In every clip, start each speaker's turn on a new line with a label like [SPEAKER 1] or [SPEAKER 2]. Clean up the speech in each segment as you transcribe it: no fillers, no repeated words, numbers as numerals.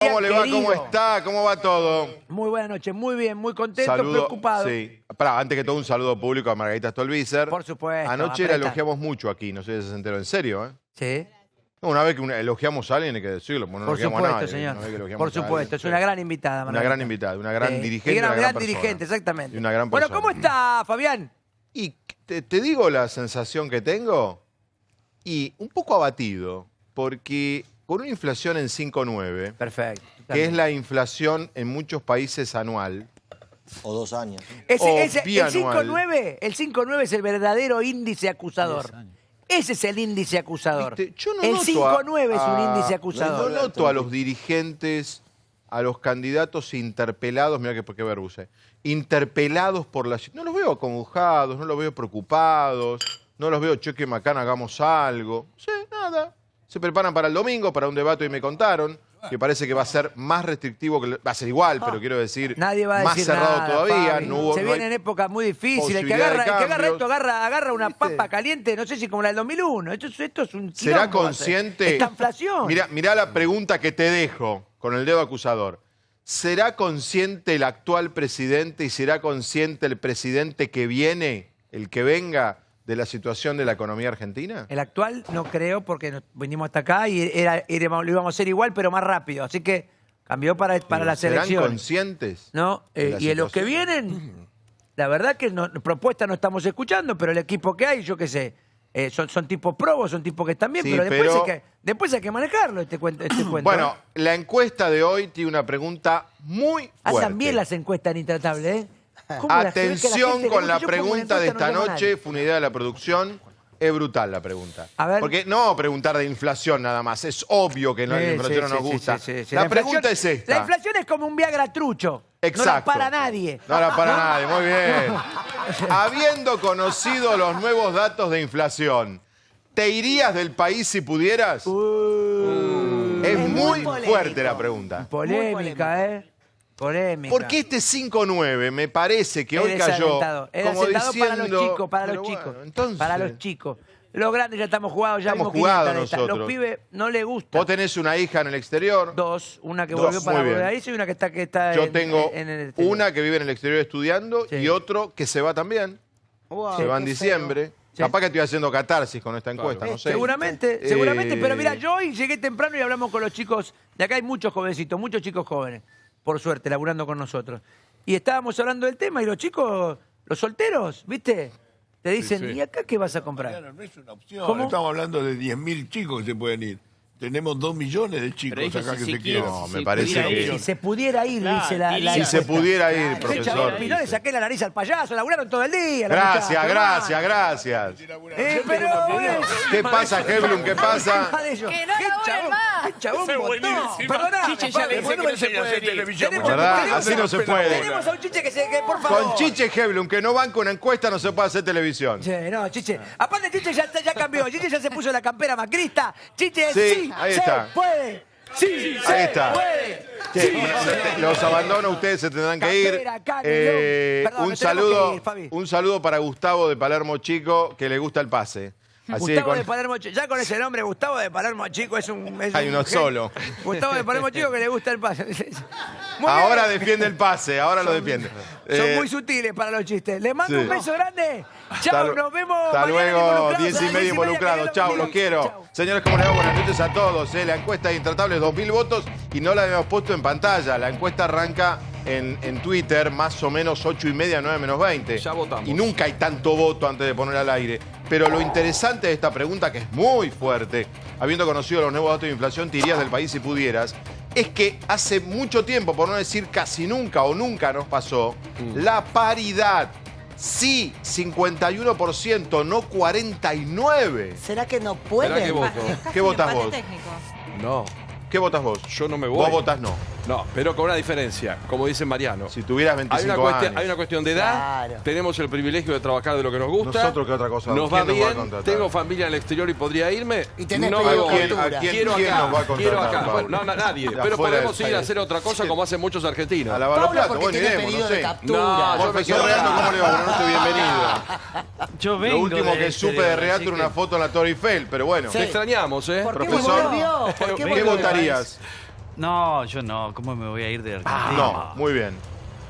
[SPEAKER 1] ¿Cómo le va?
[SPEAKER 2] Querido.
[SPEAKER 1] ¿Cómo está? ¿Cómo va todo?
[SPEAKER 2] Muy buena noche, muy bien, muy contento,
[SPEAKER 1] Saludo,
[SPEAKER 2] preocupado.
[SPEAKER 1] sí. Pará, antes que todo, un saludo público a Margarita Stolbizer.
[SPEAKER 2] Por supuesto.
[SPEAKER 1] Anoche la
[SPEAKER 2] apreta.
[SPEAKER 1] elogiamos mucho aquí, no sé si se enteró. ¿En serio?
[SPEAKER 2] Sí,
[SPEAKER 1] Una vez que elogiamos a alguien hay que decirlo, porque no
[SPEAKER 2] por
[SPEAKER 1] elogiamos a
[SPEAKER 2] supuesto,
[SPEAKER 1] nadie.
[SPEAKER 2] señor.
[SPEAKER 1] Una vez que elogiamos
[SPEAKER 2] Por
[SPEAKER 1] a alguien,
[SPEAKER 2] supuesto, es
[SPEAKER 1] sí.
[SPEAKER 2] una gran invitada,
[SPEAKER 1] Una
[SPEAKER 2] Margarita.
[SPEAKER 1] gran invitada, una gran
[SPEAKER 2] Sí.
[SPEAKER 1] dirigente.
[SPEAKER 2] Y
[SPEAKER 1] una
[SPEAKER 2] gran
[SPEAKER 1] persona.
[SPEAKER 2] dirigente, exactamente.
[SPEAKER 1] Y una gran
[SPEAKER 2] Bueno,
[SPEAKER 1] persona.
[SPEAKER 2] ¿cómo está, Fabián?
[SPEAKER 1] Y te digo la sensación que tengo, y un poco abatido, porque con una inflación en 5,9,
[SPEAKER 2] Perfecto.
[SPEAKER 1] que es la inflación en muchos países anual,
[SPEAKER 3] O 2 años.
[SPEAKER 2] El
[SPEAKER 1] bianual.
[SPEAKER 2] 5,9 es el verdadero índice acusador. Ese es el índice acusador.
[SPEAKER 1] ¿viste? Yo no
[SPEAKER 2] el
[SPEAKER 1] noto
[SPEAKER 2] 5,9 es un
[SPEAKER 1] a-
[SPEAKER 2] índice
[SPEAKER 1] No
[SPEAKER 2] acusador.
[SPEAKER 1] noto a los dirigentes, a los candidatos interpelados, mira por qué verbo usé, interpelados por la... No los veo acongojados, no los veo preocupados, no los veo, che, que macana, hagamos algo. No sé, nada. Se preparan para el domingo, para un debate y me contaron, que parece que va a ser más restrictivo, va a ser igual, pero quiero decir,
[SPEAKER 2] Nadie va a
[SPEAKER 1] más
[SPEAKER 2] decir
[SPEAKER 1] cerrado
[SPEAKER 2] nada,
[SPEAKER 1] todavía.
[SPEAKER 2] Fabi.
[SPEAKER 1] No hubo,
[SPEAKER 2] Se
[SPEAKER 1] no hay
[SPEAKER 2] vienen épocas muy difíciles. El que
[SPEAKER 1] posibilidad de
[SPEAKER 2] agarra esto,
[SPEAKER 1] cambios.
[SPEAKER 2] agarra una
[SPEAKER 1] ¿Viste?
[SPEAKER 2] papa caliente, no sé si como la del 2001. Esto es un
[SPEAKER 1] ¿Será
[SPEAKER 2] quilombo,
[SPEAKER 1] consciente?
[SPEAKER 2] Esta inflación.
[SPEAKER 1] Mirá la pregunta que te dejo con el dedo acusador. ¿Será consciente el actual presidente y será consciente el presidente que viene, el que venga, de la situación de la economía argentina?
[SPEAKER 2] El actual no creo porque vinimos hasta acá y lo íbamos a hacer igual, pero más rápido. Así que cambió para las
[SPEAKER 1] ¿Serán
[SPEAKER 2] elecciones.
[SPEAKER 1] conscientes?
[SPEAKER 2] ¿No?
[SPEAKER 1] de la
[SPEAKER 2] Y en los que
[SPEAKER 1] situación?
[SPEAKER 2] vienen, la verdad que propuestas no estamos escuchando, pero el equipo que hay, yo qué sé, son tipos probos, son tipos que están bien,
[SPEAKER 1] Sí,
[SPEAKER 2] pero
[SPEAKER 1] pero-
[SPEAKER 2] después hay que manejarlo este cuento.
[SPEAKER 1] Bueno,
[SPEAKER 2] ¿eh?
[SPEAKER 1] la encuesta de hoy tiene una pregunta muy fuerte.
[SPEAKER 2] Hacen bien las encuestas en Intratable, ¿eh? ¿Cómo la- se ve que
[SPEAKER 1] Atención
[SPEAKER 2] gente-
[SPEAKER 1] con la
[SPEAKER 2] yo pongo una
[SPEAKER 1] pregunta de
[SPEAKER 2] encuesta,
[SPEAKER 1] esta
[SPEAKER 2] no llamo a
[SPEAKER 1] noche,
[SPEAKER 2] nadie.
[SPEAKER 1] fue una idea de la producción. Es brutal la pregunta.
[SPEAKER 2] A ver.
[SPEAKER 1] Porque no vamos a preguntar de inflación nada más. Es obvio que la
[SPEAKER 2] Sí,
[SPEAKER 1] inflación
[SPEAKER 2] sí,
[SPEAKER 1] no nos
[SPEAKER 2] sí,
[SPEAKER 1] gusta.
[SPEAKER 2] sí, sí, sí.
[SPEAKER 1] La pregunta
[SPEAKER 2] inflación-
[SPEAKER 1] es esta.
[SPEAKER 2] La inflación es como un Viagra trucho.
[SPEAKER 1] Exacto.
[SPEAKER 2] No la para nadie.
[SPEAKER 1] No la para nadie, muy bien. Habiendo conocido los nuevos datos de inflación, ¿te irías del país si pudieras? Es muy
[SPEAKER 4] polémico.
[SPEAKER 1] fuerte la pregunta.
[SPEAKER 2] Polémica, ¿eh? Polémica.
[SPEAKER 1] Porque este 5,9 me parece que hoy
[SPEAKER 2] Es
[SPEAKER 1] cayó
[SPEAKER 2] desalentador. Es
[SPEAKER 1] como
[SPEAKER 2] desalentador
[SPEAKER 1] diciendo...
[SPEAKER 2] para los chicos, para
[SPEAKER 1] Pero
[SPEAKER 2] los chicos.
[SPEAKER 1] bueno, entonces,
[SPEAKER 2] Para los chicos. Los grandes ya estamos jugados, ya
[SPEAKER 1] Estamos
[SPEAKER 2] vimos 500
[SPEAKER 1] jugados
[SPEAKER 2] de estas.
[SPEAKER 1] nosotros.
[SPEAKER 2] Los pibes no les gusta.
[SPEAKER 1] Vos tenés una hija en el exterior.
[SPEAKER 2] Dos, una que
[SPEAKER 1] Dos,
[SPEAKER 2] volvió para
[SPEAKER 1] muy bien.
[SPEAKER 2] volver ahí y una que está
[SPEAKER 1] Yo
[SPEAKER 2] en,
[SPEAKER 1] tengo
[SPEAKER 2] en el exterior.
[SPEAKER 1] una que vive en el exterior estudiando
[SPEAKER 2] Sí.
[SPEAKER 1] y otro que se va también.
[SPEAKER 3] Wow,
[SPEAKER 1] Se va en
[SPEAKER 3] qué
[SPEAKER 1] diciembre.
[SPEAKER 2] Sí.
[SPEAKER 1] Capaz que estoy haciendo catarsis con esta encuesta, no sé.
[SPEAKER 2] Seguramente,
[SPEAKER 1] Eh,
[SPEAKER 2] seguramente, pero mira, yo hoy llegué temprano y hablamos con los chicos, de acá hay muchos jovencitos, muchos chicos jóvenes, por suerte, laburando con nosotros. Y estáamos hablando del tema y los chicos, los solteros, ¿viste? Te dicen,
[SPEAKER 5] Sí.
[SPEAKER 2] ¿y acá qué vas a comprar?
[SPEAKER 5] Claro, no es una opción.
[SPEAKER 2] ¿Cómo?
[SPEAKER 5] Estamos hablando de 10.000 chicos que se pueden ir. Tenemos 2 millones de chicos
[SPEAKER 6] Pero ellos
[SPEAKER 5] acá que
[SPEAKER 6] si
[SPEAKER 5] se
[SPEAKER 6] quieren,
[SPEAKER 5] quieran.
[SPEAKER 1] No,
[SPEAKER 6] si
[SPEAKER 1] me parece
[SPEAKER 6] pudiera
[SPEAKER 1] que-
[SPEAKER 6] ir.
[SPEAKER 2] Si se pudiera ir,
[SPEAKER 6] Claro,
[SPEAKER 2] dice la
[SPEAKER 6] si
[SPEAKER 1] Si se
[SPEAKER 2] encuesta.
[SPEAKER 1] pudiera ir,
[SPEAKER 2] Fecha
[SPEAKER 1] profesor.
[SPEAKER 2] de no le saqué la nariz al payaso, laburaron todo el día. la
[SPEAKER 1] Gracias,
[SPEAKER 2] muchacha,
[SPEAKER 1] gracias, gracias.
[SPEAKER 2] pero
[SPEAKER 1] ¿Qué pasa, Heblum? ¿Qué pasa?
[SPEAKER 4] Que no laburen más.
[SPEAKER 2] ¡Qué chabón
[SPEAKER 5] Ese
[SPEAKER 2] botón!
[SPEAKER 5] buenísima.
[SPEAKER 2] Perdona,
[SPEAKER 6] Chiche ya le dice que no se puede ir.
[SPEAKER 5] televisión.
[SPEAKER 2] Tenemos-
[SPEAKER 1] ¿Verdad?
[SPEAKER 2] tenemos-
[SPEAKER 1] Así no se puede.
[SPEAKER 2] Tenemos a un chiche que por favor.
[SPEAKER 1] Con Chiche Heblum, que no banca una encuesta, no se puede hacer televisión.
[SPEAKER 2] Che, no, Chiche. Aparte, Chiche ya cambió. Chiche ya se puso la campera macrista. Chiche,
[SPEAKER 1] Sí,
[SPEAKER 2] sí,
[SPEAKER 1] ahí
[SPEAKER 2] se
[SPEAKER 1] está.
[SPEAKER 2] puede. Sí, se
[SPEAKER 1] Ahí está.
[SPEAKER 2] puede.
[SPEAKER 1] Che, los abandono, ustedes se tendrán que ir.
[SPEAKER 2] Campera, cañón. Perdón,
[SPEAKER 1] Un
[SPEAKER 2] nos tenemos
[SPEAKER 1] saludo,
[SPEAKER 2] que ir, Fabi.
[SPEAKER 1] un saludo para Gustavo de Palermo Chico, que le gusta el pase. Así que
[SPEAKER 2] Gustavo
[SPEAKER 1] con-
[SPEAKER 2] de Palermo Chico. Ya con ese nombre, Gustavo de Palermo Chico es un.
[SPEAKER 1] Hay uno
[SPEAKER 2] genio.
[SPEAKER 1] solo.
[SPEAKER 2] Gustavo de Palermo Chico que le gusta el pase. Muy
[SPEAKER 1] Ahora
[SPEAKER 2] bien.
[SPEAKER 1] defiende el pase, ahora lo defiende.
[SPEAKER 2] Son muy sutiles para los chistes. Les mando
[SPEAKER 1] sí.
[SPEAKER 2] un beso grande. Chao, nos vemos.
[SPEAKER 1] Hasta
[SPEAKER 2] mañana
[SPEAKER 1] luego,
[SPEAKER 2] involucrados
[SPEAKER 1] 10
[SPEAKER 2] a
[SPEAKER 1] y
[SPEAKER 2] las
[SPEAKER 1] medio
[SPEAKER 2] 10:30,
[SPEAKER 1] involucrados.
[SPEAKER 2] que
[SPEAKER 1] Chao,
[SPEAKER 2] Dios
[SPEAKER 1] los quiero.
[SPEAKER 2] Chao.
[SPEAKER 1] Señores, ¿cómo les va? Buenas noches a todos. La encuesta de Intratables, 2.000 votos y no la habíamos puesto en pantalla. La encuesta arranca en Twitter, más o menos 8:30, 9 menos 20.
[SPEAKER 6] Ya votamos.
[SPEAKER 1] Y nunca hay tanto voto antes de poner al aire. Pero lo interesante de esta pregunta, que es muy fuerte, habiendo conocido los nuevos datos de inflación, ¿te irías del país si pudieras? Es que hace mucho tiempo, por no decir casi nunca o nunca nos pasó, la paridad. Sí, 51%, no 49%.
[SPEAKER 4] ¿Será que no
[SPEAKER 6] ¿Será
[SPEAKER 4] pueden?
[SPEAKER 6] que voto?
[SPEAKER 1] ¿Qué votas vos?
[SPEAKER 6] No,
[SPEAKER 1] ¿Qué votas vos?
[SPEAKER 6] yo no me voy.
[SPEAKER 1] Vos votas no.
[SPEAKER 6] No, pero con una diferencia, como dice Mariano.
[SPEAKER 1] Si tuvieras 25 años.
[SPEAKER 6] Hay una cuestión de edad,
[SPEAKER 4] Claro.
[SPEAKER 6] tenemos el privilegio de trabajar de lo que nos gusta.
[SPEAKER 1] Nosotros, ¿qué otra cosa?
[SPEAKER 6] Nos
[SPEAKER 1] ¿Quién
[SPEAKER 6] va
[SPEAKER 1] nos va a
[SPEAKER 6] bien,
[SPEAKER 1] contratar?
[SPEAKER 6] tengo familia en el exterior y podría irme.
[SPEAKER 4] Y tenés
[SPEAKER 6] no me
[SPEAKER 4] pedido
[SPEAKER 6] voy.
[SPEAKER 4] cultura.
[SPEAKER 1] ¿A quién
[SPEAKER 6] Quiero
[SPEAKER 1] nos
[SPEAKER 6] acá,
[SPEAKER 1] va a contratar,
[SPEAKER 6] quiero acá.
[SPEAKER 1] Pablo?
[SPEAKER 6] No, nadie.
[SPEAKER 1] De
[SPEAKER 6] Pero
[SPEAKER 1] afuera
[SPEAKER 6] podemos
[SPEAKER 1] del
[SPEAKER 6] ir a
[SPEAKER 1] país.
[SPEAKER 6] hacer otra cosa como hacen muchos argentinos.
[SPEAKER 1] A lavar los
[SPEAKER 4] Paula
[SPEAKER 1] platos,
[SPEAKER 4] porque
[SPEAKER 1] bueno,
[SPEAKER 4] tiene
[SPEAKER 1] iremos,
[SPEAKER 4] pedido
[SPEAKER 1] no
[SPEAKER 4] de
[SPEAKER 1] sé.
[SPEAKER 4] captura.
[SPEAKER 6] No, yo
[SPEAKER 1] Profesor
[SPEAKER 6] me quedo
[SPEAKER 1] Reato,
[SPEAKER 6] acá.
[SPEAKER 1] ¿cómo le va? Buenas noches, bienvenido.
[SPEAKER 7] Yo
[SPEAKER 1] Lo
[SPEAKER 7] vengo
[SPEAKER 1] último
[SPEAKER 7] del
[SPEAKER 1] que supe de
[SPEAKER 7] exterior,
[SPEAKER 1] Reato
[SPEAKER 7] así
[SPEAKER 1] era
[SPEAKER 7] que-
[SPEAKER 1] una foto en la Torre Eiffel, pero bueno.
[SPEAKER 6] Te extrañamos, ¿eh?
[SPEAKER 4] ¿Por qué
[SPEAKER 1] Profesor,
[SPEAKER 4] volvió? ¿Por qué
[SPEAKER 1] ¿Qué
[SPEAKER 4] volvió?
[SPEAKER 1] votarías?
[SPEAKER 3] No, yo no. ¿Cómo me voy a ir de Argentina?
[SPEAKER 1] No, muy bien.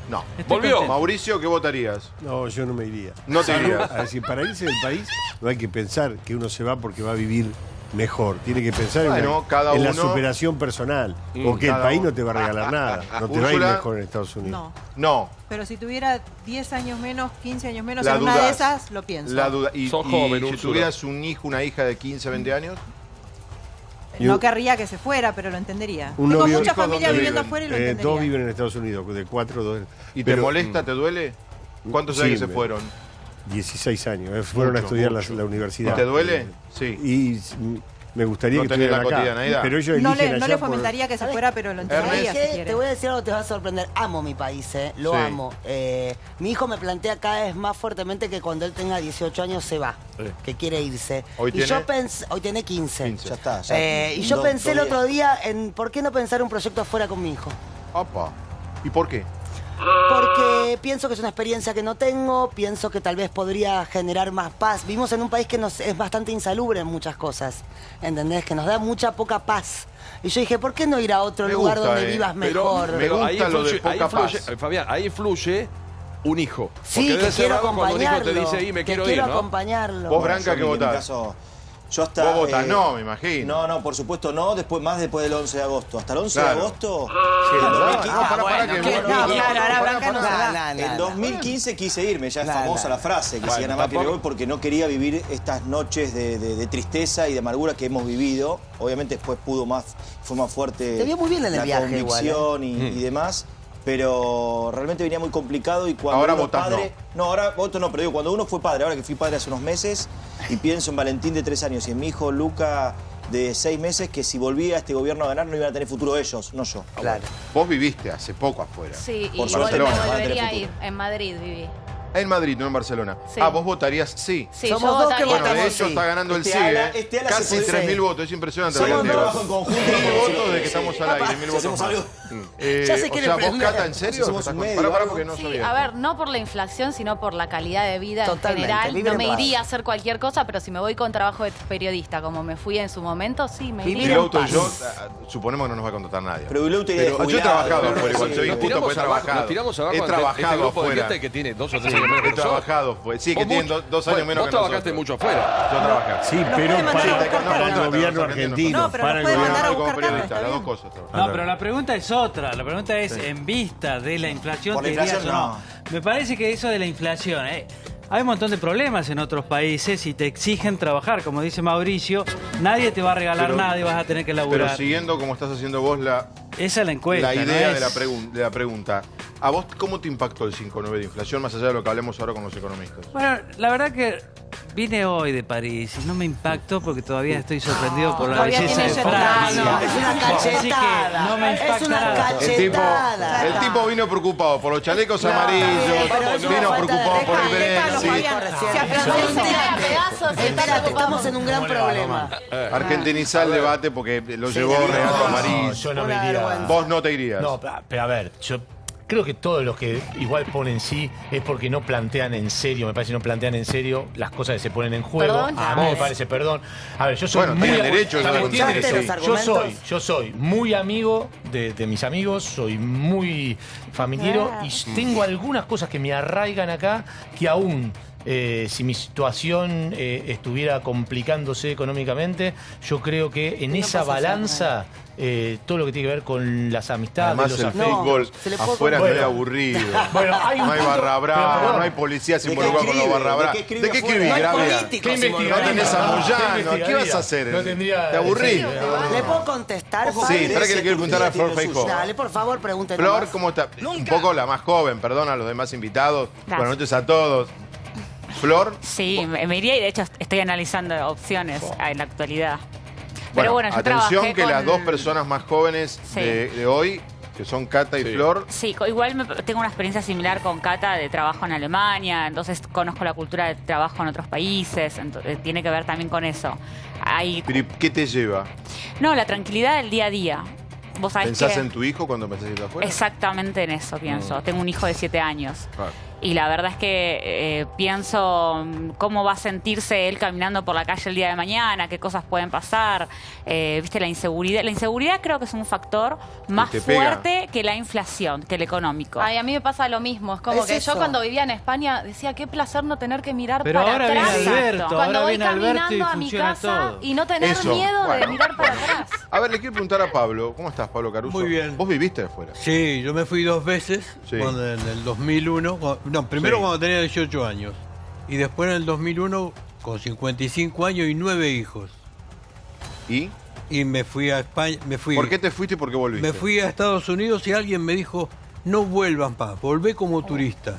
[SPEAKER 1] No.
[SPEAKER 6] Volvió.
[SPEAKER 1] Mauricio, ¿qué votarías?
[SPEAKER 7] No, yo no me iría.
[SPEAKER 1] No te irías.
[SPEAKER 7] A decir, para irse del país no hay que pensar que uno se va porque va a vivir mejor. Tiene que pensar
[SPEAKER 1] Bueno, cada
[SPEAKER 7] en la
[SPEAKER 1] uno-
[SPEAKER 7] superación personal. Porque el
[SPEAKER 1] cada
[SPEAKER 7] país
[SPEAKER 1] uno.
[SPEAKER 7] no te va a regalar nada. No te va a ir
[SPEAKER 1] Úrsula.
[SPEAKER 7] mejor en Estados Unidos.
[SPEAKER 4] No.
[SPEAKER 1] No.
[SPEAKER 4] Pero si tuviera 10 años menos, 15 años menos,
[SPEAKER 1] La
[SPEAKER 4] en una de
[SPEAKER 1] dudás.
[SPEAKER 4] esas, lo pienso.
[SPEAKER 1] La duda. Y,
[SPEAKER 6] Sos
[SPEAKER 1] y
[SPEAKER 6] joven,
[SPEAKER 1] si
[SPEAKER 6] Úrsula.
[SPEAKER 1] tuvieras un hijo, una hija de 15, 20 años,
[SPEAKER 4] No querría que se fuera, pero lo entendería.
[SPEAKER 7] Un
[SPEAKER 4] Tengo
[SPEAKER 7] novio-
[SPEAKER 4] mucha
[SPEAKER 1] ¿Hijos
[SPEAKER 4] familia
[SPEAKER 1] dónde
[SPEAKER 4] viviendo
[SPEAKER 1] viven?
[SPEAKER 4] afuera y lo
[SPEAKER 7] Dos
[SPEAKER 4] entendería.
[SPEAKER 7] viven en Estados Unidos, de 4, 2.
[SPEAKER 1] ¿y te molesta, te duele? ¿Cuántos
[SPEAKER 7] Sí,
[SPEAKER 1] años que se
[SPEAKER 7] me-
[SPEAKER 1] fueron?
[SPEAKER 7] 16 años. Fueron a
[SPEAKER 1] Mucho,
[SPEAKER 7] estudiar
[SPEAKER 1] mucho.
[SPEAKER 7] la universidad.
[SPEAKER 1] ¿Y te duele? Sí.
[SPEAKER 7] Y me gustaría
[SPEAKER 1] No
[SPEAKER 7] que
[SPEAKER 1] tenés la
[SPEAKER 7] estuvieran acá.
[SPEAKER 1] cotidianeidad.
[SPEAKER 7] Pero ellos
[SPEAKER 4] No
[SPEAKER 7] eligen
[SPEAKER 4] le
[SPEAKER 7] allá
[SPEAKER 4] fomentaría que se fuera, pero lo entendería
[SPEAKER 1] Ernest.
[SPEAKER 4] si quiere.
[SPEAKER 8] Te voy a decir algo que te va a sorprender. Amo mi país, lo
[SPEAKER 1] Sí.
[SPEAKER 8] amo. Mi hijo me plantea cada vez más fuertemente que cuando él tenga 18 años se va, que quiere irse.
[SPEAKER 1] ¿Hoy
[SPEAKER 8] y
[SPEAKER 1] tiene?
[SPEAKER 8] yo pensé, hoy tiene 15.
[SPEAKER 1] 15.
[SPEAKER 9] Ya está. Ya.
[SPEAKER 8] Y yo
[SPEAKER 9] Dos-
[SPEAKER 8] pensé el
[SPEAKER 9] dos
[SPEAKER 8] otro día en por qué no pensar un proyecto afuera con mi hijo.
[SPEAKER 1] Opa. ¿Y por qué?
[SPEAKER 8] Porque pienso que es una experiencia que no tengo, pienso que tal vez podría generar más paz. Vivimos en un país que es bastante insalubre en muchas cosas, ¿entendés? Que nos da mucha poca paz. Y yo dije, ¿por qué no ir a otro
[SPEAKER 1] Me
[SPEAKER 8] lugar
[SPEAKER 1] gusta,
[SPEAKER 8] donde vivas mejor?
[SPEAKER 1] Me gusta
[SPEAKER 6] ahí
[SPEAKER 1] lo de
[SPEAKER 6] influye,
[SPEAKER 1] poca
[SPEAKER 6] influye,
[SPEAKER 1] paz.
[SPEAKER 6] Fabián, ahí influye un hijo.
[SPEAKER 8] Sí,
[SPEAKER 6] Porque debe
[SPEAKER 8] que
[SPEAKER 6] ser
[SPEAKER 8] quiero
[SPEAKER 6] bravo cuando un hijo
[SPEAKER 8] acompañarlo.
[SPEAKER 6] te dice, y me
[SPEAKER 8] que
[SPEAKER 6] quiero
[SPEAKER 8] quiero
[SPEAKER 6] ir, ¿no?
[SPEAKER 8] acompañarlo.
[SPEAKER 1] Vos, Branca,
[SPEAKER 9] yo,
[SPEAKER 1] ¿qué
[SPEAKER 9] en mi
[SPEAKER 1] votás?
[SPEAKER 9] caso, yo hasta...
[SPEAKER 1] Vos votás no, me imagino.
[SPEAKER 9] No, por supuesto no, más después del 11 de agosto. Hasta el 11
[SPEAKER 1] Claro.
[SPEAKER 9] de agosto...
[SPEAKER 1] Pará, que
[SPEAKER 4] ¿qué?
[SPEAKER 1] vos-
[SPEAKER 4] No, claro, ahora Branca no se
[SPEAKER 8] no,
[SPEAKER 4] da.
[SPEAKER 8] no,
[SPEAKER 9] En 2015 quise irme, ya es famosa la frase, que si gana Macri me voy, porque no quería vivir estas noches de tristeza y de amargura que hemos vivido. Obviamente después fue más fuerte
[SPEAKER 8] Te vio muy bien en el
[SPEAKER 9] la
[SPEAKER 8] viaje
[SPEAKER 9] convicción y demás, pero realmente venía muy complicado y cuando
[SPEAKER 1] Ahora
[SPEAKER 9] uno
[SPEAKER 1] votás
[SPEAKER 9] padre... No, ahora voto no, pero digo, cuando uno fue padre, ahora que fui padre hace unos meses, y pienso en Valentín de 3 años y en mi hijo Luca de 6 meses, que si volvía este gobierno a ganar no iban a tener futuro ellos, no yo.
[SPEAKER 8] Claro.
[SPEAKER 1] Vos viviste hace poco afuera.
[SPEAKER 4] Sí,
[SPEAKER 9] Por
[SPEAKER 4] y
[SPEAKER 9] suerte
[SPEAKER 1] no,
[SPEAKER 4] me
[SPEAKER 9] van a tener
[SPEAKER 4] volvería a
[SPEAKER 9] futuro.
[SPEAKER 4] ir. En Madrid viví.
[SPEAKER 1] En Madrid, no en Barcelona.
[SPEAKER 4] Sí.
[SPEAKER 1] Ah, vos votarías sí.
[SPEAKER 4] Sí,
[SPEAKER 8] Somos
[SPEAKER 4] yo
[SPEAKER 8] dos que
[SPEAKER 4] votaría.
[SPEAKER 1] Bueno, de
[SPEAKER 8] votamos
[SPEAKER 1] hecho
[SPEAKER 8] sí.
[SPEAKER 1] está ganando el
[SPEAKER 9] Este
[SPEAKER 1] sí,
[SPEAKER 9] ala- este ala se
[SPEAKER 1] Casi
[SPEAKER 9] puede-
[SPEAKER 1] 3.000 votos, es impresionante.
[SPEAKER 9] Somos
[SPEAKER 1] Argentina.
[SPEAKER 9] trabajo en conjunto.
[SPEAKER 1] 1.000 votos de que
[SPEAKER 9] Sí.
[SPEAKER 1] estamos al aire, 1.000
[SPEAKER 9] Si
[SPEAKER 1] votos
[SPEAKER 9] hacemos
[SPEAKER 1] más.
[SPEAKER 9] algo.
[SPEAKER 8] Ya se
[SPEAKER 1] O
[SPEAKER 8] quiere
[SPEAKER 1] sea, ¿vos,
[SPEAKER 8] prender.
[SPEAKER 1] Cata, en serio?
[SPEAKER 9] Hacemos un medio,
[SPEAKER 1] Pará,
[SPEAKER 9] algo.
[SPEAKER 1] porque no
[SPEAKER 4] Sí,
[SPEAKER 1] sabía.
[SPEAKER 4] a ver, no por la inflación, sino por la calidad de vida
[SPEAKER 8] Totalmente,
[SPEAKER 4] en general.
[SPEAKER 8] vive
[SPEAKER 4] No me
[SPEAKER 8] en paz.
[SPEAKER 4] iría a hacer cualquier cosa, pero si me voy con trabajo de periodista, como me fui en su momento, sí, me
[SPEAKER 8] Vivir
[SPEAKER 4] iría.
[SPEAKER 8] en
[SPEAKER 1] Piloto y
[SPEAKER 8] paz.
[SPEAKER 1] yo, suponemos que no nos va a contratar nadie.
[SPEAKER 9] Pero Bilou te iría de
[SPEAKER 1] Yo he
[SPEAKER 9] jubilado,
[SPEAKER 1] trabajado
[SPEAKER 9] pero-
[SPEAKER 1] afuera, igual
[SPEAKER 9] sí.
[SPEAKER 1] soy
[SPEAKER 6] Nos
[SPEAKER 1] injusto, porque he trabajado.
[SPEAKER 6] nos tiramos abajo
[SPEAKER 1] He
[SPEAKER 6] ante
[SPEAKER 1] trabajado
[SPEAKER 6] este grupo de
[SPEAKER 1] afuera.
[SPEAKER 6] gente que tiene 2 o 3 años menos
[SPEAKER 1] He
[SPEAKER 6] que nosotros.
[SPEAKER 1] trabajado, pues. Sí, que
[SPEAKER 6] Vos
[SPEAKER 1] tienen
[SPEAKER 6] mucho-
[SPEAKER 1] 2 años
[SPEAKER 6] bueno,
[SPEAKER 1] menos que
[SPEAKER 6] Vos trabajaste
[SPEAKER 1] nosotros.
[SPEAKER 6] mucho afuera.
[SPEAKER 1] Yo trabajé.
[SPEAKER 7] Sí, pero
[SPEAKER 4] puede mandar a
[SPEAKER 7] para,
[SPEAKER 4] buscar
[SPEAKER 7] para el
[SPEAKER 1] carta.
[SPEAKER 7] gobierno
[SPEAKER 1] No,
[SPEAKER 7] argentino.
[SPEAKER 4] no, pero
[SPEAKER 7] para
[SPEAKER 4] nos
[SPEAKER 7] el
[SPEAKER 4] puede
[SPEAKER 7] gobierno.
[SPEAKER 4] mandar a
[SPEAKER 1] Como
[SPEAKER 4] buscar carta,
[SPEAKER 1] periodista,
[SPEAKER 4] está
[SPEAKER 1] las dos
[SPEAKER 4] bien.
[SPEAKER 1] cosas. trabajé.
[SPEAKER 3] No, pero la pregunta es otra. La pregunta es, en vista de la inflación,
[SPEAKER 9] Por la
[SPEAKER 3] ¿te irías
[SPEAKER 9] inflación,
[SPEAKER 3] o
[SPEAKER 9] no.
[SPEAKER 3] Me parece que eso de la inflación, hay un montón de problemas en otros países y te exigen trabajar. Como dice Mauricio, nadie te va a regalar
[SPEAKER 1] Pero-
[SPEAKER 3] nada y vas a tener que
[SPEAKER 1] Pero
[SPEAKER 3] laburar.
[SPEAKER 1] siguiendo como estás haciendo vos
[SPEAKER 3] Esa es la encuesta.
[SPEAKER 1] la
[SPEAKER 3] ¿no
[SPEAKER 1] idea
[SPEAKER 3] es?
[SPEAKER 1] de la pregunta, ¿a vos cómo te impactó el 5.9 de inflación, más allá de lo que hablemos ahora con los economistas?
[SPEAKER 3] Bueno, la verdad que vine hoy de París y no me impactó porque todavía estoy sorprendido por la
[SPEAKER 4] Todavía
[SPEAKER 3] belleza
[SPEAKER 4] tiene
[SPEAKER 3] de
[SPEAKER 4] ese
[SPEAKER 3] Francia.
[SPEAKER 4] plano.
[SPEAKER 8] Es una
[SPEAKER 3] Así que
[SPEAKER 8] cachetada.
[SPEAKER 3] no me
[SPEAKER 8] Es
[SPEAKER 3] impacta
[SPEAKER 8] una
[SPEAKER 3] nada.
[SPEAKER 8] cachetada.
[SPEAKER 1] El tipo vino preocupado por los chalecos
[SPEAKER 8] pero
[SPEAKER 1] amarillos,
[SPEAKER 8] es una
[SPEAKER 1] vino
[SPEAKER 8] falta de
[SPEAKER 1] preocupado por el
[SPEAKER 4] Déjalo,
[SPEAKER 1] Brexit.
[SPEAKER 4] Fabián. Si a Francesca le da pedazos, se está
[SPEAKER 8] Espérate,
[SPEAKER 4] preocupado.
[SPEAKER 8] estamos en un gran problema.
[SPEAKER 1] Argentinizar el debate porque lo llevó Renato
[SPEAKER 10] No,
[SPEAKER 1] Amarillo.
[SPEAKER 10] yo no me
[SPEAKER 8] Una
[SPEAKER 10] iría.
[SPEAKER 8] vergüenza.
[SPEAKER 1] Vos no te irías.
[SPEAKER 10] No, pero a ver, yo creo que todos los que igual ponen sí es porque no plantean en serio, me parece que no plantean en serio las cosas que se ponen en juego.
[SPEAKER 4] Perdón,
[SPEAKER 10] A mí me parece, perdón. A ver, yo soy
[SPEAKER 1] Bueno,
[SPEAKER 10] muy
[SPEAKER 1] tienen derecho a
[SPEAKER 10] También
[SPEAKER 1] contar
[SPEAKER 10] tienen
[SPEAKER 8] los
[SPEAKER 10] derecho.
[SPEAKER 8] argumentos.
[SPEAKER 10] Yo soy muy amigo de mis amigos, soy muy familiero y tengo algunas cosas que me arraigan acá que aún si mi situación estuviera complicándose económicamente, yo creo que en esa
[SPEAKER 8] pasa
[SPEAKER 10] balanza todo lo que tiene que ver con las amistades,
[SPEAKER 1] Además
[SPEAKER 10] los
[SPEAKER 1] el
[SPEAKER 10] afectos.
[SPEAKER 1] fútbol
[SPEAKER 8] se le puede
[SPEAKER 1] afuera es
[SPEAKER 10] Bueno.
[SPEAKER 1] medio aburrido.
[SPEAKER 10] Bueno, hay un
[SPEAKER 1] No hay
[SPEAKER 10] punto-
[SPEAKER 1] barra
[SPEAKER 10] pero,
[SPEAKER 1] brava,
[SPEAKER 10] perdón.
[SPEAKER 1] no hay policías
[SPEAKER 9] ¿De qué
[SPEAKER 1] involucrados con los
[SPEAKER 9] escribe?
[SPEAKER 1] barra brava.
[SPEAKER 9] ¿De qué escribe
[SPEAKER 1] ¿De qué
[SPEAKER 9] afuera?
[SPEAKER 1] escribís,
[SPEAKER 8] No hay
[SPEAKER 1] Gravia?
[SPEAKER 8] políticos
[SPEAKER 10] ¿Qué
[SPEAKER 8] involucrados.
[SPEAKER 1] No tenés a Moyano, ¿qué vas a hacer?
[SPEAKER 10] No tendría...
[SPEAKER 1] Te aburrís.
[SPEAKER 8] ¿Le puedo contestar,
[SPEAKER 9] Ojo,
[SPEAKER 8] Fabi?
[SPEAKER 1] Sí, espera que le quiero preguntar a Flor
[SPEAKER 9] Tiene lo
[SPEAKER 1] Feijó.
[SPEAKER 9] suyo.
[SPEAKER 8] Dale, por favor, pregúntenos.
[SPEAKER 1] Flor, ¿cómo está? Un poco la más joven, perdón a los demás invitados. Buenas noches a todos. Flor,
[SPEAKER 11] Sí, me iría y de hecho estoy analizando opciones en la actualidad. Pero
[SPEAKER 1] bueno,
[SPEAKER 11] bueno, yo
[SPEAKER 1] atención
[SPEAKER 11] trabajé
[SPEAKER 1] que
[SPEAKER 11] con...
[SPEAKER 1] las dos personas más jóvenes
[SPEAKER 11] Sí.
[SPEAKER 1] de hoy, que son Cata y
[SPEAKER 6] Sí.
[SPEAKER 1] Flor,
[SPEAKER 11] Sí, igual tengo una experiencia similar con Cata de trabajo en Alemania, entonces conozco la cultura de trabajo en otros países, tiene que ver también con eso. Hay,
[SPEAKER 1] pero ¿qué te lleva?
[SPEAKER 11] no, la tranquilidad del día a día. vos sabés
[SPEAKER 1] ¿Pensás
[SPEAKER 11] que...
[SPEAKER 1] en tu hijo cuando pensás ir afuera?
[SPEAKER 11] Exactamente en eso pienso. Tengo un hijo de 7 años.
[SPEAKER 1] Claro.
[SPEAKER 11] Y la verdad es que pienso cómo va a sentirse él caminando por la calle el día de mañana, qué cosas pueden pasar, viste, la inseguridad. La inseguridad creo que es un factor más
[SPEAKER 1] te pega.
[SPEAKER 11] fuerte que la inflación, que el económico.
[SPEAKER 4] Ay, a mí me pasa lo mismo. Es como
[SPEAKER 8] Es
[SPEAKER 4] que
[SPEAKER 8] eso.
[SPEAKER 4] yo cuando vivía en España decía, qué placer no tener que mirar
[SPEAKER 3] Pero
[SPEAKER 4] para
[SPEAKER 3] ahora
[SPEAKER 4] atrás.
[SPEAKER 3] viene Alberto,
[SPEAKER 4] Cuando
[SPEAKER 3] ahora
[SPEAKER 4] voy
[SPEAKER 3] viene Alberto y
[SPEAKER 4] caminando a mi
[SPEAKER 3] funciona
[SPEAKER 4] casa
[SPEAKER 3] todo.
[SPEAKER 4] y no tener
[SPEAKER 1] Eso.
[SPEAKER 4] miedo de
[SPEAKER 1] Bueno.
[SPEAKER 4] mirar para atrás.
[SPEAKER 1] A ver, le quiero preguntar a Pablo. ¿Cómo estás, Pablo Caruso?
[SPEAKER 7] Muy bien.
[SPEAKER 1] ¿Vos viviste afuera?
[SPEAKER 7] Sí, yo me fui 2 veces,
[SPEAKER 1] Sí.
[SPEAKER 7] cuando en el 2001, primero
[SPEAKER 1] Sí.
[SPEAKER 7] cuando tenía 18 años, y después en el 2001 con 55 años y 9 hijos.
[SPEAKER 1] ¿Y?
[SPEAKER 7] Y me fui a España,
[SPEAKER 1] ¿Por qué te fuiste y por qué volviste?
[SPEAKER 7] me fui a Estados Unidos y alguien me dijo, no vuelvan más, volvé como turista.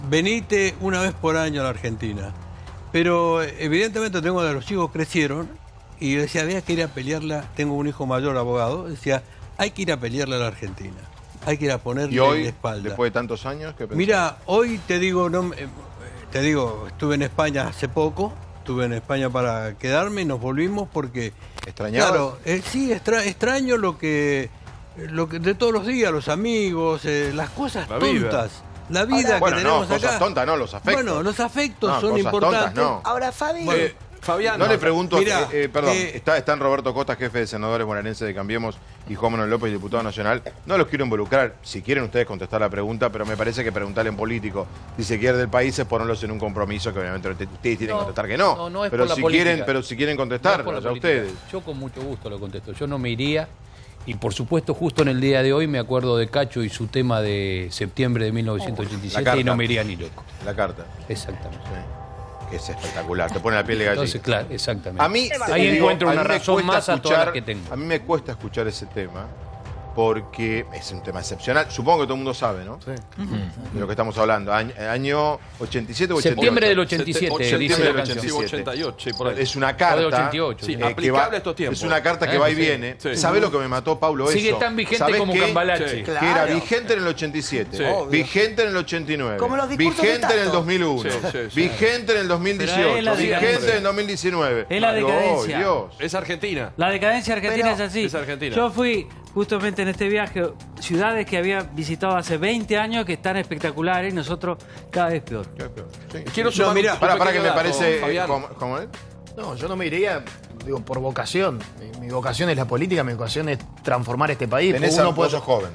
[SPEAKER 7] Venite una vez por año a la Argentina. Pero evidentemente tengo de los hijos crecieron y yo decía, había que ir a pelearla, tengo un hijo mayor abogado, decía, hay que ir a pelearla a la Argentina. Hay que ir a ponerle
[SPEAKER 1] ¿Y hoy,
[SPEAKER 7] la espalda.
[SPEAKER 1] después de tantos años, qué pensás?
[SPEAKER 7] Mira, hoy te digo, estuve en España hace poco, estuve en España para quedarme y nos volvimos porque...
[SPEAKER 1] ¿Extrañabas?
[SPEAKER 7] Claro, sí, extraño lo que de todos los días, los amigos, las cosas
[SPEAKER 6] La vida.
[SPEAKER 7] tontas, la vida
[SPEAKER 1] Bueno,
[SPEAKER 7] que
[SPEAKER 1] no,
[SPEAKER 7] tenemos
[SPEAKER 1] cosas
[SPEAKER 7] acá.
[SPEAKER 1] tontas, no, los afectos.
[SPEAKER 7] Bueno, los afectos
[SPEAKER 1] No,
[SPEAKER 7] son
[SPEAKER 1] cosas
[SPEAKER 7] importantes.
[SPEAKER 1] tontas, no.
[SPEAKER 8] Ahora, Fabi,
[SPEAKER 6] Fabián.
[SPEAKER 1] No le pregunto,
[SPEAKER 7] Mirá,
[SPEAKER 1] perdón, están Roberto Costa, jefe de senadores bonaerenses de Cambiemos, y Juan Manuel López, diputado nacional. No los quiero involucrar, si quieren ustedes contestar la pregunta, pero me parece que preguntarle en político si se quiere del país es ponerlos en un compromiso que obviamente ustedes tienen que contestar que no.
[SPEAKER 12] No es
[SPEAKER 1] pero
[SPEAKER 12] por la
[SPEAKER 1] si
[SPEAKER 12] política.
[SPEAKER 1] quieren, pero si quieren
[SPEAKER 12] No
[SPEAKER 1] contestar,
[SPEAKER 12] es por la
[SPEAKER 1] allá
[SPEAKER 12] política.
[SPEAKER 1] ustedes.
[SPEAKER 12] Yo con mucho gusto lo contesto. Yo no me iría. Y por supuesto, justo en el día de hoy me acuerdo de Cacho y su tema de septiembre de 1987
[SPEAKER 1] La
[SPEAKER 12] y no
[SPEAKER 1] carta.
[SPEAKER 12] me iría ni loco.
[SPEAKER 1] La carta,
[SPEAKER 12] Exactamente.
[SPEAKER 1] sí, que es espectacular, te pone la piel de gallina.
[SPEAKER 12] Entonces, claro, exactamente.
[SPEAKER 1] A mí,
[SPEAKER 12] Ahí
[SPEAKER 1] te digo,
[SPEAKER 12] encuentro
[SPEAKER 1] a
[SPEAKER 12] una
[SPEAKER 1] mí me
[SPEAKER 12] razón
[SPEAKER 1] cuesta
[SPEAKER 12] más a todas las que tengo.
[SPEAKER 1] A mí me cuesta escuchar ese tema porque es un tema excepcional. Supongo que todo el mundo sabe, ¿no? Sí. De lo que estamos hablando. Año 87 o 88.
[SPEAKER 12] Septiembre del 87, dice
[SPEAKER 1] Septiembre
[SPEAKER 12] la
[SPEAKER 1] del
[SPEAKER 12] canción.
[SPEAKER 1] 87.
[SPEAKER 6] 88, sí, por ahí.
[SPEAKER 1] Es una
[SPEAKER 12] O de
[SPEAKER 1] carta
[SPEAKER 12] 88,
[SPEAKER 6] Sí,
[SPEAKER 12] sí.
[SPEAKER 6] aplicable a estos tiempos.
[SPEAKER 1] Es una carta que va y
[SPEAKER 12] Sí.
[SPEAKER 1] viene.
[SPEAKER 6] Sí.
[SPEAKER 1] ¿Sabe lo que me mató, Pablo?
[SPEAKER 12] Sigue
[SPEAKER 1] eso?
[SPEAKER 12] tan vigente
[SPEAKER 1] ¿Sabés
[SPEAKER 12] como
[SPEAKER 1] qué?
[SPEAKER 12] Cambalache.
[SPEAKER 6] Sí.
[SPEAKER 1] Que era
[SPEAKER 8] Claro.
[SPEAKER 1] vigente en el 87,
[SPEAKER 6] Sí.
[SPEAKER 8] Obvio.
[SPEAKER 1] vigente en el 89,
[SPEAKER 8] Como los discursos de
[SPEAKER 1] vigente en el
[SPEAKER 8] Tato.
[SPEAKER 1] 2001,
[SPEAKER 6] Sí, sí, sí.
[SPEAKER 1] vigente en el 2018,
[SPEAKER 3] Pero es la
[SPEAKER 1] vigente
[SPEAKER 3] decadencia.
[SPEAKER 1] en el 2019.
[SPEAKER 3] Es la decadencia.
[SPEAKER 1] Oh, Dios.
[SPEAKER 6] Es Argentina.
[SPEAKER 3] La decadencia argentina
[SPEAKER 8] Pero-
[SPEAKER 3] es así.
[SPEAKER 6] Es Argentina.
[SPEAKER 3] Yo fui justamente en este viaje ciudades que había visitado hace 20 años que están espectaculares y nosotros cada vez peor.
[SPEAKER 1] Sí.
[SPEAKER 6] Quiero sumar
[SPEAKER 7] mira,
[SPEAKER 6] un
[SPEAKER 1] Para que
[SPEAKER 6] pequeño
[SPEAKER 1] me
[SPEAKER 6] dato,
[SPEAKER 1] parece...
[SPEAKER 6] Fabián.
[SPEAKER 1] ¿Cómo es?
[SPEAKER 13] No, yo no me iría, digo, por vocación. Mi vocación es la política, mi vocación es transformar este país.
[SPEAKER 1] Tenés
[SPEAKER 13] Uno
[SPEAKER 1] vos
[SPEAKER 13] puede-
[SPEAKER 1] sos joven.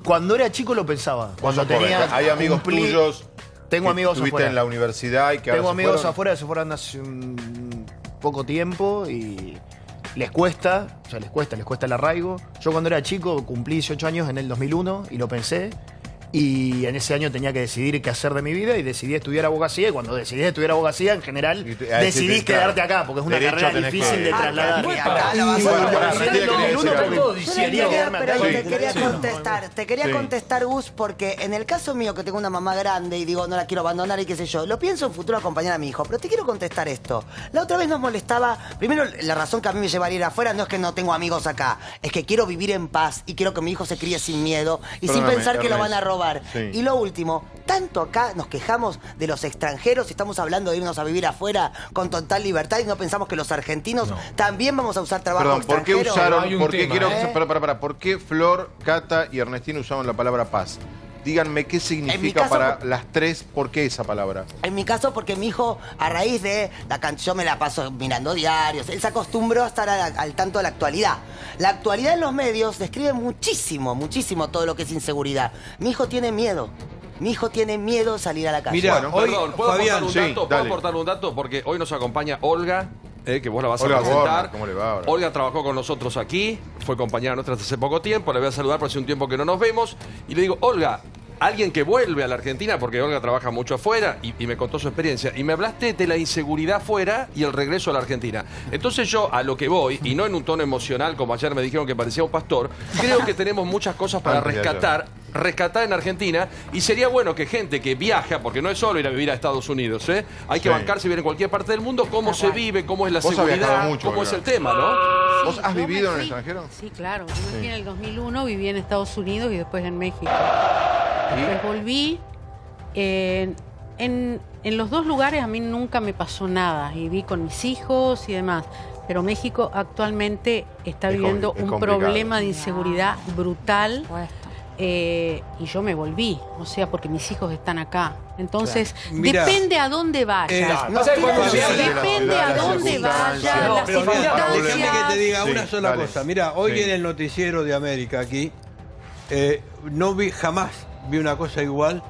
[SPEAKER 13] Cuando era chico lo pensaba. Cuando
[SPEAKER 1] Vos sos joven.
[SPEAKER 13] tenía.
[SPEAKER 1] Hay amigos
[SPEAKER 13] cumplí-
[SPEAKER 1] tuyos
[SPEAKER 13] Tengo
[SPEAKER 1] que
[SPEAKER 13] amigos
[SPEAKER 1] estuviste
[SPEAKER 13] afuera.
[SPEAKER 1] en la universidad y que ahora
[SPEAKER 13] Tengo
[SPEAKER 1] se
[SPEAKER 13] amigos
[SPEAKER 1] fueron.
[SPEAKER 13] afuera que se fueron hace un poco tiempo y les cuesta, o sea, les cuesta el arraigo. Yo cuando era chico cumplí 18 años en el 2001 y lo pensé. Y en ese año tenía que decidir qué hacer de mi vida y decidí estudiar abogacía. Y cuando decidí estudiar abogacía, en general,
[SPEAKER 1] Y
[SPEAKER 13] decidís
[SPEAKER 1] claro,
[SPEAKER 13] quedarte acá, porque es una
[SPEAKER 1] derecho
[SPEAKER 13] carrera
[SPEAKER 1] tenés
[SPEAKER 13] difícil
[SPEAKER 1] que-
[SPEAKER 13] de trasladar.
[SPEAKER 8] y acá la vas a
[SPEAKER 1] Y bueno,
[SPEAKER 8] lograr.
[SPEAKER 1] pará,
[SPEAKER 13] Yo en
[SPEAKER 1] Matías
[SPEAKER 13] el
[SPEAKER 1] quería
[SPEAKER 13] 2001
[SPEAKER 1] decir
[SPEAKER 13] porque
[SPEAKER 1] algo.
[SPEAKER 8] Yo
[SPEAKER 13] decidí
[SPEAKER 8] le quería,
[SPEAKER 13] quedarme acá.
[SPEAKER 8] pero
[SPEAKER 1] Sí.
[SPEAKER 8] te quería
[SPEAKER 1] Sí.
[SPEAKER 8] contestar,
[SPEAKER 1] Sí.
[SPEAKER 8] Gus, porque en el caso mío que tengo una mamá grande y digo no la quiero abandonar y qué sé yo, lo pienso en futuro acompañar a mi hijo, pero te quiero contestar esto. La otra vez nos molestaba, primero la razón que a mí me llevaría a ir afuera no es que no tengo amigos acá, es que quiero vivir en paz y quiero que mi hijo se críe sin miedo y sin
[SPEAKER 1] Perdóname,
[SPEAKER 8] pensar que lo
[SPEAKER 1] Ernest.
[SPEAKER 8] van a robar.
[SPEAKER 1] Sí.
[SPEAKER 8] Y lo último, tanto acá nos quejamos de los extranjeros y estamos hablando de irnos a vivir afuera con total libertad y no pensamos que los argentinos también vamos a usar trabajo
[SPEAKER 1] Perdón, ¿por qué
[SPEAKER 8] extranjero.
[SPEAKER 1] usaron,
[SPEAKER 12] Hay un
[SPEAKER 1] por qué
[SPEAKER 12] tema,
[SPEAKER 1] quiero,
[SPEAKER 8] ¿eh?
[SPEAKER 1] ¿por qué Flor, Cata y Ernestina usaron la palabra paz? Díganme qué significa
[SPEAKER 8] caso,
[SPEAKER 1] para las tres, ¿por qué esa palabra?
[SPEAKER 8] En mi caso, porque mi hijo, a raíz de la canción, yo me la paso mirando diarios, él se acostumbró a estar al tanto de la actualidad. La actualidad en los medios describe muchísimo, muchísimo todo lo que es inseguridad. Mi hijo tiene miedo. Mi hijo tiene miedo de salir a la calle.
[SPEAKER 7] Mira,
[SPEAKER 1] Bueno,
[SPEAKER 7] hoy,
[SPEAKER 6] Perdón, ¿puedo
[SPEAKER 7] Fabián,
[SPEAKER 6] aportar un
[SPEAKER 1] sí,
[SPEAKER 6] dato? ¿Puedo
[SPEAKER 1] dale.
[SPEAKER 6] aportar un dato? Porque hoy nos acompaña Olga, que vos la vas
[SPEAKER 1] Olga
[SPEAKER 6] a presentar.
[SPEAKER 1] Borna, ¿cómo le va ahora?
[SPEAKER 6] Olga trabajó con nosotros aquí, fue compañera nuestra hace poco tiempo, la voy a saludar por hace un tiempo que no nos vemos. Y le digo, Olga, alguien que vuelve a la Argentina, porque Olga trabaja mucho afuera y me contó su experiencia, y me hablaste de la inseguridad afuera y el regreso a la Argentina. Entonces yo a lo que voy, y no en un tono emocional como ayer me dijeron que parecía un pastor, creo que tenemos muchas cosas para
[SPEAKER 1] Antes de
[SPEAKER 6] rescatar en Argentina, y sería bueno que gente que viaja, porque no es solo ir a vivir a Estados Unidos, hay que
[SPEAKER 1] Sí.
[SPEAKER 6] bancarse vivir en cualquier parte del mundo, cómo se vive, cómo es la
[SPEAKER 1] Vos has
[SPEAKER 6] seguridad,
[SPEAKER 1] viajado mucho,
[SPEAKER 6] cómo es
[SPEAKER 1] Olga.
[SPEAKER 6] el tema, ¿no?
[SPEAKER 1] ¿Vos has
[SPEAKER 14] yo me
[SPEAKER 1] vivido en el
[SPEAKER 14] fui-
[SPEAKER 1] extranjero?
[SPEAKER 14] Sí, claro. Yo me
[SPEAKER 1] Sí.
[SPEAKER 14] fui en el 2001, viví en Estados Unidos y después en México.
[SPEAKER 1] ¿Y?
[SPEAKER 14] Después volví. En los dos lugares a mí nunca me pasó nada y vi con mis hijos y demás. Pero México actualmente está
[SPEAKER 1] Es
[SPEAKER 14] viviendo
[SPEAKER 1] com- es
[SPEAKER 14] un
[SPEAKER 1] complicado.
[SPEAKER 14] problema de inseguridad brutal. Y yo me volví, o sea, porque mis hijos están acá. Entonces,
[SPEAKER 7] Claro. Mirá,
[SPEAKER 14] depende a dónde vaya. Depende a dónde vaya,
[SPEAKER 7] No,
[SPEAKER 14] las
[SPEAKER 7] pero mirá, déjame que te
[SPEAKER 14] circunstancias.
[SPEAKER 7] diga
[SPEAKER 1] Sí,
[SPEAKER 7] una sola
[SPEAKER 1] dale.
[SPEAKER 7] cosa. Mira, hoy
[SPEAKER 1] Sí.
[SPEAKER 7] en el noticiero de América aquí, jamás vi una cosa igual,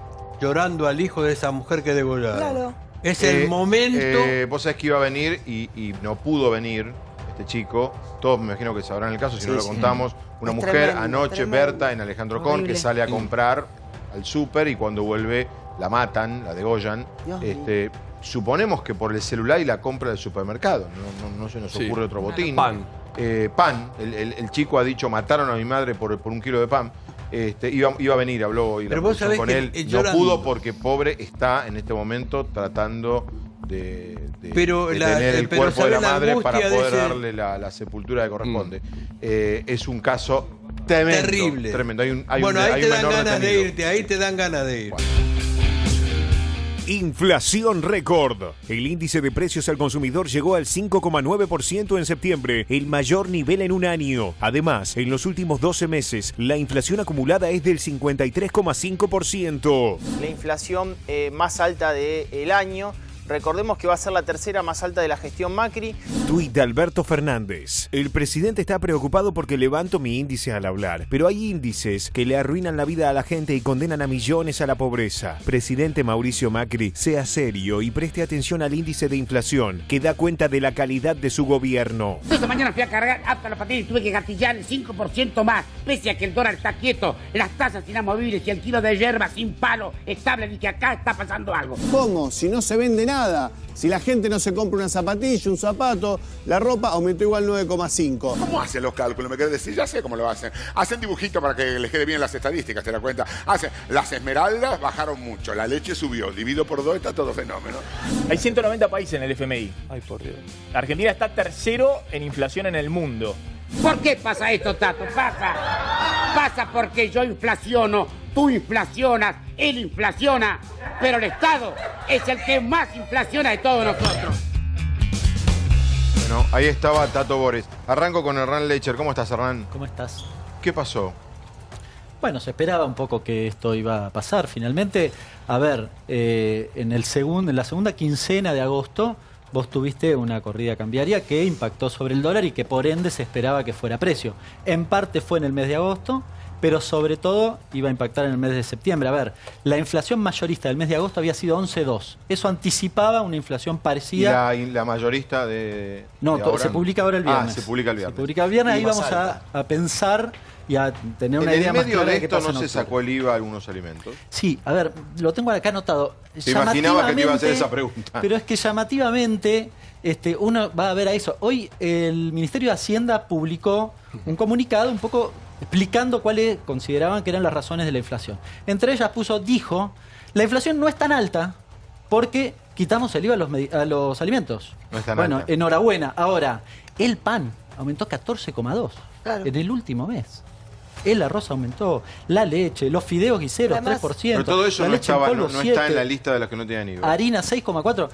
[SPEAKER 7] llorando al hijo de esa mujer que degollaron.
[SPEAKER 8] Claro.
[SPEAKER 7] Es el momento.
[SPEAKER 1] Vos sabés que iba a venir y no pudo venir este chico. Todos me imagino que sabrán el caso, si no
[SPEAKER 8] Sí,
[SPEAKER 1] lo
[SPEAKER 8] sí.
[SPEAKER 1] contamos. Una
[SPEAKER 8] Es
[SPEAKER 1] mujer
[SPEAKER 8] tremendo,
[SPEAKER 1] anoche,
[SPEAKER 8] tremendo.
[SPEAKER 1] Berta, en Alejandro Con,
[SPEAKER 14] Horrible.
[SPEAKER 1] que sale a comprar al súper y cuando vuelve la matan, la degollan.
[SPEAKER 8] Dios
[SPEAKER 1] Suponemos que por el celular y la compra del supermercado. No se nos
[SPEAKER 6] Sí.
[SPEAKER 1] ocurre otro botín.
[SPEAKER 6] Pan.
[SPEAKER 1] Pan. El chico ha dicho, mataron a mi madre por un kilo de pan. Iba a venir, habló y
[SPEAKER 7] Pero
[SPEAKER 1] la
[SPEAKER 7] vos
[SPEAKER 1] puso
[SPEAKER 7] sabés
[SPEAKER 1] con
[SPEAKER 7] que
[SPEAKER 1] él.
[SPEAKER 7] es
[SPEAKER 1] No
[SPEAKER 7] llorando.
[SPEAKER 1] pudo porque pobre está en este momento tratando de
[SPEAKER 7] Pero
[SPEAKER 1] tener el
[SPEAKER 7] pero
[SPEAKER 1] cuerpo de la
[SPEAKER 7] ¿sabés la
[SPEAKER 1] madre para
[SPEAKER 7] angustia de
[SPEAKER 1] poder
[SPEAKER 7] ese-
[SPEAKER 1] darle la sepultura que corresponde. Es un caso tremendo.
[SPEAKER 7] Terrible.
[SPEAKER 1] Tremendo.
[SPEAKER 7] Bueno, ahí te
[SPEAKER 1] un
[SPEAKER 7] dan
[SPEAKER 1] menor
[SPEAKER 7] ganas de
[SPEAKER 1] detenido.
[SPEAKER 7] irte, ahí te dan ganas de ir.
[SPEAKER 15] Inflación récord. El índice de precios al consumidor llegó al 5,9% en septiembre, el mayor nivel en un año. Además, en los últimos 12 meses, la inflación acumulada es del 53,5%.
[SPEAKER 16] La inflación más alta del año. Recordemos que va a ser la tercera más alta de la gestión Macri.
[SPEAKER 15] Tuit de Alberto Fernández. El presidente está preocupado porque levanto mi índice al hablar, pero hay índices que le arruinan la vida a la gente y condenan a millones a la pobreza. Presidente Mauricio Macri, sea serio y preste atención al índice de inflación, que da cuenta de la calidad de su gobierno.
[SPEAKER 17] Esta mañana fui a cargar hasta la patilla y tuve que gatillar el 5% más, pese a que el dólar está quieto, las tasas inamovibles y el kilo de hierba sin palo estable, y que acá está pasando algo.
[SPEAKER 18] ¿Cómo? Si no se vende nada. Si la gente no se compra una zapatilla, un zapato, la ropa aumentó igual 9,5.
[SPEAKER 19] ¿Cómo hacen los cálculos? Me querés decir, ya sé cómo lo hacen. Hacen dibujitos para que les quede bien las estadísticas, ¿te das cuenta? Hacen, las esmeraldas bajaron mucho, la leche subió, dividido por 2 está todo fenómeno.
[SPEAKER 20] Hay 190 países en el FMI.
[SPEAKER 6] Ay, por Dios.
[SPEAKER 20] Argentina está tercero en inflación en el mundo.
[SPEAKER 17] ¿Por qué pasa esto, Tato? Pasa porque yo inflaciono, tú inflacionas, él inflaciona, pero el Estado es el que más inflaciona de todos nosotros.
[SPEAKER 1] Bueno, ahí estaba Tato Bores. Arranco con Hernán Lecher. ¿Cómo estás, Hernán?
[SPEAKER 21] ¿Cómo estás?
[SPEAKER 1] ¿Qué pasó?
[SPEAKER 21] Bueno, se esperaba un poco que esto iba a pasar. Finalmente, a ver, en la segunda quincena de agosto, vos tuviste una corrida cambiaria que impactó sobre el dólar y que por ende se esperaba que fuera precio. En parte fue en el mes de agosto, pero sobre todo iba a impactar en el mes de septiembre. A ver, la inflación mayorista del mes de agosto había sido 11,2. Eso anticipaba una inflación parecida.
[SPEAKER 1] ¿Y la mayorista de
[SPEAKER 21] No,
[SPEAKER 1] de ahora?
[SPEAKER 21] se publica ahora el viernes.
[SPEAKER 1] Ah, se publica el viernes.
[SPEAKER 21] Se publica el viernes,
[SPEAKER 1] Y
[SPEAKER 21] ahí
[SPEAKER 1] más
[SPEAKER 21] vamos
[SPEAKER 1] alta.
[SPEAKER 21] a pensar y a tener una
[SPEAKER 1] En
[SPEAKER 21] idea
[SPEAKER 1] el
[SPEAKER 21] más
[SPEAKER 1] medio
[SPEAKER 21] clara
[SPEAKER 1] de
[SPEAKER 21] de qué
[SPEAKER 1] esto
[SPEAKER 21] pasa en
[SPEAKER 1] no se
[SPEAKER 21] octubre.
[SPEAKER 1] sacó el IVA a algunos alimentos.
[SPEAKER 21] Sí, a ver, lo tengo acá anotado.
[SPEAKER 1] Te imaginabas que te iba a hacer esa
[SPEAKER 21] Llamativamente,
[SPEAKER 1] pregunta.
[SPEAKER 21] Pero es que llamativamente uno va a ver a eso. Hoy el Ministerio de Hacienda publicó un comunicado un poco explicando cuáles consideraban que eran las razones de la inflación. Entre ellas dijo, la inflación no es tan alta porque quitamos el IVA a los alimentos.
[SPEAKER 1] No es tan
[SPEAKER 21] Bueno,
[SPEAKER 1] alta.
[SPEAKER 21] enhorabuena. Ahora, el pan aumentó 14,2 en el último mes. El arroz aumentó, la leche, los fideos guiseros,
[SPEAKER 8] Además-
[SPEAKER 21] 3%.
[SPEAKER 1] Pero todo eso
[SPEAKER 21] la
[SPEAKER 1] no,
[SPEAKER 21] leche en polvo,
[SPEAKER 1] no está en
[SPEAKER 21] 7%.
[SPEAKER 1] la lista de los que no tienen IVA.
[SPEAKER 21] Harina 6,4.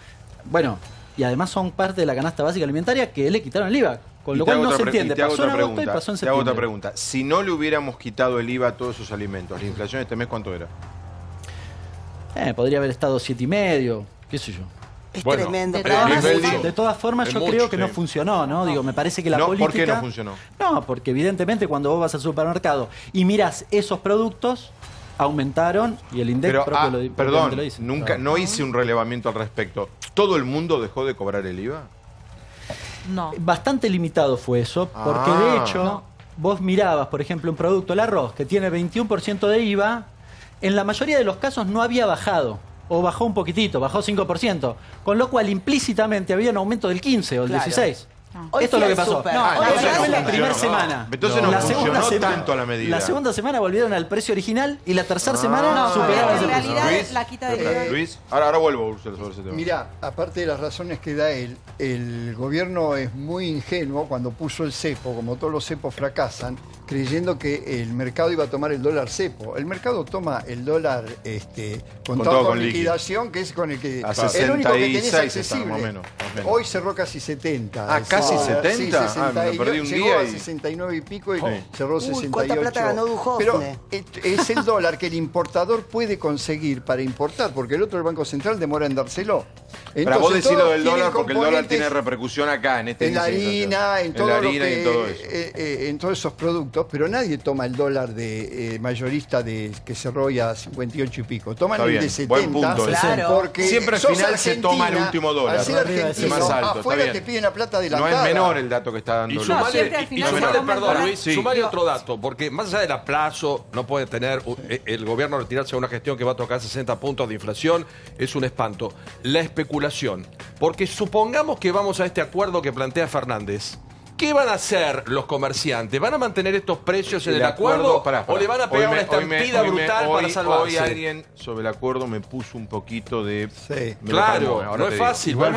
[SPEAKER 21] Bueno, y además son parte de la canasta básica alimentaria que le quitaron el IVA. Con lo
[SPEAKER 1] Y te
[SPEAKER 21] cual
[SPEAKER 1] hago
[SPEAKER 21] no se
[SPEAKER 1] otra pre-
[SPEAKER 21] entiende.
[SPEAKER 1] y te hago
[SPEAKER 21] Pasó en
[SPEAKER 1] otra
[SPEAKER 21] agosto y
[SPEAKER 1] pregunta,
[SPEAKER 21] pasó en
[SPEAKER 1] te hago otra
[SPEAKER 21] septiembre.
[SPEAKER 1] pregunta. Si no le hubiéramos quitado el IVA a todos esos alimentos, ¿la inflación este mes cuánto era?
[SPEAKER 21] Podría haber estado 7,5, qué sé yo.
[SPEAKER 8] Es
[SPEAKER 1] Bueno,
[SPEAKER 8] tremendo.
[SPEAKER 1] pero
[SPEAKER 8] Pero además,
[SPEAKER 21] De todas formas,
[SPEAKER 1] Es
[SPEAKER 21] yo
[SPEAKER 1] mucho,
[SPEAKER 21] creo que no
[SPEAKER 1] sí.
[SPEAKER 21] funcionó, ¿no? Digo, me parece que la
[SPEAKER 1] No,
[SPEAKER 21] política...
[SPEAKER 1] ¿por qué no funcionó?
[SPEAKER 21] No, porque evidentemente cuando vos vas al supermercado y miras esos productos, aumentaron y el INDEC
[SPEAKER 1] Pero,
[SPEAKER 21] propio lo
[SPEAKER 1] perdón,
[SPEAKER 21] lo dice.
[SPEAKER 1] no hice un relevamiento al respecto. ¿Todo el mundo dejó de cobrar el IVA?
[SPEAKER 21] No. Bastante limitado fue eso, porque de hecho, vos mirabas, por ejemplo, un producto, el arroz, que tiene 21% de IVA, en la mayoría de los casos no había bajado, o bajó un poquitito, bajó 5%, con lo cual implícitamente había un aumento del 15 o el
[SPEAKER 8] Claro.
[SPEAKER 21] 16.
[SPEAKER 8] Hoy
[SPEAKER 21] Esto es lo
[SPEAKER 8] fui
[SPEAKER 21] que
[SPEAKER 8] al
[SPEAKER 21] pasó.
[SPEAKER 8] súper.
[SPEAKER 21] No,
[SPEAKER 8] Ah,
[SPEAKER 21] hoy
[SPEAKER 8] entonces
[SPEAKER 21] fue
[SPEAKER 8] no
[SPEAKER 21] la primera
[SPEAKER 8] funcionó.
[SPEAKER 21] semana.
[SPEAKER 1] Entonces no funcionó tanto la medida.
[SPEAKER 21] La segunda semana volvieron al precio original y la tercera
[SPEAKER 1] Ah.
[SPEAKER 21] semana
[SPEAKER 1] No,
[SPEAKER 21] superaron ese
[SPEAKER 1] en
[SPEAKER 21] precio.
[SPEAKER 1] realidad
[SPEAKER 21] Luis,
[SPEAKER 22] la quita
[SPEAKER 1] de Luis, ahora vuelvo sobre ese tema.
[SPEAKER 22] Mirá, aparte de las razones que da él, el gobierno es muy ingenuo cuando puso el cepo, como todos los cepos fracasan, creyendo que el mercado iba a tomar el dólar cepo. El mercado toma el dólar contado con liquidación, que es con el que
[SPEAKER 1] A
[SPEAKER 22] el único que tenés
[SPEAKER 1] 66 está,
[SPEAKER 22] accesible.
[SPEAKER 1] más o menos.
[SPEAKER 22] Hoy cerró casi 70.
[SPEAKER 1] Ah,
[SPEAKER 22] el
[SPEAKER 1] casi casi
[SPEAKER 22] Sí,
[SPEAKER 1] 70.
[SPEAKER 22] 60
[SPEAKER 1] Me perdí un
[SPEAKER 22] llegó
[SPEAKER 1] día.
[SPEAKER 22] a 69 y pico y cerró
[SPEAKER 8] Uy,
[SPEAKER 22] 68.
[SPEAKER 8] ¿cuánta plata ganó Duhovne?
[SPEAKER 22] Pero es el dólar que el importador puede conseguir para importar, porque el otro, el Banco Central, demora en dárselo.
[SPEAKER 1] Pero vos decís lo
[SPEAKER 22] todos
[SPEAKER 1] del
[SPEAKER 22] tienen
[SPEAKER 1] dólar porque el dólar
[SPEAKER 22] componentes
[SPEAKER 1] tiene repercusión acá, en este
[SPEAKER 22] en la
[SPEAKER 1] índice de inflación.
[SPEAKER 22] harina, en todo
[SPEAKER 1] la
[SPEAKER 22] lo
[SPEAKER 1] harina
[SPEAKER 22] que,
[SPEAKER 1] y en todo eso.
[SPEAKER 22] en todos esos productos, pero nadie toma el dólar de mayorista que cerró ya a 58 y pico. Toman
[SPEAKER 1] Está
[SPEAKER 22] el
[SPEAKER 1] bien,
[SPEAKER 22] de 70.
[SPEAKER 1] buen punto ese.
[SPEAKER 22] Porque
[SPEAKER 1] Siempre al
[SPEAKER 22] sos
[SPEAKER 1] final se toma el
[SPEAKER 22] Argentina,
[SPEAKER 1] último dólar.
[SPEAKER 22] al ser argentino,
[SPEAKER 1] El más alto,
[SPEAKER 22] afuera
[SPEAKER 1] está
[SPEAKER 22] te
[SPEAKER 1] bien.
[SPEAKER 22] piden la plata
[SPEAKER 1] No
[SPEAKER 22] adelantada.
[SPEAKER 1] es menor el dato que está dando
[SPEAKER 6] Y
[SPEAKER 1] Luis.
[SPEAKER 6] sumale, perdón, Luis,
[SPEAKER 1] Sí.
[SPEAKER 6] sumale otro dato, porque más allá del aplazo, no puede tener el gobierno retirarse a una gestión que va a tocar 60 puntos de inflación, es un espanto. La especulación, porque supongamos que vamos a este acuerdo que plantea Fernández. ¿Qué van a hacer los comerciantes? ¿Van a mantener estos precios en el acuerdo
[SPEAKER 1] pará.
[SPEAKER 6] o le van a pegar una estampida brutal para salvarse?
[SPEAKER 1] Hoy alguien sobre el acuerdo me puso un poquito de...
[SPEAKER 6] Claro, no es fácil.
[SPEAKER 1] Igual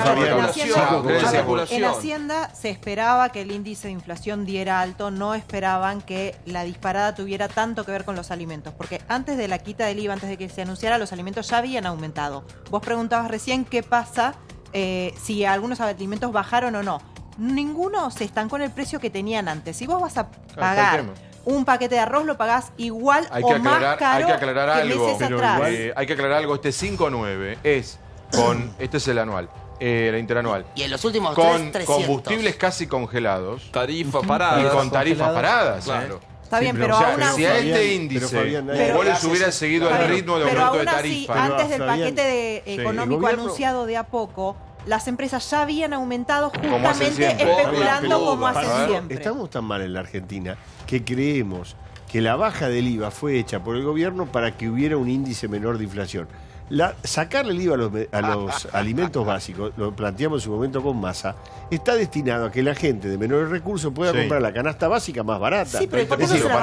[SPEAKER 2] En Hacienda se esperaba que el índice de inflación diera alto, no esperaban que la disparada tuviera tanto que ver con los alimentos, porque antes de la quita del IVA, antes de que se anunciara, los alimentos ya habían aumentado. Vos preguntabas recién qué pasa si algunos alimentos bajaron o no. Ninguno se estancó en el precio que tenían antes. Si vos vas a pagar un paquete de arroz, lo pagás igual o más caro
[SPEAKER 1] hay que aclarar algo.
[SPEAKER 2] meses atrás.
[SPEAKER 1] Hay que aclarar algo. Este 5.9 es con... Este es el anual. La interanual.
[SPEAKER 8] Y en los últimos
[SPEAKER 1] con
[SPEAKER 8] 300.
[SPEAKER 1] combustibles casi congelados.
[SPEAKER 6] Tarifas paradas.
[SPEAKER 1] Y con tarifas paradas.
[SPEAKER 6] Claro.
[SPEAKER 2] Está bien, pero aún así...
[SPEAKER 1] si a este índice vos les hubieras seguido el ritmo de aumento de tarifa.
[SPEAKER 2] Antes del paquete económico anunciado de a poco, las empresas ya habían aumentado justamente especulando como hacen siempre.
[SPEAKER 5] Estamos tan mal en la Argentina que creemos que la baja del IVA fue hecha por el gobierno para que hubiera un índice menor de inflación. Sacarle el IVA a los alimentos básicos, lo planteamos en su momento con Massa, está destinado a que la gente de menores recursos pueda comprar la canasta básica más barata.
[SPEAKER 8] Sí, pero ¿por qué no se la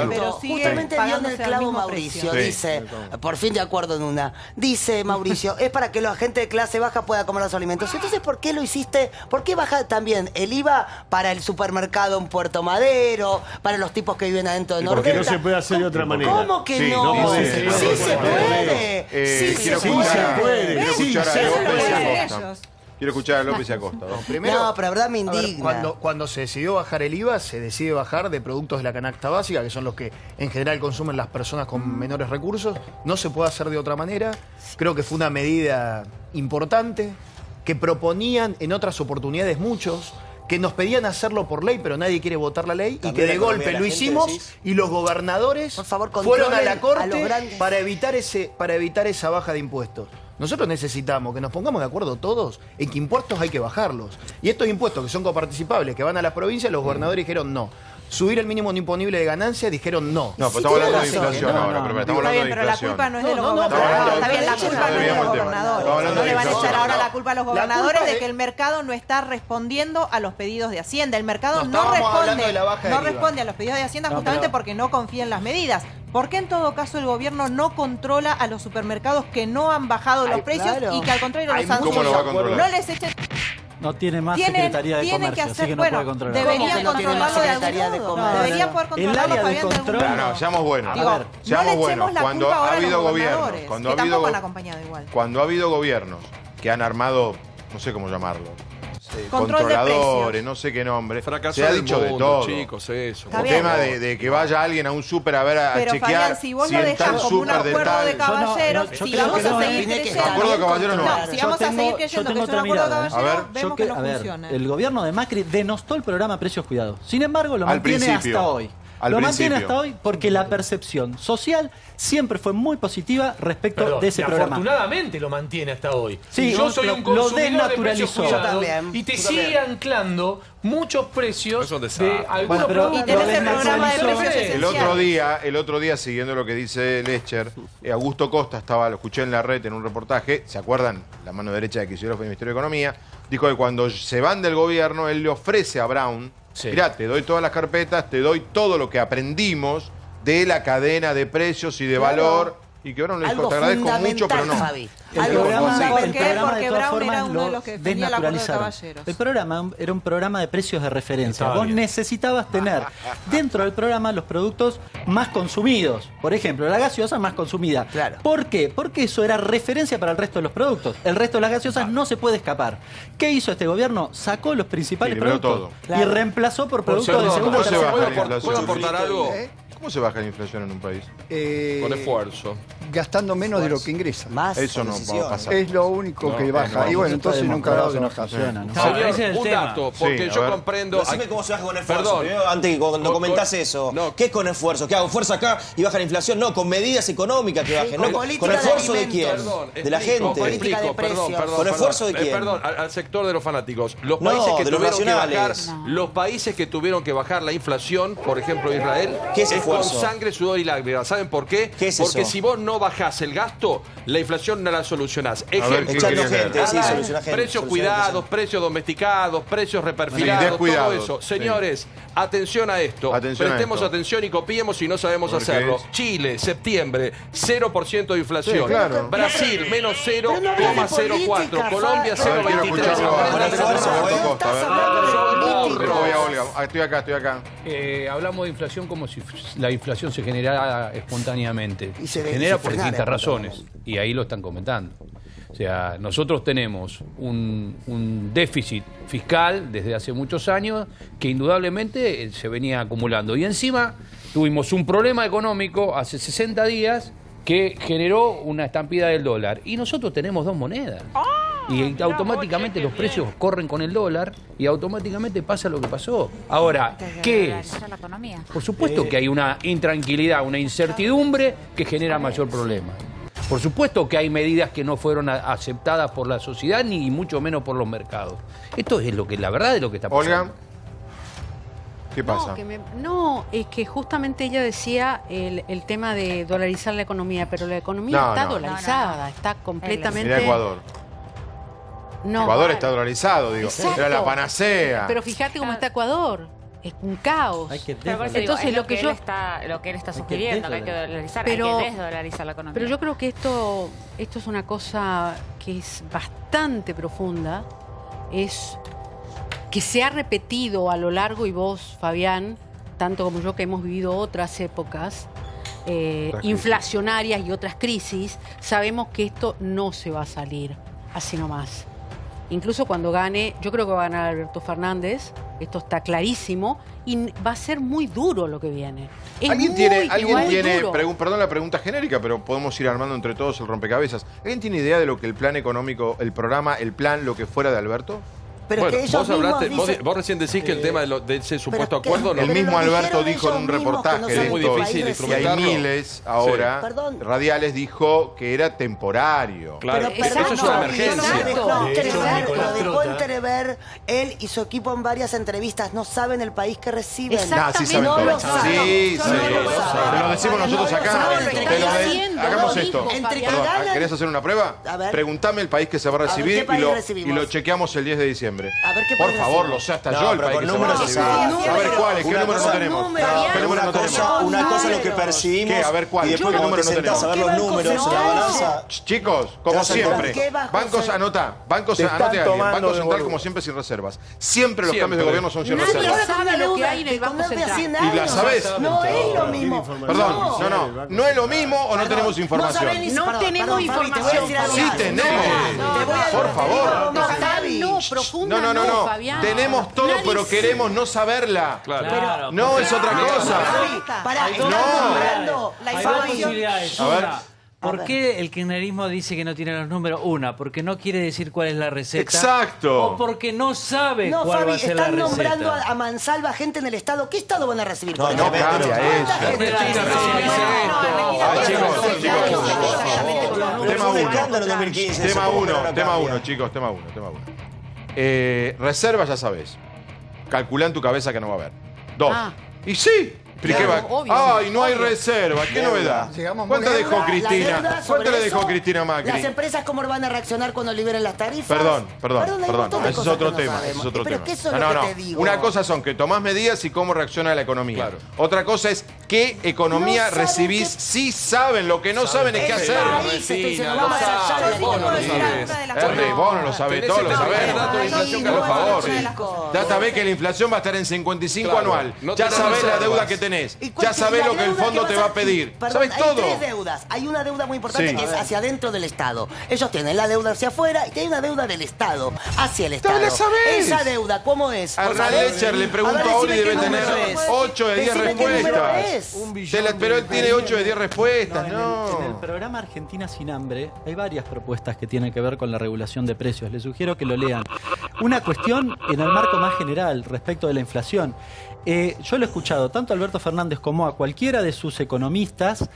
[SPEAKER 8] Pero justamente dio en el clavo Mauricio, dice, por fin de acuerdo en una, dice Mauricio, es para que la gente de clase baja pueda comer los alimentos. Entonces, ¿por qué lo hiciste? ¿Por qué baja también el IVA para el supermercado en Puerto Madero, para los tipos que viven adentro de Nordelta?
[SPEAKER 5] Porque no se puede hacer de otra manera.
[SPEAKER 8] ¿Cómo que no? Sí se puede.
[SPEAKER 1] Quiero escuchar a López y Acosta.
[SPEAKER 8] No, pero la verdad me indigna.
[SPEAKER 13] Cuando se decidió bajar el IVA, se decide bajar de productos de la canasta básica, que son los que en general consumen las personas con menores recursos. No se puede hacer de otra manera. Creo que fue una medida importante que proponían en otras oportunidades muchos, que nos pedían hacerlo por ley, pero nadie quiere votar la ley, y que de golpe lo hicimos y los gobernadores fueron a la corte para evitar esa baja de impuestos. Nosotros necesitamos que nos pongamos de acuerdo todos en que impuestos hay que bajarlos. Y estos impuestos que son coparticipables, que van a las provincias, los gobernadores dijeron no. Subir el mínimo imponible de ganancia, dijeron no.
[SPEAKER 1] No, pero estamos hablando de inflación ahora. Pero estamos hablando de inflación.
[SPEAKER 2] Pero la culpa no es de los gobernadores. Está bien, la culpa no es de los gobernadores. No le van a echar ahora la culpa a los gobernadores de que el mercado no está respondiendo a los pedidos de Hacienda. El mercado no responde a los pedidos de Hacienda justamente porque no confía en las medidas. ¿Por qué en todo caso el gobierno no controla a los supermercados que no han bajado los precios y que al contrario los han subido?
[SPEAKER 1] ¿Cómo lo va a controlar?
[SPEAKER 2] No les echen...
[SPEAKER 21] No tiene más Secretaría de Comercio, así que no puede controlar.
[SPEAKER 2] Deberían controlarlo de algún modo. Deberían poder controlarlo,
[SPEAKER 21] El área de
[SPEAKER 2] Fabián, de algún
[SPEAKER 21] control...
[SPEAKER 2] modo.
[SPEAKER 1] No, seamos buenos.
[SPEAKER 2] Digo,
[SPEAKER 1] seamos buenos. Cuando ha habido gobiernos, cuando ha habido gobiernos que han armado, no sé cómo llamarlo, controladores, no sé qué nombre. Se ha dicho de todo.
[SPEAKER 6] Chicos, eso.
[SPEAKER 1] El tema de que vaya alguien a un súper a ver a
[SPEAKER 2] pero,
[SPEAKER 1] chequear
[SPEAKER 2] Fabián, si vos lo
[SPEAKER 1] en tal
[SPEAKER 2] dejás como un
[SPEAKER 1] súper de
[SPEAKER 2] acuerdo de
[SPEAKER 1] tal.
[SPEAKER 2] caballeros, si vamos a seguir creyendo...
[SPEAKER 1] Acuerdo de caballeros no.
[SPEAKER 2] Si vamos a seguir creyendo que es un acuerdo de caballeros, vemos que no funciona.
[SPEAKER 21] El gobierno de Macri denostó el programa Precios Cuidados. Sin embargo, lo mantiene hasta hoy. Lo mantiene hasta hoy porque la percepción social siempre fue muy positiva respecto de ese programa.
[SPEAKER 10] Afortunadamente lo mantiene hasta hoy.
[SPEAKER 21] Sí,
[SPEAKER 10] yo soy un consumidor de precios cuidados y te sigue anclando muchos precios de algunos productos.
[SPEAKER 2] Y tenés el programa de precios esenciales.
[SPEAKER 1] El otro día, siguiendo lo que dice Lecher, Augusto Costa lo escuché en la red en un reportaje, ¿se acuerdan? La mano derecha de Kicillof del Ministerio de Economía, dijo que cuando se van del gobierno, él le ofrece a Brown, mirá, te doy todas las carpetas, te doy todo lo que aprendimos de la cadena de precios y de valor Y que Brown le dijo,
[SPEAKER 8] Algo
[SPEAKER 1] te agradezco mucho,
[SPEAKER 8] fundamental,
[SPEAKER 1] pero no.
[SPEAKER 8] Fabi.
[SPEAKER 21] El
[SPEAKER 8] Algo
[SPEAKER 21] programa,
[SPEAKER 8] fundamental.
[SPEAKER 21] el programa,
[SPEAKER 2] Porque
[SPEAKER 21] de todas
[SPEAKER 2] Brown era
[SPEAKER 21] formas,
[SPEAKER 2] uno de
[SPEAKER 21] lo
[SPEAKER 2] los que defendía el acuerdo de
[SPEAKER 21] desnaturalizaron.
[SPEAKER 2] caballeros.
[SPEAKER 21] El programa era un programa de precios de referencia.
[SPEAKER 12] Estaba
[SPEAKER 21] Vos
[SPEAKER 12] bien.
[SPEAKER 21] necesitabas tener dentro del programa los productos más consumidos. Por ejemplo, la gaseosa más consumida.
[SPEAKER 8] Claro.
[SPEAKER 21] ¿Por qué? Porque eso era referencia para el resto de los productos. El resto de las gaseosas no se puede escapar. ¿Qué hizo este gobierno? Sacó los principales
[SPEAKER 1] Equilibró
[SPEAKER 21] productos
[SPEAKER 1] todo.
[SPEAKER 21] y reemplazó por productos de
[SPEAKER 6] Perdón,
[SPEAKER 21] segunda
[SPEAKER 1] ¿Cómo se baja la
[SPEAKER 6] ¿Puedo
[SPEAKER 1] inflación?
[SPEAKER 6] aportar algo?
[SPEAKER 1] ¿Cómo se baja la inflación en un país?
[SPEAKER 6] Con esfuerzo.
[SPEAKER 22] Gastando menos de lo que ingresa.
[SPEAKER 8] Más
[SPEAKER 1] Eso no va a pasar.
[SPEAKER 22] Es lo único que baja.
[SPEAKER 1] no,
[SPEAKER 22] y bueno,
[SPEAKER 1] no
[SPEAKER 22] entonces nunca
[SPEAKER 21] demostrado
[SPEAKER 22] hago
[SPEAKER 21] que no
[SPEAKER 22] una
[SPEAKER 21] funciona, ¿no?
[SPEAKER 6] Señor,
[SPEAKER 3] ese es el
[SPEAKER 6] un
[SPEAKER 3] tema.
[SPEAKER 6] dato, porque
[SPEAKER 1] Sí, a
[SPEAKER 6] yo
[SPEAKER 1] ver.
[SPEAKER 6] comprendo...
[SPEAKER 9] Decime cómo se baja con esfuerzo.
[SPEAKER 6] Perdón.
[SPEAKER 9] Primero, antes que cuando comentás eso.
[SPEAKER 6] No.
[SPEAKER 9] ¿Qué es con esfuerzo? ¿Qué hago? ¿Fuerza acá y baja la inflación? No, con medidas económicas que bajen.
[SPEAKER 8] con
[SPEAKER 9] ¿No?
[SPEAKER 8] política
[SPEAKER 9] ¿Con
[SPEAKER 8] de
[SPEAKER 9] esfuerzo de
[SPEAKER 8] alimentos.
[SPEAKER 9] quién?
[SPEAKER 6] Perdón,
[SPEAKER 9] de la
[SPEAKER 6] explico,
[SPEAKER 9] gente.
[SPEAKER 8] política de
[SPEAKER 6] perdón,
[SPEAKER 8] precios.
[SPEAKER 9] ¿Con esfuerzo de quién?
[SPEAKER 6] Perdón, al sector de los fanáticos. Los
[SPEAKER 9] No,
[SPEAKER 6] países que
[SPEAKER 9] de los
[SPEAKER 6] tuvieron que bajar,
[SPEAKER 9] racionales.
[SPEAKER 6] los países que tuvieron que bajar la inflación, por ejemplo Israel,
[SPEAKER 9] ¿Qué es
[SPEAKER 6] con
[SPEAKER 9] esfuerzo?
[SPEAKER 6] sangre, sudor y lágrimas. ¿Saben por qué?
[SPEAKER 9] ¿Qué es
[SPEAKER 6] Porque
[SPEAKER 9] eso?
[SPEAKER 6] si vos no bajás el gasto, la inflación no la solucionás.
[SPEAKER 1] ¿qué
[SPEAKER 6] Ejemplo,
[SPEAKER 1] quería
[SPEAKER 9] Echando gente, sí,
[SPEAKER 6] Ah,
[SPEAKER 9] soluciona gente.
[SPEAKER 6] precios
[SPEAKER 9] soluciona
[SPEAKER 6] cuidados, precios domesticados, precios
[SPEAKER 1] Sí,
[SPEAKER 6] reperfilados, todo
[SPEAKER 1] descuidados,
[SPEAKER 6] eso.
[SPEAKER 1] sí.
[SPEAKER 6] Señores, atención a esto.
[SPEAKER 1] Atención a
[SPEAKER 6] Prestemos
[SPEAKER 1] esto.
[SPEAKER 6] atención y copiemos si no sabemos
[SPEAKER 1] ¿Por qué
[SPEAKER 6] hacerlo.
[SPEAKER 1] es?
[SPEAKER 6] Chile, septiembre, 0% de inflación.
[SPEAKER 1] Sí, claro.
[SPEAKER 6] Brasil, menos
[SPEAKER 8] Pero no hables de
[SPEAKER 6] 0,04.
[SPEAKER 8] política,
[SPEAKER 6] Colombia,
[SPEAKER 8] Fabi.
[SPEAKER 1] A ver, quiero
[SPEAKER 6] 0,23.
[SPEAKER 1] escucharlo a
[SPEAKER 9] Con esfuerzo,
[SPEAKER 1] Alberto
[SPEAKER 9] ¿eh?
[SPEAKER 1] Costa, a ver.
[SPEAKER 8] Estás hablando de política.
[SPEAKER 1] Pero voy a Olga. Ah, estoy acá.
[SPEAKER 12] Hablamos de inflación como si la inflación se generara espontáneamente.
[SPEAKER 8] Y
[SPEAKER 12] Se
[SPEAKER 8] se
[SPEAKER 12] genera por
[SPEAKER 8] frenara
[SPEAKER 12] distintas razones.
[SPEAKER 8] espontáneamente.
[SPEAKER 12] Y ahí lo están comentando. O sea, nosotros tenemos un déficit fiscal desde hace muchos años que indudablemente se venía acumulando. Y encima tuvimos un problema económico hace 60 días que generó una estampida del dólar. Y nosotros tenemos dos monedas. Y automáticamente los precios corren con el dólar y automáticamente pasa lo que pasó. Ahora, ¿qué es?
[SPEAKER 4] La economía.
[SPEAKER 12] Por supuesto que hay una intranquilidad, una incertidumbre que genera mayor problema. Por supuesto que hay medidas que no fueron aceptadas por la sociedad ni mucho menos por los mercados. Esto es lo que la verdad de lo que está pasando.
[SPEAKER 1] Olga, ¿qué pasa?
[SPEAKER 14] No, es que justamente ella decía el tema de dolarizar la economía, pero la economía
[SPEAKER 1] No,
[SPEAKER 14] está
[SPEAKER 1] no.
[SPEAKER 14] dolarizada, está completamente...
[SPEAKER 1] Mirá Ecuador.
[SPEAKER 14] No,
[SPEAKER 1] Ecuador está dolarizado, digo.
[SPEAKER 14] Exacto.
[SPEAKER 1] Era la panacea.
[SPEAKER 14] Pero fíjate cómo está Ecuador. Es un caos.
[SPEAKER 4] Pero por eso digo,
[SPEAKER 14] Entonces
[SPEAKER 4] es
[SPEAKER 14] lo que
[SPEAKER 4] él
[SPEAKER 14] yo
[SPEAKER 4] está, lo que él está sugiriendo, que hay que dolarizar,
[SPEAKER 14] Pero-
[SPEAKER 4] hay que desdolarizar la economía.
[SPEAKER 14] Pero yo creo que esto es una cosa que es bastante profunda, es que se ha repetido a lo largo, y vos, Fabián, tanto como yo que hemos vivido otras épocas inflacionarias y otras crisis, sabemos que esto no se va a salir así nomás. Incluso cuando gane, yo creo que va a ganar Alberto Fernández, esto está clarísimo, y va a ser muy duro lo que viene. Es
[SPEAKER 1] ¿Alguien
[SPEAKER 14] muy,
[SPEAKER 1] tiene,
[SPEAKER 14] duro.
[SPEAKER 1] perdón la pregunta genérica, pero podemos ir armando entre todos el rompecabezas? ¿Alguien tiene idea de lo que el plan económico, el programa, el plan, lo que fuera de Alberto?
[SPEAKER 8] Pero
[SPEAKER 6] Bueno,
[SPEAKER 8] que ellos
[SPEAKER 6] vos, hablaste,
[SPEAKER 8] mismos dicen-
[SPEAKER 6] vos recién decís que el tema de ese supuesto
[SPEAKER 8] que-
[SPEAKER 6] acuerdo no.
[SPEAKER 1] El mismo
[SPEAKER 8] lo
[SPEAKER 1] Alberto
[SPEAKER 8] dijeron
[SPEAKER 1] dijo en un
[SPEAKER 8] ellos mismos,
[SPEAKER 1] reportaje
[SPEAKER 8] que no
[SPEAKER 1] de
[SPEAKER 8] son
[SPEAKER 6] es muy
[SPEAKER 1] esto,
[SPEAKER 6] difícil
[SPEAKER 1] que hay
[SPEAKER 6] instrumentarlo.
[SPEAKER 1] miles ahora
[SPEAKER 8] Sí. Perdón.
[SPEAKER 1] radiales, dijo que era temporario.
[SPEAKER 6] Claro,
[SPEAKER 8] Pero
[SPEAKER 6] eso es una emergencia.
[SPEAKER 8] Lo dejó
[SPEAKER 10] De hecho,
[SPEAKER 8] entrever,
[SPEAKER 10] Nicolás
[SPEAKER 8] lo dejó
[SPEAKER 10] Trota.
[SPEAKER 8] entrever él y su equipo en varias entrevistas. No saben el país que reciben.
[SPEAKER 14] Exactamente.
[SPEAKER 1] Sí saben
[SPEAKER 8] No
[SPEAKER 1] todo.
[SPEAKER 8] lo saben.
[SPEAKER 1] Sí,
[SPEAKER 8] No
[SPEAKER 1] sí.
[SPEAKER 8] lo saben.
[SPEAKER 1] Te lo decimos nosotros acá.
[SPEAKER 8] saben.
[SPEAKER 1] Te lo
[SPEAKER 8] Están
[SPEAKER 1] de-
[SPEAKER 8] haciendo,
[SPEAKER 1] Hagamos
[SPEAKER 8] lo
[SPEAKER 1] esto.
[SPEAKER 8] dijo, Entre que
[SPEAKER 1] Perdón,
[SPEAKER 8] ganan-
[SPEAKER 1] ¿querés hacer una prueba?
[SPEAKER 8] A ver.
[SPEAKER 1] Preguntame el país que se va a
[SPEAKER 8] ver,
[SPEAKER 1] recibir
[SPEAKER 8] ¿qué país
[SPEAKER 1] y
[SPEAKER 8] recibimos?
[SPEAKER 1] lo chequeamos el 10 de diciembre.
[SPEAKER 8] A ver, ¿qué
[SPEAKER 1] Por
[SPEAKER 8] país
[SPEAKER 1] favor,
[SPEAKER 8] recibimos?
[SPEAKER 1] lo sé hasta
[SPEAKER 9] No,
[SPEAKER 1] yo el
[SPEAKER 9] pero
[SPEAKER 1] país
[SPEAKER 9] con
[SPEAKER 1] que se va a
[SPEAKER 9] números
[SPEAKER 1] recibir.
[SPEAKER 9] se sabe.
[SPEAKER 1] A ver cuáles, ¿qué
[SPEAKER 9] Una
[SPEAKER 1] números no
[SPEAKER 9] cosa-
[SPEAKER 1] tenemos?
[SPEAKER 8] números.
[SPEAKER 1] ¿Qué números no tenemos?
[SPEAKER 9] Una cosa lo que
[SPEAKER 8] Números.
[SPEAKER 9] percibimos
[SPEAKER 1] ¿Qué? A ver, ¿cuál?
[SPEAKER 9] y después
[SPEAKER 1] ¿Qué
[SPEAKER 9] cuando
[SPEAKER 1] números
[SPEAKER 9] te
[SPEAKER 1] no
[SPEAKER 9] sentás a ver
[SPEAKER 1] tenemos?
[SPEAKER 9] los números en la balanza.
[SPEAKER 1] Chicos, como
[SPEAKER 9] vas a
[SPEAKER 1] siempre,
[SPEAKER 8] ¿Qué bajo
[SPEAKER 1] bancos
[SPEAKER 8] se-
[SPEAKER 1] anota, bancos
[SPEAKER 10] Te
[SPEAKER 1] anote
[SPEAKER 10] están
[SPEAKER 1] a alguien,
[SPEAKER 10] tomando
[SPEAKER 1] Banco
[SPEAKER 10] de
[SPEAKER 1] Central
[SPEAKER 10] boludo.
[SPEAKER 1] como siempre sin reservas. Siempre los
[SPEAKER 6] Siempre.
[SPEAKER 1] cambios de gobierno son sin
[SPEAKER 14] Nadie
[SPEAKER 1] reservas.
[SPEAKER 14] sabe lo que hay en el
[SPEAKER 8] Con
[SPEAKER 14] Banco
[SPEAKER 8] más de
[SPEAKER 14] Central.
[SPEAKER 8] 100
[SPEAKER 1] ¿Y la
[SPEAKER 8] años.
[SPEAKER 1] sabés?
[SPEAKER 8] No es lo mismo.
[SPEAKER 1] Perdón, no es lo mismo o no tenemos información.
[SPEAKER 8] sabés ni-
[SPEAKER 14] No
[SPEAKER 8] perdón,
[SPEAKER 14] tenemos
[SPEAKER 8] perdón, Fabi, te voy a
[SPEAKER 14] información.
[SPEAKER 8] decir algo.
[SPEAKER 1] Sí tenemos.
[SPEAKER 8] Te voy a-
[SPEAKER 1] Por favor.
[SPEAKER 8] No, Fabi.
[SPEAKER 14] No, profunda
[SPEAKER 1] No.
[SPEAKER 14] Fabián.
[SPEAKER 1] Tenemos todo,
[SPEAKER 14] Nadie
[SPEAKER 1] pero
[SPEAKER 14] sabe.
[SPEAKER 1] queremos no saberla.
[SPEAKER 6] Claro.
[SPEAKER 1] No, es otra cosa.
[SPEAKER 8] Pará,
[SPEAKER 2] Hay
[SPEAKER 8] están
[SPEAKER 2] dos
[SPEAKER 8] nombrando
[SPEAKER 2] La
[SPEAKER 3] Hay dos
[SPEAKER 2] información.
[SPEAKER 3] posibilidades.
[SPEAKER 1] A ver.
[SPEAKER 3] Una, ¿por qué el kirchnerismo dice que no tiene los números? Una, porque no quiere decir cuál es la receta.
[SPEAKER 1] Exacto.
[SPEAKER 3] O porque no sabe
[SPEAKER 8] No,
[SPEAKER 3] cuál va
[SPEAKER 8] Fabi,
[SPEAKER 3] a ser la
[SPEAKER 8] están nombrando
[SPEAKER 3] receta.
[SPEAKER 8] a mansalva gente en el Estado. ¿Qué Estado van a recibir?
[SPEAKER 9] No,
[SPEAKER 8] por
[SPEAKER 9] no
[SPEAKER 8] ejemplo?
[SPEAKER 1] cambia
[SPEAKER 8] ¿Cuánta
[SPEAKER 1] eso.
[SPEAKER 8] gente?
[SPEAKER 1] Ay, chicos.
[SPEAKER 9] Pero
[SPEAKER 1] Tema
[SPEAKER 9] fue un
[SPEAKER 1] uno.
[SPEAKER 9] escándalo en 2015.
[SPEAKER 1] Tema
[SPEAKER 9] eso, ¿cómo no
[SPEAKER 1] 1,
[SPEAKER 9] lo
[SPEAKER 1] tema
[SPEAKER 9] cambia?
[SPEAKER 1] 1, chicos, tema 1. Reserva ya sabes. Calculá en tu cabeza que no va a haber. 2.
[SPEAKER 14] Ah.
[SPEAKER 1] Y sí, ¿Pero qué va?
[SPEAKER 14] Obvio.
[SPEAKER 1] ¡Ay, no hay reserva! ¡Qué novedad! ¿Cuánto dejó Cristina? ¿Cuánto le dejó Cristina Macri?
[SPEAKER 8] Las empresas, ¿cómo van a reaccionar cuando liberen las tarifas?
[SPEAKER 1] Perdón.
[SPEAKER 8] hay un montón de
[SPEAKER 1] Ese es
[SPEAKER 8] cosas
[SPEAKER 1] otro
[SPEAKER 8] que no
[SPEAKER 1] tema.
[SPEAKER 8] sabemos.
[SPEAKER 1] Ese es otro
[SPEAKER 8] Pero
[SPEAKER 1] tema.
[SPEAKER 8] que eso es lo que te digo.
[SPEAKER 1] Una cosa son que tomás medidas y cómo reacciona la economía. Otra cosa es qué economía
[SPEAKER 8] No saben
[SPEAKER 1] recibís. Sí saben, lo que no saben es qué hacer.
[SPEAKER 6] Vos no lo sabés.
[SPEAKER 1] Vos no lo sabés, todos lo sabés.
[SPEAKER 6] dato de inflación,
[SPEAKER 1] Por favor. Ya
[SPEAKER 6] No.
[SPEAKER 1] sabés que la inflación va a estar en 55
[SPEAKER 6] Claro,
[SPEAKER 1] anual.
[SPEAKER 6] no
[SPEAKER 1] Ya
[SPEAKER 6] tenés
[SPEAKER 1] sabés la
[SPEAKER 6] reservas.
[SPEAKER 1] deuda que tenés.
[SPEAKER 8] ¿Y
[SPEAKER 1] Ya sabés lo que el
[SPEAKER 8] deuda
[SPEAKER 1] fondo
[SPEAKER 8] vas
[SPEAKER 1] te va a pedir.
[SPEAKER 8] Perdón,
[SPEAKER 1] ¿Sabés
[SPEAKER 8] hay
[SPEAKER 1] todo?
[SPEAKER 8] 3 deudas. Hay una deuda muy importante
[SPEAKER 1] Sí.
[SPEAKER 8] que es hacia adentro del Estado. Ellos tienen la deuda hacia afuera y hay una deuda del Estado hacia el Estado.
[SPEAKER 1] la sabés!
[SPEAKER 8] Esa deuda, ¿cómo es?
[SPEAKER 1] A
[SPEAKER 8] ¿Vos sabés?
[SPEAKER 1] Lecher le pregunto
[SPEAKER 8] A ver,
[SPEAKER 1] a Ori y
[SPEAKER 8] decime
[SPEAKER 1] debe
[SPEAKER 8] qué
[SPEAKER 1] tener
[SPEAKER 8] número es.
[SPEAKER 1] 8 de 10
[SPEAKER 8] Decime qué número
[SPEAKER 1] respuestas. Pero él tiene 8 de 10 respuestas, no.
[SPEAKER 21] En el programa Argentina sin hambre hay varias propuestas que tienen que ver con la regulación de precios. Les sugiero que lo lean. Una cuestión en el marco más general respecto de la inflación. Yo lo he escuchado tanto a Alberto Fernández como a cualquiera de sus economistas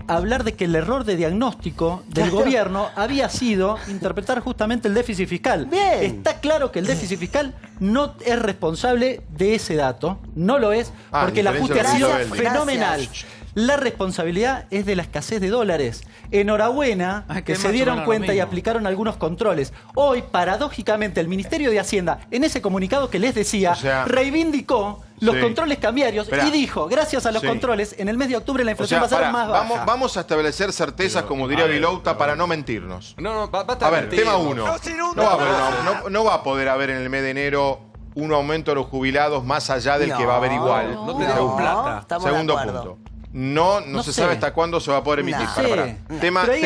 [SPEAKER 21] hablar de que el error de diagnóstico del gobierno había sido interpretar justamente el déficit fiscal.
[SPEAKER 8] Bien.
[SPEAKER 21] Está claro que el déficit fiscal no es responsable de ese dato, no lo es, porque el ajuste ha sido fenomenal. La responsabilidad es de la escasez de dólares. Enhorabuena que se dieron cuenta y aplicaron algunos controles. Hoy, paradójicamente, el Ministerio de Hacienda, en ese comunicado que les decía, reivindicó los controles cambiarios y dijo, gracias a los controles, en el mes de octubre la inflación va a ser más baja.
[SPEAKER 1] Vamos a establecer certezas, como diría Vilouta, para no mentirnos. A ver, tema 1. No va a poder haber en el mes de enero un aumento de los jubilados más allá del que va a haber igual.
[SPEAKER 6] No tenemos plata.
[SPEAKER 1] Segundo punto. No se sabe hasta cuándo se va a poder emitir. Tema 3.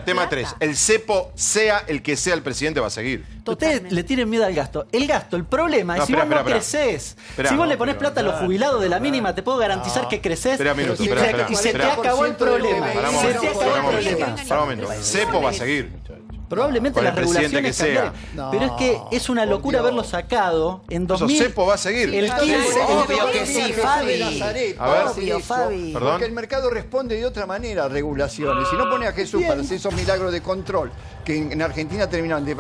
[SPEAKER 1] Tema 3. El cepo, sea el que sea el presidente, va a seguir.
[SPEAKER 21] Ustedes le tienen miedo al gasto. El problema es si vos no creces. Si vos le ponés plata a los jubilados de la mínima, te puedo garantizar que creces. Y se te acabó el problema. Se te acabó el problema.
[SPEAKER 1] Para un momento. Cepo va a seguir.
[SPEAKER 21] Probablemente las regulaciones
[SPEAKER 1] que sea.
[SPEAKER 21] Pero es que es una locura haberlo sacado en 2000.
[SPEAKER 1] Eso cepo va a seguir.
[SPEAKER 21] El 15.
[SPEAKER 8] Obvio que sí, Fabi.
[SPEAKER 1] A ver.
[SPEAKER 8] Obvio, Fabi.
[SPEAKER 22] Porque el mercado responde de otra manera a regulaciones. Si no pone a Jesús para hacer esos milagros de control que en Argentina terminan de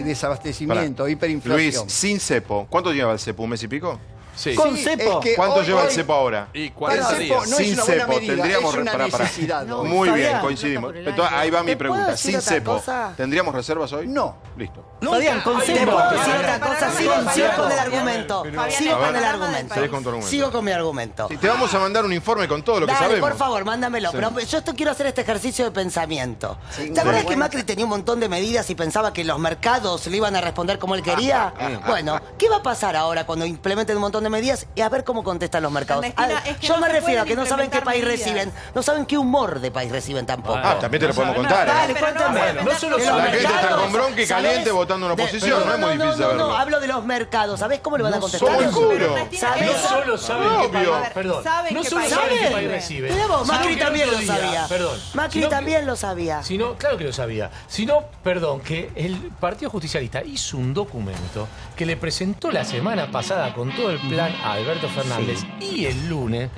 [SPEAKER 22] desabastecimiento, hiperinflación.
[SPEAKER 1] Luis, sin cepo, ¿cuánto lleva el cepo? ¿Un mes y pico?
[SPEAKER 21] Sí. Con cepo.
[SPEAKER 1] ¿Cuánto lleva el cepo ahora?
[SPEAKER 6] Y 40 días.
[SPEAKER 22] No
[SPEAKER 1] sin
[SPEAKER 22] es una buena
[SPEAKER 1] cepo,
[SPEAKER 22] medida,
[SPEAKER 1] tendríamos
[SPEAKER 22] es una necesidad.
[SPEAKER 1] Muy bien, coincidimos. Entonces, ahí va mi pregunta. Sin
[SPEAKER 8] otra
[SPEAKER 1] cepo,
[SPEAKER 8] cosa?
[SPEAKER 1] ¿tendríamos reservas hoy?
[SPEAKER 22] No.
[SPEAKER 1] Listo.
[SPEAKER 21] Fabián, con
[SPEAKER 8] Te
[SPEAKER 21] cepo.
[SPEAKER 8] puedo decir otra cosa, sigo con el argumento. Sigo con el
[SPEAKER 1] Seguís
[SPEAKER 8] argumento.
[SPEAKER 1] con tu argumento.
[SPEAKER 8] Sigo con mi argumento.
[SPEAKER 1] Sí, te vamos a mandar un informe con todo lo que
[SPEAKER 8] Dale,
[SPEAKER 1] sabemos.
[SPEAKER 8] por favor, mándamelo.
[SPEAKER 1] Sí.
[SPEAKER 8] Pero yo quiero hacer este ejercicio de pensamiento. ¿Te acuerdas que Macri tenía un montón de medidas y pensaba que los mercados le iban a responder como él quería? Bueno, ¿qué va a pasar ahora cuando implementen un montón de medidas? Y a ver cómo contestan los mercados.
[SPEAKER 2] Ernestina, es que
[SPEAKER 8] Yo
[SPEAKER 2] no
[SPEAKER 8] me
[SPEAKER 2] se
[SPEAKER 8] refiero a
[SPEAKER 2] pueden
[SPEAKER 8] que no saben qué país
[SPEAKER 2] implementar medidas.
[SPEAKER 8] reciben, no saben qué humor de país reciben tampoco.
[SPEAKER 1] También te lo podemos contar.
[SPEAKER 8] Dale,
[SPEAKER 2] Pero no,
[SPEAKER 8] cuéntame.
[SPEAKER 2] bueno, no solo
[SPEAKER 8] De los
[SPEAKER 1] La gente está
[SPEAKER 8] mercados,
[SPEAKER 1] con bronca y caliente
[SPEAKER 8] ¿sabés?
[SPEAKER 1] votando una oposición, no es muy difícil saberlo.
[SPEAKER 8] No, hablo de los mercados. ¿Sabés cómo le van a contestar?
[SPEAKER 1] seguro.
[SPEAKER 8] ¿Sabés?
[SPEAKER 10] No solo saben qué
[SPEAKER 1] Obvio.
[SPEAKER 10] país, perdón,
[SPEAKER 2] Saben
[SPEAKER 10] no
[SPEAKER 2] qué
[SPEAKER 10] solo
[SPEAKER 2] país
[SPEAKER 10] saben qué
[SPEAKER 8] reciben.
[SPEAKER 10] país reciben.
[SPEAKER 8] Mirá vos,
[SPEAKER 10] sino
[SPEAKER 8] Macri
[SPEAKER 10] que
[SPEAKER 8] también
[SPEAKER 10] el
[SPEAKER 8] lo
[SPEAKER 10] otro día,
[SPEAKER 8] sabía.
[SPEAKER 10] Perdón.
[SPEAKER 8] Macri
[SPEAKER 10] Sino que-
[SPEAKER 8] también lo sabía.
[SPEAKER 10] Sino, claro que lo sabía. Sino, perdón, que el Partido Justicialista hizo un documento que le presentó la semana pasada con todo el plan a Alberto Fernández y el lunes,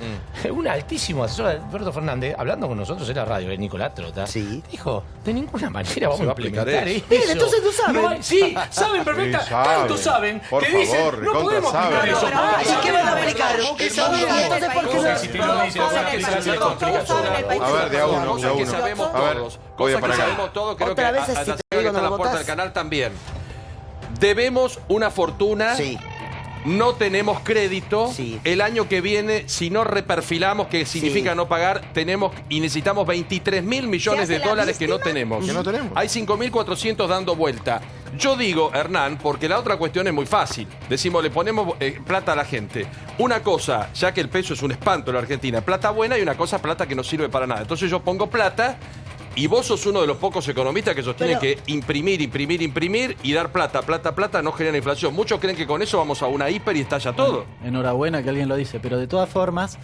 [SPEAKER 10] un altísimo asesor de Alberto Fernández, hablando con nosotros en la radio, Nicolás Trota, dijo, de ninguna manera vamos
[SPEAKER 6] Se va
[SPEAKER 10] a
[SPEAKER 6] a aplicar
[SPEAKER 10] implementar
[SPEAKER 6] eso.
[SPEAKER 10] eso.
[SPEAKER 8] Bien, entonces no saben.
[SPEAKER 10] Sí, saben perfecta,
[SPEAKER 1] Sí, saben.
[SPEAKER 10] tanto saben
[SPEAKER 1] Por
[SPEAKER 10] que
[SPEAKER 1] favor,
[SPEAKER 10] dicen, no
[SPEAKER 1] recontra
[SPEAKER 10] podemos aplicar
[SPEAKER 1] saben.
[SPEAKER 10] eso.
[SPEAKER 8] ¿Y qué van a aplicar?
[SPEAKER 10] Porque
[SPEAKER 8] ¿Entonces por qué no?
[SPEAKER 10] Si te lo dicen, que se hace la explicación.
[SPEAKER 1] A ver, de a uno, de a
[SPEAKER 6] Cosas que
[SPEAKER 1] uno.
[SPEAKER 6] sabemos
[SPEAKER 1] A ver,
[SPEAKER 6] todos.
[SPEAKER 1] voy
[SPEAKER 6] Cosas
[SPEAKER 1] para
[SPEAKER 6] que
[SPEAKER 1] acá.
[SPEAKER 6] sabemos todos, creo que
[SPEAKER 8] Otra
[SPEAKER 6] a
[SPEAKER 8] vez,
[SPEAKER 6] la
[SPEAKER 8] si te
[SPEAKER 6] señora
[SPEAKER 8] digo,
[SPEAKER 6] que está
[SPEAKER 8] no
[SPEAKER 6] en la
[SPEAKER 8] lo
[SPEAKER 6] puerta
[SPEAKER 8] votás.
[SPEAKER 6] del canal también. Debemos una fortuna.
[SPEAKER 8] Sí.
[SPEAKER 6] No tenemos crédito.
[SPEAKER 8] Sí.
[SPEAKER 6] El año que viene, si no reperfilamos, que significa no pagar, tenemos y necesitamos 23 mil millones de dólares que no tenemos.
[SPEAKER 1] Que no tenemos.
[SPEAKER 6] Hay 5.400 dando vuelta. Yo digo, Hernán, porque la otra cuestión es muy fácil. Decimos, le ponemos plata a la gente. Una cosa, ya que el peso es un espanto en la Argentina, plata buena, y una cosa, plata que no sirve para nada. Entonces yo pongo plata. Y vos sos uno de los pocos economistas que sostienen que imprimir y dar plata, no genera inflación. Muchos creen que con eso vamos a una hiper y estalla todo.
[SPEAKER 21] Enhorabuena que alguien lo dice, pero de todas formas,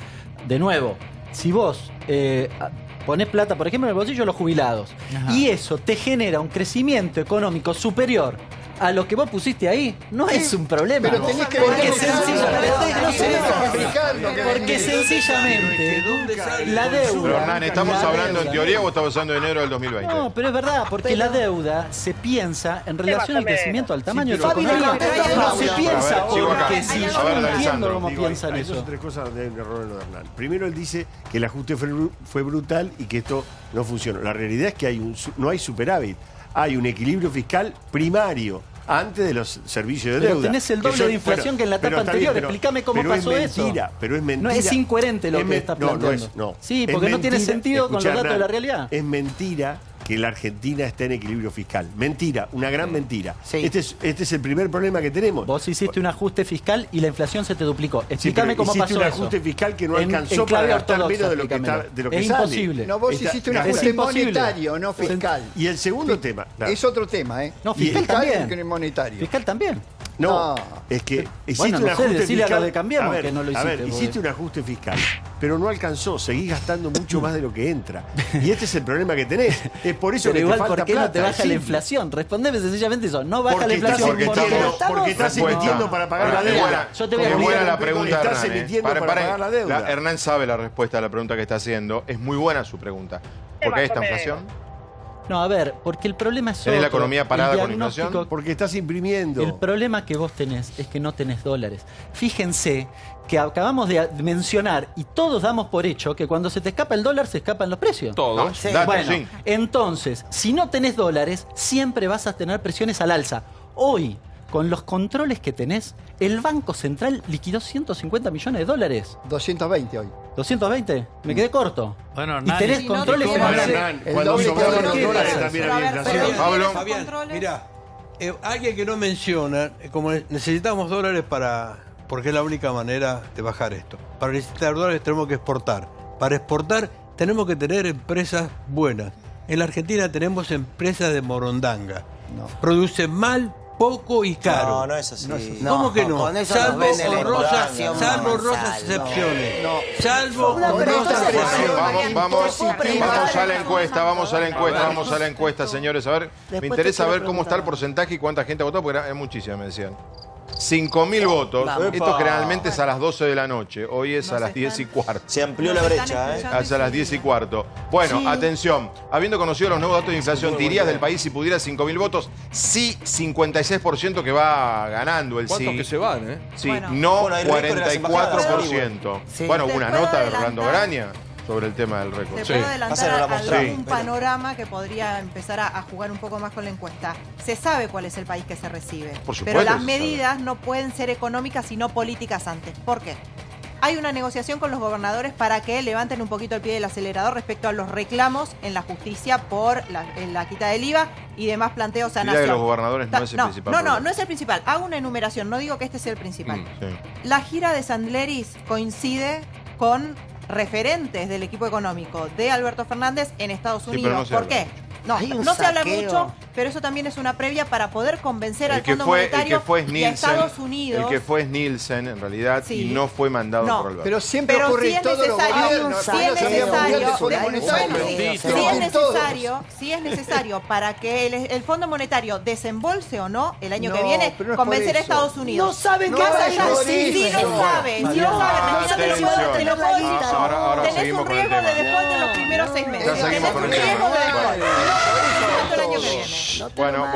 [SPEAKER 21] de nuevo, si vos ponés plata, por ejemplo, en el bolsillo de los jubilados, y eso te genera un crecimiento económico superior a lo que vos pusiste ahí, no es un problema.
[SPEAKER 22] Pero tenés que
[SPEAKER 21] Porque
[SPEAKER 22] vender
[SPEAKER 21] es sencillo,
[SPEAKER 22] no se deja explicar.
[SPEAKER 21] Porque sencillamente la deuda...
[SPEAKER 1] Pero Hernán, ¿estamos hablando en teoría o estamos hablando de enero del 2020?
[SPEAKER 21] No, pero es verdad, porque la deuda se piensa en relación al crecimiento, al tamaño de la economía. No se piensa porque si yo no entiendo cómo piensan
[SPEAKER 5] hay
[SPEAKER 21] eso.
[SPEAKER 5] dos o tres cosas donde hay un error en lo de Hernán. Primero, él dice que el ajuste fue brutal y que esto no funcionó. La realidad es que no hay superávit. Hay un equilibrio fiscal primario antes de los servicios de deuda.
[SPEAKER 21] Pero tenés el doble de inflación que en la etapa anterior. Explícame cómo pasó eso.
[SPEAKER 5] Pero es mentira.
[SPEAKER 21] No, es incoherente lo que estás planteando.
[SPEAKER 5] No.
[SPEAKER 21] Sí, porque no tiene sentido con los datos de la realidad.
[SPEAKER 5] Es mentira que la Argentina está en equilibrio fiscal. Mentira, una gran mentira. Este es el primer problema que tenemos.
[SPEAKER 21] Vos hiciste un ajuste fiscal y la inflación se te duplicó. Explícame cómo pasó eso.
[SPEAKER 5] Hiciste un ajuste fiscal que no alcanzó para gastar menos de lo que
[SPEAKER 21] es
[SPEAKER 5] sale.
[SPEAKER 21] Imposible.
[SPEAKER 22] No, vos hiciste un ajuste monetario, no fiscal.
[SPEAKER 5] Y el segundo tema.
[SPEAKER 22] Es otro tema, ¿eh?
[SPEAKER 21] No, fiscal también.
[SPEAKER 22] Que monetario.
[SPEAKER 21] Fiscal también.
[SPEAKER 5] No, es que hiciste un ajuste fiscal.
[SPEAKER 21] A lo de Cambiemos que no lo hiciste.
[SPEAKER 5] A ver, hiciste un ajuste fiscal, pero no alcanzó. Seguís gastando mucho más de lo que entra. Y este es el problema que tenés. Es por eso que
[SPEAKER 21] igual,
[SPEAKER 5] te falta
[SPEAKER 21] ¿por qué
[SPEAKER 5] plata,
[SPEAKER 21] no te baja la inflación? Respondeme sencillamente eso. No baja la inflación.
[SPEAKER 5] Porque estás emitiendo para pagar la deuda.
[SPEAKER 1] Yo te voy a buena la pregunta,
[SPEAKER 5] Estás
[SPEAKER 1] Hernán.
[SPEAKER 5] emitiendo para pagar la deuda.
[SPEAKER 1] Hernán sabe la respuesta a la pregunta que está haciendo. Es muy buena su pregunta. ¿Por qué hay esta inflación?
[SPEAKER 21] No, a ver, porque el problema es otro.
[SPEAKER 1] ¿Tenés la economía parada con inflación?
[SPEAKER 5] Porque estás imprimiendo.
[SPEAKER 21] El problema que vos tenés es que no tenés dólares. Fíjense que acabamos de mencionar y todos damos por hecho que cuando se te escapa el dólar se escapan los precios.
[SPEAKER 6] Todos.
[SPEAKER 21] Sí. Bueno, entonces, si no tenés dólares, siempre vas a tener presiones al alza. Hoy, con los controles que tenés, el Banco Central liquidó 150 millones de dólares.
[SPEAKER 22] 220 hoy.
[SPEAKER 21] ¿220? Me quedé corto.
[SPEAKER 3] Bueno,
[SPEAKER 21] y tenés controles en
[SPEAKER 5] cuando sobraron los dólares también había inflación.
[SPEAKER 2] Pablo,
[SPEAKER 7] Mirá, alguien que no menciona, como necesitamos dólares porque es la única manera de bajar esto. Para necesitar dólares tenemos que exportar. Para exportar tenemos que tener empresas buenas. En la Argentina tenemos empresas de morondanga. Producen mal, poco y caro.
[SPEAKER 9] No es así.
[SPEAKER 7] ¿Cómo que no?
[SPEAKER 8] Con eso
[SPEAKER 7] Salvo
[SPEAKER 8] nos venden
[SPEAKER 7] honrosas excepciones. Salvo honrosas excepciones.
[SPEAKER 1] Vamos a la encuesta, señores. A ver, me interesa ver cómo está el porcentaje y cuánta gente votó, porque es muchísima, me decían. 5.000 votos. Esto generalmente es a las 12 de la noche. Hoy es a las 10:15.
[SPEAKER 9] Se amplió la brecha, ¿eh?
[SPEAKER 1] Hasta las 10:15. Bueno, atención. Habiendo conocido los nuevos datos de inflación, ¿te irías del país si pudieras 5.000 votos? Sí, 56% que va ganando el sí.
[SPEAKER 6] ¿Cuántos que se van, eh?
[SPEAKER 1] Sí, no 44%. Bueno, hubo una nota de Rolando Graña sobre el tema del récord.
[SPEAKER 2] Se puede adelantar un panorama que podría empezar a jugar un poco más con la encuesta. Se sabe cuál es el país que se recibe.
[SPEAKER 1] Por supuesto,
[SPEAKER 2] pero las medidas no pueden ser económicas sino políticas antes. ¿Por qué? Hay una negociación con los gobernadores para que levanten un poquito el pie del acelerador respecto a los reclamos en la justicia por la quita del IVA y demás planteos a nación.
[SPEAKER 1] De los gobernadores no es el principal.
[SPEAKER 2] No es el principal. Hago una enumeración, no digo que este sea el principal. La gira de Sandleris coincide con referentes del equipo económico de Alberto Fernández en Estados Unidos. ¿Por qué? No se habla mucho, pero eso también es una previa para poder convencer al Fondo Monetario y a Estados Unidos.
[SPEAKER 1] El que fue es Nielsen, en realidad, y no fue mandado por Alberto.
[SPEAKER 22] Pero siempre ocurre en todos los gobiernos.
[SPEAKER 2] Si es necesario para que el Fondo Monetario desembolse o no el año que viene, convencer a Estados Unidos.
[SPEAKER 8] No saben qué hacer.
[SPEAKER 2] Si no saben, te lo puedo decir. Tenés un riesgo de default en los primeros 6 meses. Tenés un riesgo de default.
[SPEAKER 1] Bueno.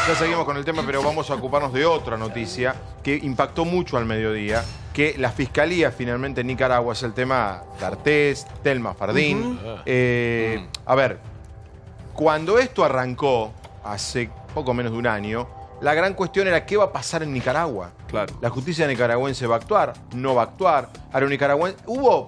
[SPEAKER 1] Ya seguimos con el tema, pero vamos a ocuparnos de otra noticia que impactó mucho al mediodía, que la Fiscalía finalmente en Nicaragua es el tema D'Artés, Telma Fardín. A ver, cuando esto arrancó hace poco menos de un año, la gran cuestión era qué va a pasar en Nicaragua.
[SPEAKER 6] Claro.
[SPEAKER 1] La justicia nicaragüense va a actuar, no va a actuar. Ahora, hubo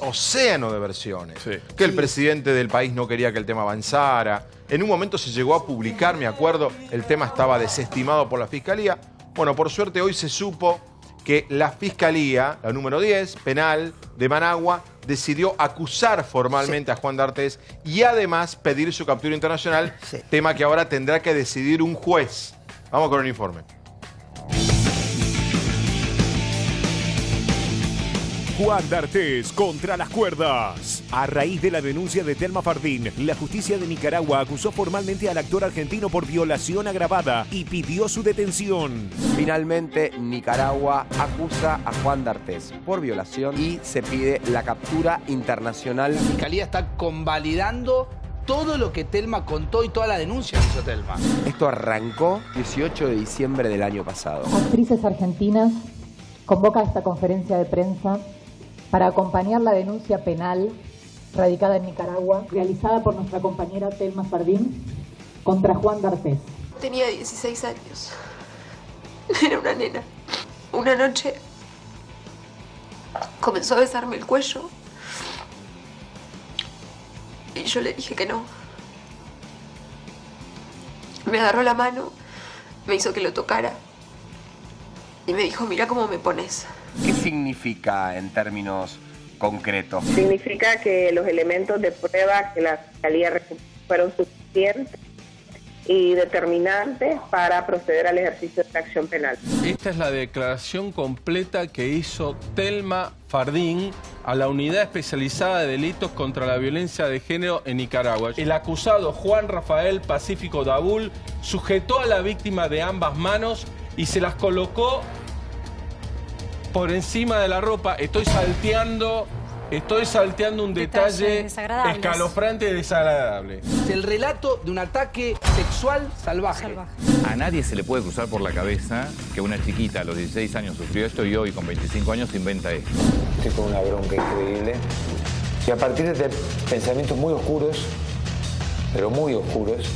[SPEAKER 1] océano de versiones. Que el presidente del país no quería que el tema avanzara. En un momento se llegó a publicar, me acuerdo, el tema estaba desestimado por la Fiscalía. Bueno, por suerte hoy se supo que la Fiscalía, la número 10, penal de Managua, decidió acusar formalmente a Juan D'Artés y además pedir su captura internacional, tema que ahora tendrá que decidir un juez. Vamos con el informe.
[SPEAKER 15] Juan D'Artés contra las cuerdas. A raíz de la denuncia de Telma Fardín, la justicia de Nicaragua acusó formalmente al actor argentino por violación agravada y pidió su detención.
[SPEAKER 11] Finalmente, Nicaragua acusa a Juan D'Artés por violación y se pide la captura internacional.
[SPEAKER 16] La Fiscalía está convalidando todo lo que Telma contó y toda la denuncia que hizo Telma.
[SPEAKER 11] Esto arrancó 18 de diciembre del año pasado.
[SPEAKER 23] Actrices Argentinas convoca esta conferencia de prensa para acompañar la denuncia penal radicada en Nicaragua, realizada por nuestra compañera Telma Fardín contra Juan D'Artés.
[SPEAKER 24] Tenía 16 años. Era una nena. Una noche comenzó a besarme el cuello y yo le dije que no. Me agarró la mano, me hizo que lo tocara y me dijo, mira cómo me pones.
[SPEAKER 11] ¿Qué significa en términos concretos?
[SPEAKER 25] Significa que los elementos de prueba que la Fiscalía fueron suficientes y determinantes para proceder al ejercicio de la acción penal.
[SPEAKER 26] Esta es la declaración completa que hizo Telma Fardín a la Unidad Especializada de Delitos contra la Violencia de Género en Nicaragua. El acusado Juan Rafael Pacífico Dabul sujetó a la víctima de ambas manos y se las colocó por encima de la ropa. Estoy salteando un detalle escalofriante y desagradable.
[SPEAKER 16] El relato de un ataque sexual salvaje.
[SPEAKER 27] A nadie se le puede cruzar por la cabeza que una chiquita a los 16 años sufrió esto y hoy con 25 años inventa esto.
[SPEAKER 28] Estoy con una bronca increíble. Y a partir de pensamientos muy oscuros, pero muy oscuros,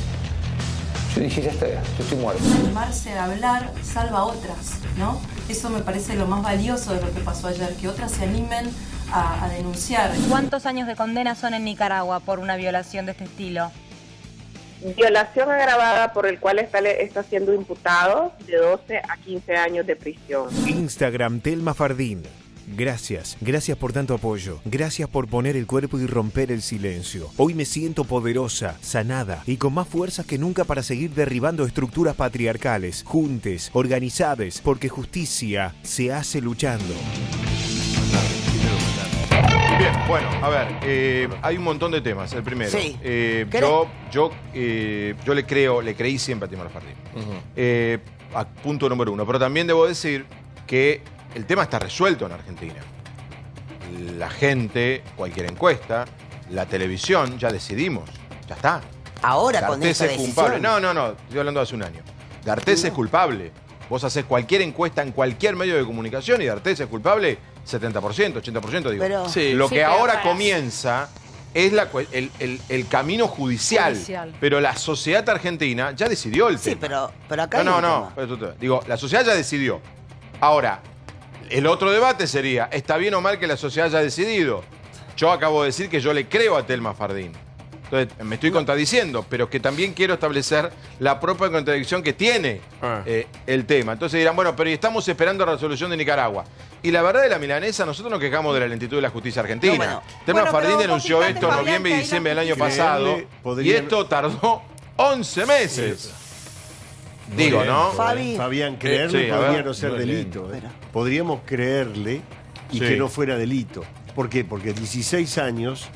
[SPEAKER 28] yo dije, ya está, yo estoy muerto.
[SPEAKER 29] Animarse a hablar salva a otras, ¿no? Eso me parece lo más valioso de lo que pasó ayer, que otras se animen a denunciar.
[SPEAKER 30] ¿Cuántos años de condena son en Nicaragua por una violación de este estilo?
[SPEAKER 25] Violación agravada por el cual está siendo imputado de 12 a 15 años de prisión.
[SPEAKER 15] Instagram Telma Fardín. Gracias por tanto apoyo. Gracias por poner el cuerpo y romper el silencio. Hoy me siento poderosa, sanada y con más fuerzas que nunca para seguir derribando estructuras patriarcales, juntes, organizadas, porque justicia se hace luchando.
[SPEAKER 1] Bien, bueno, a ver, hay un montón de temas. El primero,
[SPEAKER 8] Sí.
[SPEAKER 1] yo le creí siempre a Telma Fardín. A punto número uno. Pero también debo decir que el tema está resuelto en Argentina. La gente, cualquier encuesta, la televisión, ya decidimos. Ya está.
[SPEAKER 8] Ahora con
[SPEAKER 1] D'Artés
[SPEAKER 8] esta
[SPEAKER 1] es
[SPEAKER 8] decisión.
[SPEAKER 1] culpable. No, estoy hablando de hace un año. D'Artés es culpable. Vos haces cualquier encuesta en cualquier medio de comunicación y D'Artés es culpable 70%, 80%, digo.
[SPEAKER 8] Pero-
[SPEAKER 1] Lo
[SPEAKER 8] Sí,
[SPEAKER 1] que
[SPEAKER 8] pero
[SPEAKER 1] ahora
[SPEAKER 8] para-
[SPEAKER 1] comienza es el camino judicial. Pero la sociedad argentina ya decidió el tema.
[SPEAKER 8] Pero acá hay un tema.
[SPEAKER 1] Digo, la sociedad ya decidió. Ahora, el otro debate sería, ¿está bien o mal que la sociedad haya decidido? Yo acabo de decir que yo le creo a Telma Fardín. Entonces, me estoy contradiciendo, pero que también quiero establecer la propia contradicción que tiene el tema. Entonces dirán, bueno, pero estamos esperando la resolución de Nicaragua. Y la verdad de la milanesa, nosotros nos quejamos de la lentitud de la justicia argentina. Telma Fardín denunció esto en noviembre y diciembre del año pasado. Y esto tardó 11 meses. Digo, ¿no?
[SPEAKER 5] Fabián, creerle
[SPEAKER 1] Sí, a
[SPEAKER 5] podría
[SPEAKER 1] ver.
[SPEAKER 5] no ser
[SPEAKER 1] Muy
[SPEAKER 5] delito.
[SPEAKER 1] bien.
[SPEAKER 5] Podríamos creerle y
[SPEAKER 1] Sí.
[SPEAKER 5] que no fuera delito. ¿Por qué? Porque 16 años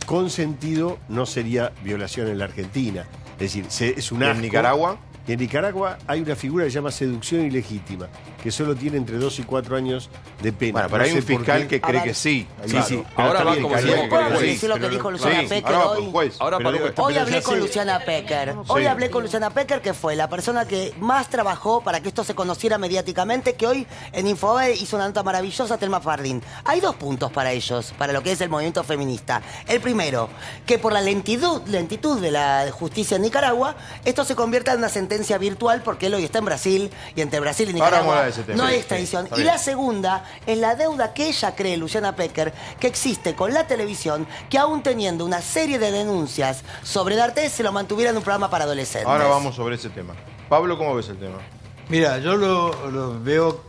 [SPEAKER 5] consentido no sería violación en la Argentina. Es decir, es un
[SPEAKER 1] ¿Y en
[SPEAKER 5] asco.
[SPEAKER 1] Nicaragua?
[SPEAKER 5] Y en Nicaragua hay una figura que se llama seducción ilegítima, que solo tiene entre 2 y 4 años de pena.
[SPEAKER 1] Bueno, pero hay un fiscal que cree que sí.
[SPEAKER 5] Sí,
[SPEAKER 1] Claro.
[SPEAKER 5] sí.
[SPEAKER 1] Ahora va
[SPEAKER 5] bien,
[SPEAKER 1] como
[SPEAKER 5] que
[SPEAKER 1] si
[SPEAKER 5] cree
[SPEAKER 1] fuera
[SPEAKER 5] que
[SPEAKER 1] juez.
[SPEAKER 5] sí.
[SPEAKER 8] Decir lo que dijo Luciana Pecker
[SPEAKER 1] ahora va
[SPEAKER 8] hoy.
[SPEAKER 1] con juez.
[SPEAKER 6] Ahora
[SPEAKER 5] Pero
[SPEAKER 6] para
[SPEAKER 5] digo,
[SPEAKER 8] Hoy
[SPEAKER 5] pero
[SPEAKER 8] hablé
[SPEAKER 5] ya
[SPEAKER 8] con
[SPEAKER 5] sé-
[SPEAKER 8] Luciana Pecker. Hoy hablé con Luciana Pecker, que fue la persona que más trabajó para que esto se conociera mediáticamente, que hoy en Infobae hizo una nota maravillosa, Telma Fardín. Hay 2 puntos para ellos, para lo que es el movimiento feminista. El primero, que por la lentitud de la justicia en Nicaragua, esto se convierta en una sentencia virtual, porque él hoy está en Brasil, y entre Brasil y
[SPEAKER 1] Ahora vamos a
[SPEAKER 8] Nicaragua
[SPEAKER 1] hablar de ese tema.
[SPEAKER 8] no hay
[SPEAKER 1] Sí,
[SPEAKER 8] extradición.
[SPEAKER 1] está
[SPEAKER 8] Y
[SPEAKER 1] bien.
[SPEAKER 8] la segunda es la deuda que ella cree, Luciana Pecker, que existe con la televisión, que aún teniendo una serie de denuncias sobre D'Artés, se lo mantuviera en un programa para adolescentes.
[SPEAKER 1] Ahora vamos sobre ese tema. Pablo, ¿cómo ves el tema?
[SPEAKER 7] Mira, yo lo veo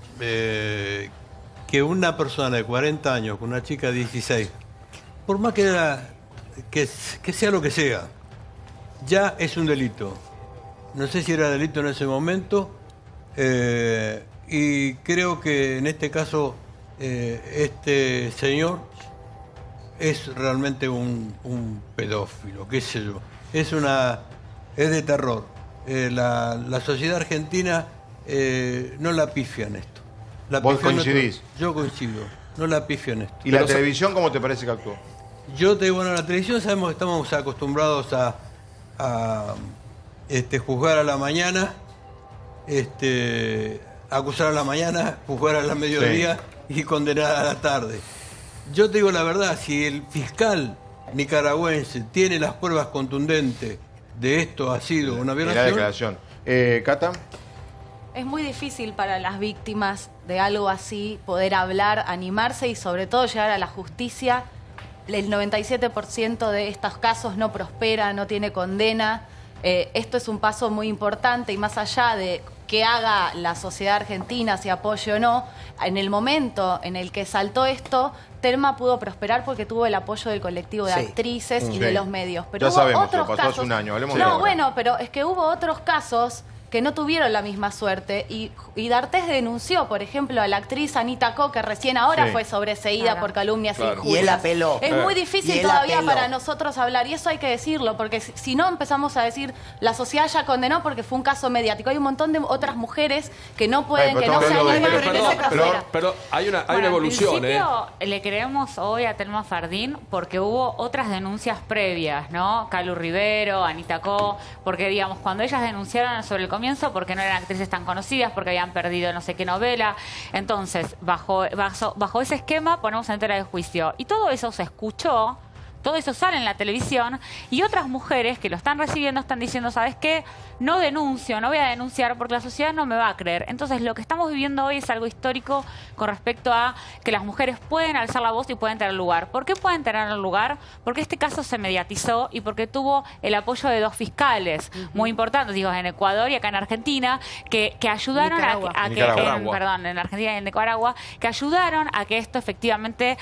[SPEAKER 7] que una persona de 40 años con una chica de 16, por más que sea lo que sea, ya es un delito. No sé si era delito en ese momento, y creo que en este caso este señor es realmente un pedófilo, qué sé yo. Es de terror. La sociedad argentina no la pifia en esto.
[SPEAKER 1] ¿Vos coincidís?
[SPEAKER 7] Yo coincido. No la pifia en esto.
[SPEAKER 1] ¿Y la televisión cómo te parece que actuó?
[SPEAKER 7] Yo te digo, bueno, la televisión sabemos que estamos acostumbrados a juzgar a la mañana, acusar a la mañana, juzgar a la mediodía y condenar a la tarde. Yo te digo la verdad, si el fiscal nicaragüense tiene las pruebas contundentes de esto ha sido una violación...
[SPEAKER 1] La declaración. Cata.
[SPEAKER 30] Es muy difícil para las víctimas de algo así poder hablar, animarse y sobre todo llegar a la justicia. El 97% de estos casos no prospera, no tiene condena. Esto es un paso muy importante y más allá de que haga la sociedad argentina, si apoye o no, en el momento en el que saltó esto, Telma pudo prosperar porque tuvo el apoyo del colectivo de actrices y de los medios. Pero
[SPEAKER 1] ya
[SPEAKER 30] hubo
[SPEAKER 1] sabemos,
[SPEAKER 30] otros
[SPEAKER 1] pasó
[SPEAKER 30] casos,
[SPEAKER 1] hace un año, hablemos de
[SPEAKER 30] no,
[SPEAKER 1] ahora.
[SPEAKER 30] bueno, pero es que hubo otros casos que no tuvieron la misma suerte y D'Artés denunció, por ejemplo, a la actriz Anita Co, que recién ahora fue sobreseída por calumnias e injurias.
[SPEAKER 8] Y él apeló.
[SPEAKER 30] Es muy difícil todavía para nosotros hablar y eso hay que decirlo, porque si no empezamos a decir la sociedad ya condenó porque fue un caso mediático. Hay un montón de otras mujeres que no pueden, que no se animan,
[SPEAKER 6] pero hay una evolución,
[SPEAKER 3] En principio, le creemos hoy a Telma Fardín porque hubo otras denuncias previas, ¿no? Calu Rivero, Anita Co, porque digamos, cuando ellas denunciaron sobre el comienzo, porque no eran actrices tan conocidas, porque habían perdido no sé qué novela. Entonces, bajo ese esquema ponemos en tela de juicio. Y todo eso se escuchó, todo eso sale en la televisión y otras mujeres que lo están recibiendo están diciendo, ¿sabes qué? No denuncio, no voy a denunciar porque la sociedad no me va a creer. Entonces, lo que estamos viviendo hoy es algo histórico con respecto a que las mujeres pueden alzar la voz y pueden tener lugar. ¿Por qué pueden tener lugar? Porque este caso se mediatizó y porque tuvo el apoyo de dos fiscales muy importantes, digo, en Ecuador y acá en Argentina, que ayudaron en Argentina y en Nicaragua, que ayudaron a que esto efectivamente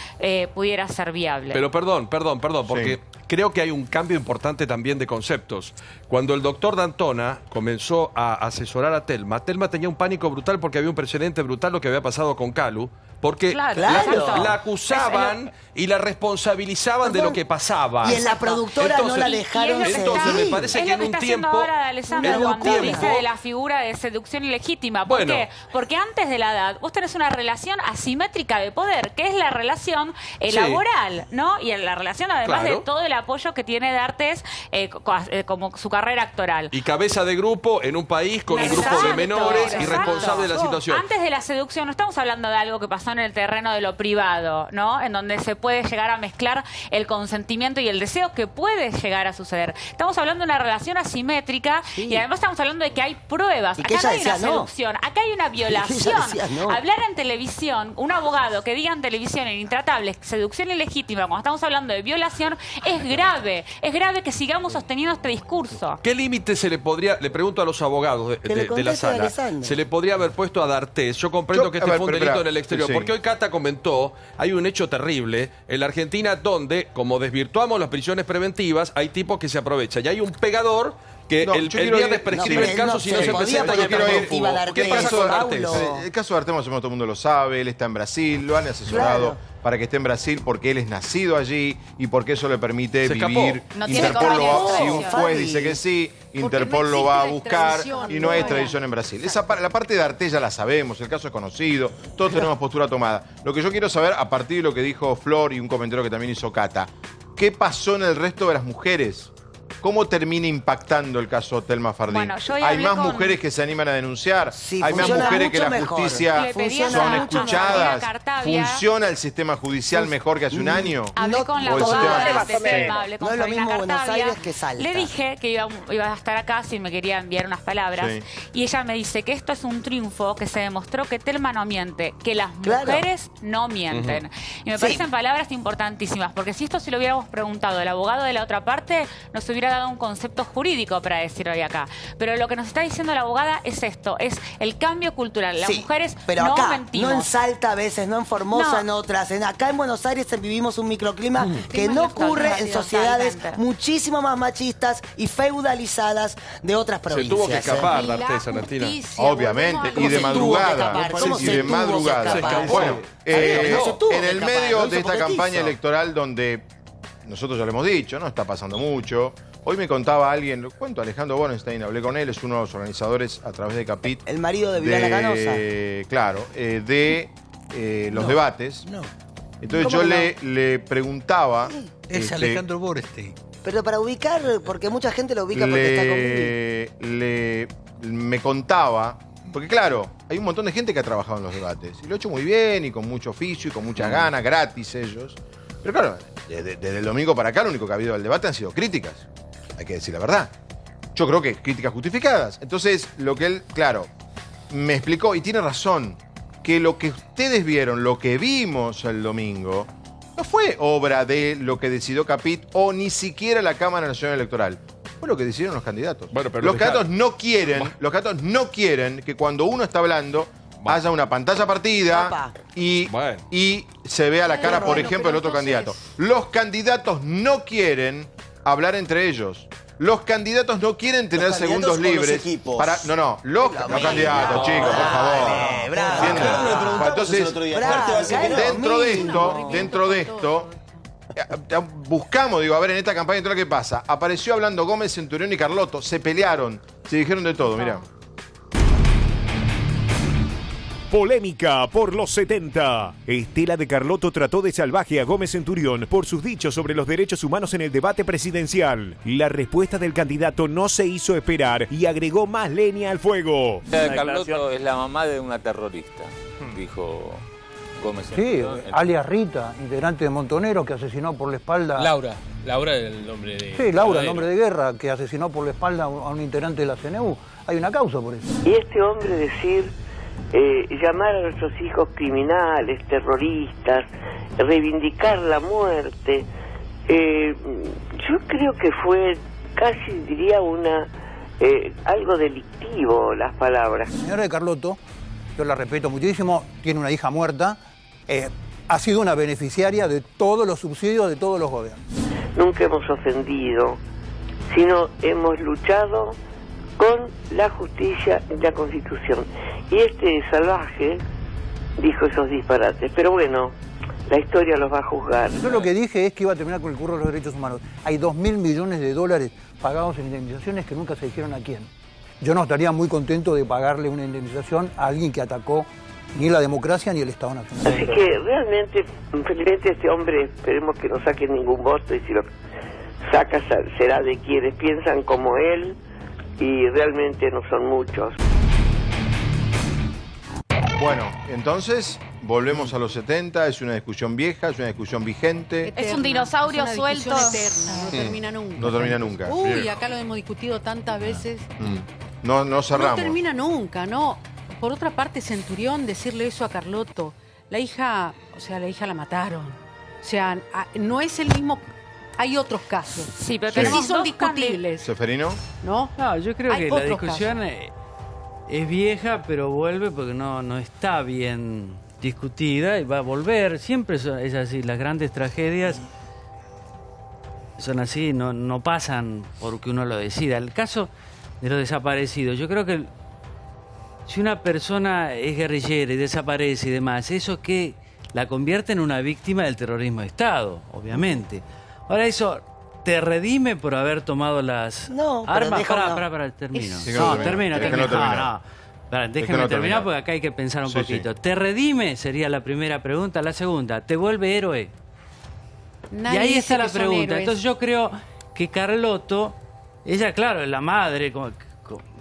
[SPEAKER 3] pudiera ser viable.
[SPEAKER 6] Pero perdón, porque creo que hay un cambio importante también de conceptos. Cuando el doctor D'Antona comenzó a asesorar a Telma tenía un pánico brutal porque había un precedente brutal lo que había pasado con Calu, porque la acusaban y la responsabilizaban de lo que pasaba.
[SPEAKER 8] Y en la productora no la dejaron ser.
[SPEAKER 6] Entonces me parece que en un tiempo...
[SPEAKER 3] ahora de Alessandra cuando dice de la figura de seducción ilegítima. ¿Por qué? Porque antes de la edad vos tenés una relación asimétrica de poder, que es la relación laboral, ¿no? Y en la relación además de todo el apoyo que tiene D'Artés como su carrera actoral.
[SPEAKER 6] Y cabeza de grupo en un país con un grupo de menores y responsable de la situación.
[SPEAKER 3] Antes de la seducción no estamos hablando de algo que pasó en el terreno de lo privado, ¿no? En donde se puede llegar a mezclar el consentimiento y el deseo que puede llegar a suceder. Estamos hablando de una relación asimétrica y además estamos hablando de que hay pruebas. Acá no hay una seducción, acá hay una violación. Hablar en televisión, un abogado que diga en televisión en Intratables seducción ilegítima cuando estamos hablando de violación es grave. Es grave que sigamos sosteniendo este discurso.
[SPEAKER 6] ¿Qué límite se le podría, le pregunto a los abogados de la sala, se le podría haber puesto a D'Artés? Yo comprendo que este fue un delito en el exterior, porque hoy Cata comentó, hay un hecho terrible en la Argentina donde, como desvirtuamos las prisiones preventivas, hay tipos que se aprovechan. Y hay un pegador que el viernes prescribe el caso si no se presenta y quiero ir.
[SPEAKER 1] ¿Qué pasó de D'Artés? El caso de D'Artés más o menos todo el mundo lo sabe, él está en Brasil, lo han asesorado para que esté en Brasil porque él es nacido allí y porque eso le permite vivir. Interpol lo va, si un juez dice que sí, Interpol lo va a buscar y no hay extradición en Brasil. La parte de D'Artés ya la sabemos, el caso es conocido, todos tenemos postura tomada. Lo que yo quiero saber, a partir de lo que dijo Flor y un comentario que también hizo Cata, ¿qué pasó en el resto de las mujeres? ¿Cómo termina impactando el caso Telma Fardín?
[SPEAKER 3] Bueno,
[SPEAKER 1] ¿Hay más mujeres que se animan a denunciar? ¿Hay más mujeres que la justicia son escuchadas? ¿Funciona el sistema judicial mejor que hace un año?
[SPEAKER 3] Hablé con la abogada de Telma, hablé con
[SPEAKER 8] no es lo mismo Buenos Aires que Salta.
[SPEAKER 3] Le dije que iba a estar acá si me quería enviar unas palabras. Y ella me dice que esto es un triunfo, que se demostró que Telma no miente, que las mujeres no mienten. Y me parecen palabras importantísimas, porque si esto se lo hubiéramos preguntado al abogado de la otra parte, nos hubiera hubiera dado un concepto jurídico para decir hoy acá. Pero lo que nos está diciendo la abogada es esto, es el cambio cultural. Las mujeres
[SPEAKER 8] pero
[SPEAKER 3] no
[SPEAKER 8] acá,
[SPEAKER 3] mentimos.
[SPEAKER 8] no en Salta a veces, no en Formosa,
[SPEAKER 3] No.
[SPEAKER 8] en otras. Acá en Buenos Aires vivimos un microclima que no
[SPEAKER 3] Totalmente.
[SPEAKER 8] ocurre en sociedades
[SPEAKER 3] Totalmente.
[SPEAKER 8] muchísimo más machistas y feudalizadas de otras
[SPEAKER 6] Se
[SPEAKER 8] provincias.
[SPEAKER 6] tuvo que escapar D'Artés, Argentina.
[SPEAKER 1] Obviamente, y de madrugada. Y de madrugada. Bueno, en el medio de esta campaña electoral donde nosotros ya lo hemos dicho, no está pasando mucho. Hoy me contaba alguien, lo cuento, Alejandro Borenstein, hablé con él, es uno de los organizadores a través de Capit.
[SPEAKER 8] El marido de Viviana Canosa.
[SPEAKER 1] Claro, de los debates. Entonces yo le preguntaba...
[SPEAKER 7] Es Alejandro Borenstein.
[SPEAKER 8] Pero para ubicar, porque mucha gente lo ubica porque está con
[SPEAKER 1] me contaba, porque claro, hay un montón de gente que ha trabajado en los debates. Y lo ha hecho muy bien y con mucho oficio y con muchas ganas, gratis ellos. Pero claro, desde el domingo para acá lo único que ha habido del debate han sido críticas. Hay que decir la verdad. Yo creo que críticas justificadas. Entonces, lo que él, claro, me explicó, y tiene razón, que lo que ustedes vieron, lo que vimos el domingo, no fue obra de lo que decidió Capit o ni siquiera la Cámara Nacional Electoral. Fue lo que decidieron los candidatos.
[SPEAKER 6] Bueno, pero
[SPEAKER 1] los candidatos no quieren que cuando uno está hablando haya una pantalla partida y se vea la cara, por ejemplo, del otro candidato. Los candidatos no quieren hablar entre ellos. Los candidatos no quieren tener segundos libres para... los candidatos, chicos, por favor. ¿Entienden? Entonces, dentro de esto, buscamos, digo, a ver en esta campaña electoral qué pasa. Apareció hablando Gómez, Centurión y Carlotto, se pelearon, se dijeron de todo, mirá.
[SPEAKER 15] Polémica por los 70. Estela de Carlotto trató de salvaje a Gómez Centurión por sus dichos sobre los derechos humanos en el debate presidencial. La respuesta del candidato no se hizo esperar y agregó más leña al fuego.
[SPEAKER 28] Carlotto es la mamá de una terrorista, dijo Gómez
[SPEAKER 4] Sí,
[SPEAKER 28] Centurión.
[SPEAKER 4] alias Rita, integrante de Montonero, que asesinó por la espalda...
[SPEAKER 10] Laura es el nombre de...
[SPEAKER 4] Sí, Laura, el nombre de guerra, que asesinó por la espalda a un integrante de la CNU. Hay una causa por eso.
[SPEAKER 12] Y este hombre decir... llamar a nuestros hijos criminales, terroristas, reivindicar la muerte, yo creo que fue casi diría algo delictivo las palabras.
[SPEAKER 4] La señora de Carlotto, yo la respeto muchísimo, tiene una hija muerta, ha sido una beneficiaria de todos los subsidios de todos los gobiernos.
[SPEAKER 12] Nunca hemos ofendido, sino hemos luchado con la justicia y la Constitución. Y este salvaje dijo esos disparates. Pero bueno, la historia los va a juzgar.
[SPEAKER 4] Yo lo que dije es que iba a terminar con el curro de los derechos humanos. Hay 2.000 millones de dólares pagados en indemnizaciones que nunca se dijeron a quién. Yo no estaría muy contento de pagarle una indemnización a alguien que atacó ni la democracia ni el Estado Nacional.
[SPEAKER 12] Así que realmente, felizmente este hombre, esperemos que no saque ningún voto, y si lo saca será de quienes piensan como él, y realmente no son muchos.
[SPEAKER 1] Bueno, entonces volvemos a los 70, es una discusión vieja, es una discusión vigente.
[SPEAKER 30] Es un dinosaurio
[SPEAKER 13] es una
[SPEAKER 30] suelto.
[SPEAKER 13] discusión eterna, no termina nunca.
[SPEAKER 1] No termina nunca.
[SPEAKER 13] Uy,
[SPEAKER 1] Bien.
[SPEAKER 13] acá lo hemos discutido tantas veces.
[SPEAKER 1] No cerramos.
[SPEAKER 13] No termina nunca, ¿no? Por otra parte, Centurión, decirle eso a Carlotto, la hija la mataron. O sea, no es el mismo... Hay otros casos.
[SPEAKER 30] Sí, pero
[SPEAKER 13] que sí
[SPEAKER 30] tenemos
[SPEAKER 13] son
[SPEAKER 30] dos
[SPEAKER 13] discutibles.
[SPEAKER 1] ¿Seferino?
[SPEAKER 13] ¿No?
[SPEAKER 10] No, yo creo
[SPEAKER 13] Hay
[SPEAKER 10] que la
[SPEAKER 13] otros
[SPEAKER 10] discusión es vieja, pero vuelve porque no está bien discutida y va a volver. Siempre es así, las grandes tragedias son así, no pasan porque uno lo decida. El caso de los desaparecidos, yo creo que si una persona es guerrillera y desaparece y demás, eso que la convierte en una víctima del terrorismo de Estado, obviamente. Ahora eso te redime por haber tomado las armas. Para, termino. Termino. Déjeme terminar porque acá hay que pensar un poquito. ¿Te redime? Sería la primera pregunta. La segunda, ¿te vuelve héroe?
[SPEAKER 13] Nadie
[SPEAKER 10] y ahí
[SPEAKER 13] dice
[SPEAKER 10] está la
[SPEAKER 13] que son
[SPEAKER 10] pregunta.
[SPEAKER 13] héroes.
[SPEAKER 10] Entonces yo creo que Carlotto, ella claro, es la madre,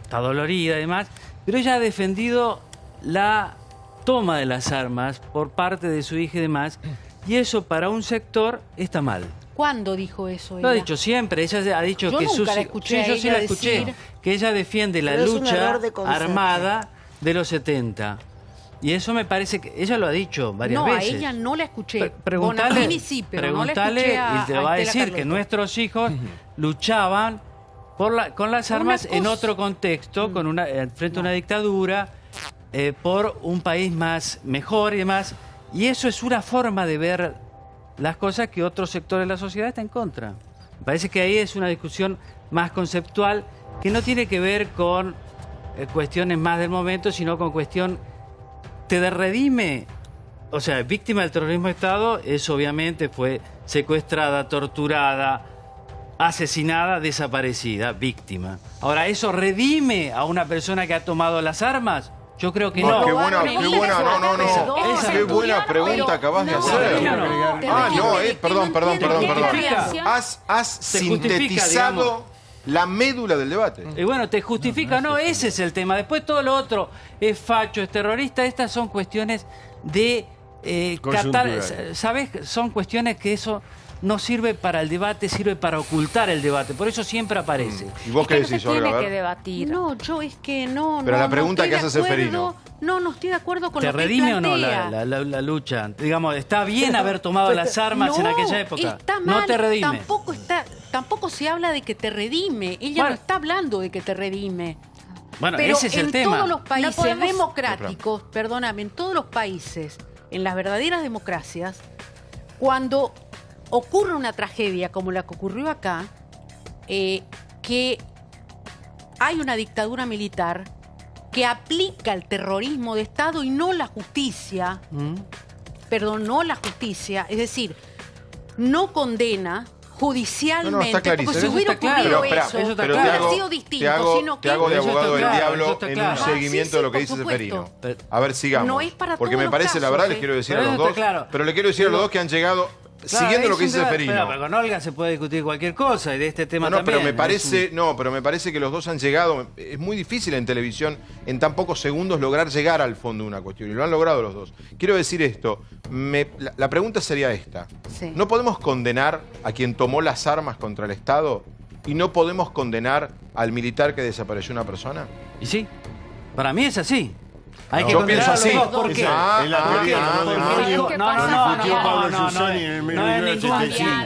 [SPEAKER 10] está dolorida y demás, pero ella ha defendido la toma de las armas por parte de su hija y demás, y eso para un sector está mal.
[SPEAKER 13] ¿Cuándo dijo eso ella?
[SPEAKER 10] Lo ha dicho siempre, ella ha dicho
[SPEAKER 13] Yo
[SPEAKER 10] que
[SPEAKER 13] nunca la escuché
[SPEAKER 10] yo
[SPEAKER 13] a
[SPEAKER 10] sí
[SPEAKER 13] ella
[SPEAKER 10] la escuché,
[SPEAKER 13] decir-
[SPEAKER 10] que ella defiende la
[SPEAKER 8] Pero es un
[SPEAKER 10] lucha
[SPEAKER 8] error de concepto.
[SPEAKER 10] armada de los 70. Y eso me parece que ella lo ha dicho varias
[SPEAKER 13] no,
[SPEAKER 10] veces.
[SPEAKER 13] a ella no la escuché.
[SPEAKER 10] Preguntale,
[SPEAKER 13] Bonafini sí, pero no la escuché
[SPEAKER 10] y te va a decir
[SPEAKER 13] Carlotto.
[SPEAKER 10] que nuestros hijos luchaban con las armas en otro contexto, frente a una dictadura, por un país mejor y demás. Y eso es una forma de ver las cosas que otros sectores de la sociedad están en contra. Me parece que ahí es una discusión más conceptual que no tiene que ver con cuestiones más del momento, sino con cuestión te redime. O sea, víctima del terrorismo de Estado es obviamente fue secuestrada, torturada, asesinada, desaparecida, víctima. Ahora, ¿eso redime a una persona que ha tomado las armas? Yo creo que no.
[SPEAKER 1] Qué buena, qué buena pregunta acabas de hacer. Perdón. Has sintetizado la médula del debate.
[SPEAKER 10] Y bueno, te justifica, no, ese es el tema. Después todo lo otro es facho, es terrorista. Estas son cuestiones de ¿sabes? Son cuestiones que eso no sirve para el debate, sirve para ocultar el debate. Por eso siempre aparece.
[SPEAKER 1] ¿Y vos qué decís, Olga?
[SPEAKER 3] Tiene que debatir.
[SPEAKER 13] No, yo es que no.
[SPEAKER 1] Pero
[SPEAKER 13] no,
[SPEAKER 1] la pregunta
[SPEAKER 13] no
[SPEAKER 1] que
[SPEAKER 13] estoy
[SPEAKER 1] hace
[SPEAKER 13] de acuerdo.
[SPEAKER 1] Seferino.
[SPEAKER 13] No estoy de acuerdo con
[SPEAKER 10] ¿Te
[SPEAKER 13] lo que
[SPEAKER 10] redime o no
[SPEAKER 13] plantea.
[SPEAKER 10] la lucha? Digamos, ¿está bien haber tomado las armas en aquella época?
[SPEAKER 13] Está mal,
[SPEAKER 10] no te redime.
[SPEAKER 13] Tampoco se habla de que te redime. Ella no está hablando de que te redime.
[SPEAKER 10] Bueno,
[SPEAKER 13] pero
[SPEAKER 10] ese es el tema.
[SPEAKER 13] En todos los países
[SPEAKER 3] No podemos...
[SPEAKER 13] democráticos, perdóname, en todos los países, en las verdaderas democracias, cuando ocurre una tragedia como la que ocurrió acá, que hay una dictadura militar que aplica el terrorismo de Estado y no la justicia, no la justicia, es decir, no condena judicialmente, porque si hubiera ocurrido eso, hubiera sido distinto, sino que...
[SPEAKER 1] Te hago de abogado del diablo
[SPEAKER 10] en
[SPEAKER 1] un seguimiento de lo que dice Seferino. A ver, sigamos.
[SPEAKER 13] No es para
[SPEAKER 1] porque
[SPEAKER 13] todos
[SPEAKER 1] me parece,
[SPEAKER 13] los
[SPEAKER 1] la verdad,
[SPEAKER 13] casos,
[SPEAKER 1] les quiero decir a
[SPEAKER 10] Pero
[SPEAKER 1] los
[SPEAKER 10] eso
[SPEAKER 1] dos,
[SPEAKER 10] está claro.
[SPEAKER 1] pero le quiero decir a los dos que han llegado... Siguiendo lo que dice Seferino.
[SPEAKER 10] Pero con Olga se puede discutir cualquier cosa y de este tema
[SPEAKER 1] No,
[SPEAKER 10] también.
[SPEAKER 1] pero me parece que los dos han llegado. Es muy difícil en televisión en tan pocos segundos lograr llegar al fondo de una cuestión y lo han logrado los dos. Quiero decir esto, la pregunta sería esta.
[SPEAKER 13] Sí.
[SPEAKER 1] ¿No podemos condenar a quien tomó las armas contra el Estado y no podemos condenar al militar que desapareció una persona?
[SPEAKER 10] Y sí, para mí es así. Hay que
[SPEAKER 1] yo pienso así.
[SPEAKER 10] ¿Por qué?